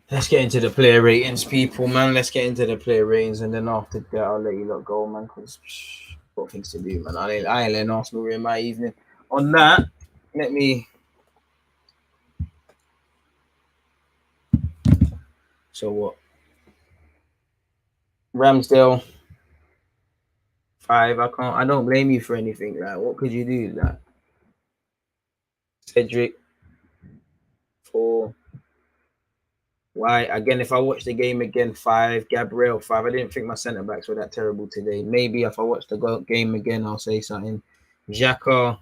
Speaker 3: Let's get into the player ratings, people, man. Let's get into the player ratings, and then after that, I'll let you lot go, man, because I've got things to do, man. I ain't letting Arsenal ruin my evening. On that, let me... So what? Ramsdale,
Speaker 1: 5. I don't blame you for anything. Like, what could you do? Like, Cedric, 4. Why? Again, if I watch the game again, 5. Gabriel, 5. I didn't think my centre backs were that terrible today. Maybe if I watch the game again, I'll say something. XHAKA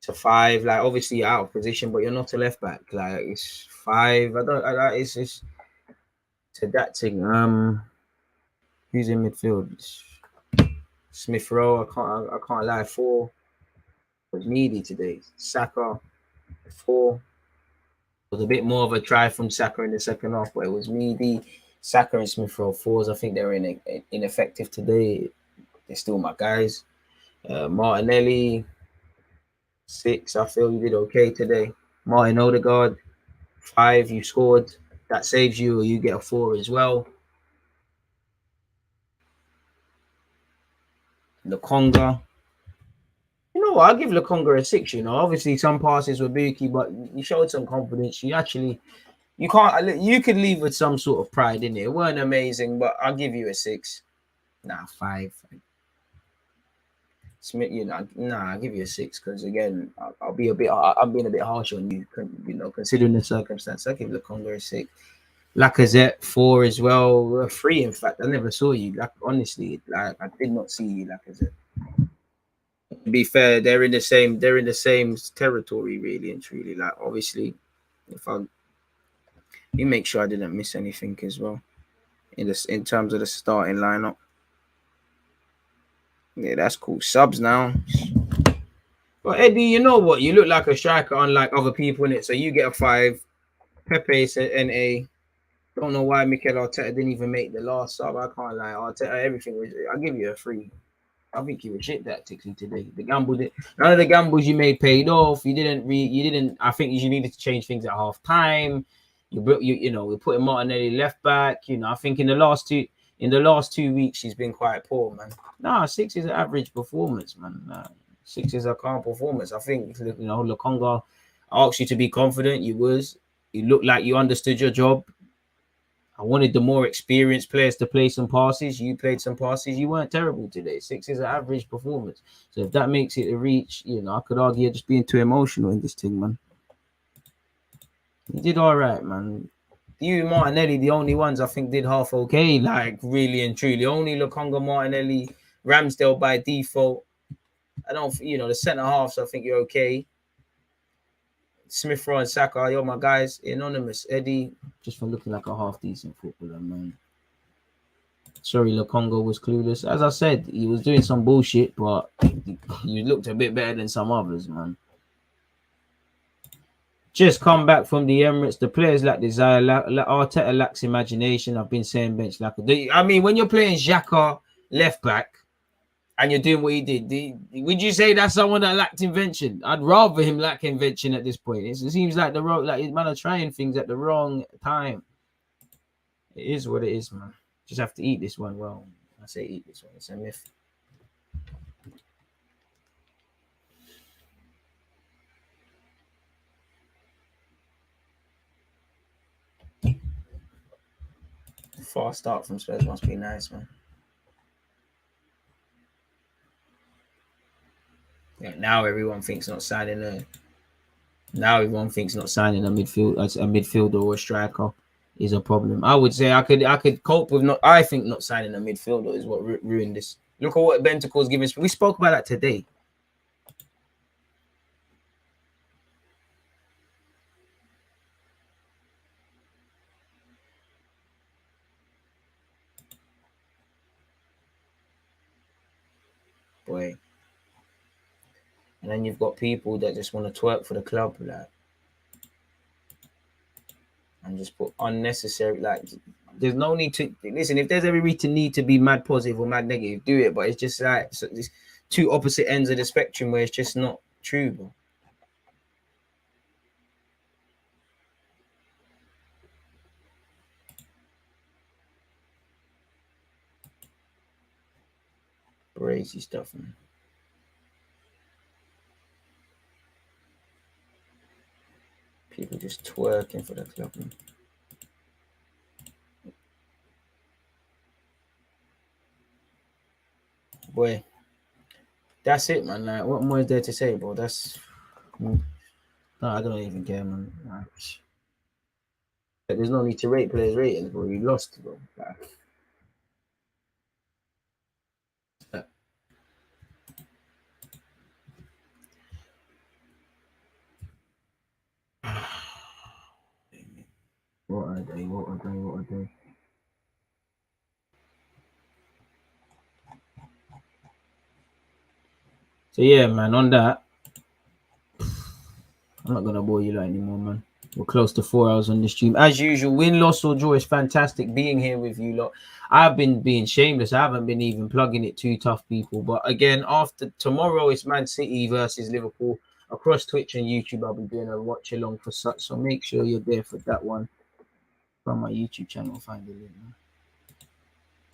Speaker 1: to 5. Like, obviously you're out of position, but you're not a left back. Like, it's 5. It's just to that thing. Who's in midfield? Smith Rowe. I can't lie. 4 was needy today. Saka, 4. Was a bit more of a try from Saka in the second half, but it was Meady, Saka, and Smith Rowe 4s. I think they're ineffective today. They're still my guys. Martinelli, 6. I feel you did okay today. Martin Odegaard, 5. You scored. That saves you, or you get a 4 as well. Lokonga. You know what? I'll give Lokonga a 6. You know, obviously some passes were booky, but you showed some confidence. You can't. You could leave with some sort of pride in it. It weren't amazing, but I'll give you a 6. Nah, 5. Smith, I'll give you a 6 because again, I'm being a bit harsh on you. You know, considering the circumstance, I'll give Lokonga a 6. Lacazette 4 as well. 3, in fact. I never saw you. Like, honestly, like I did not see you, Lacazette. To be fair, they're in the same territory, really and truly. Like, obviously, you make sure I didn't miss anything as well in terms of the starting lineup. Yeah, that's cool. Subs now. But Eddie, you know what? You look like a striker, unlike other people in it. So you get a 5. Pepe said NA. Don't know why Mikel Arteta didn't even make the last sub. I can't lie. Arteta, everything was. I'll give you a 3. I think you were shit tactically today. None of the gambles you made paid off. You didn't. I think you needed to change things at half time. We're putting Martinelli left back. You know, I think in the last 2 weeks he's been quite poor, man. Nah, 6 is an average performance, man. 6 is a calm performance. I think Lokonga asked you to be confident. You looked like you understood your job. I wanted the more experienced players to play some passes. You played some passes. You weren't terrible today. 6 is an average performance. So if that makes it a reach, I could argue you're just being too emotional in this thing, man. You did all right, man. You and Martinelli, the only ones I think did half okay, like really and truly. Only Lokonga, Martinelli, Ramsdale by default. I don't, the centre halves, I think you're okay. Smith Rowe and Saka, you're my guys. Anonymous, Eddie, just for looking like a half decent footballer, man. Sorry, Lokonga was clueless. As I said, he was doing some bullshit, but you looked a bit better than some others, man. Just come back from the Emirates. The players lack desire. Arteta lacks imagination. I've been saying bench lack. I mean, when you're playing XHAKA left back and you're doing what he did, would you say that's someone that lacked invention? I'd rather him lack invention at this point. It seems like his man are trying things at the wrong time. It is what it is, man. Just have to eat this one. Well, I say eat this one. It's a myth. Fast start from Spurs must be nice, man. Yeah, now everyone thinks not signing a midfielder or a striker is a problem. I would say I could cope with not. I think not signing a midfielder is what ruined this. Look at what Bentancur's giving us. We spoke about that today. Boy. And then you've got people that just want to twerk for the club, like, and just put unnecessary, like, there's no need to listen. If there's every reason need to be mad positive or mad negative, do it. But it's just like these two opposite ends of the spectrum where it's just not true, bro. Crazy stuff, man. People just twerking for the club, man. boy, that's it, man. Like, what more is there to say, bro? That's no, I don't even care, man. There's no need to rate players' ratings, bro. You lost, bro. What a day, what a day, what a day. So yeah, man, on that, I'm not gonna bore you like anymore, man. We're close to 4 hours on the stream. As usual, win, loss, or draw. It's fantastic being here with you lot. I've been being shameless. I haven't been even plugging it too tough, people. But again, after tomorrow, it's Man City versus Liverpool. Across Twitch and YouTube, I'll be doing a watch along for such. So make sure you're there for that one. From my YouTube channel, find the link, man.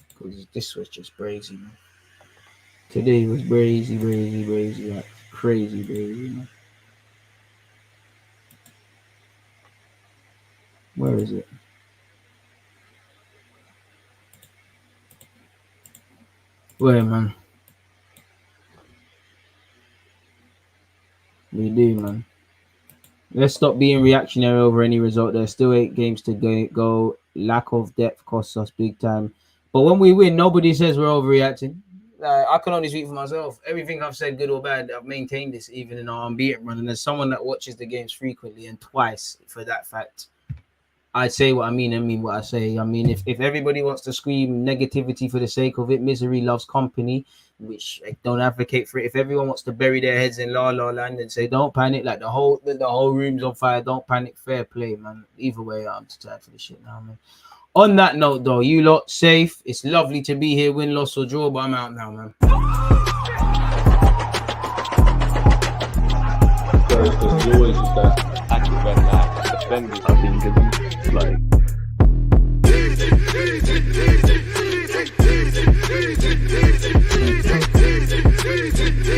Speaker 1: Because this was just brazy, man. Today was brazy, like crazy brazy, man. Where is it? Where, man? We do, man. Let's stop being reactionary over any result. There's still 8 games to go. Lack of depth costs us big time. But when we win, nobody says we're overreacting. I can only speak for myself. Everything I've said, good or bad, I've maintained this even in our unbeaten run. And as someone that watches the games frequently and twice for that fact, I say what I mean and mean what I say. I mean, if everybody wants to scream negativity for the sake of it, misery loves company, which I don't advocate for it. If everyone wants to bury their heads in la la land and say don't panic, like the whole room's on fire, don't panic, fair play, man. Either way, I'm too tired for this shit now, man. On that note, though, you lot safe. It's lovely to be here, win, loss, or draw, but I'm out now, man.
Speaker 4: There's always that active red light defenders. I think it's like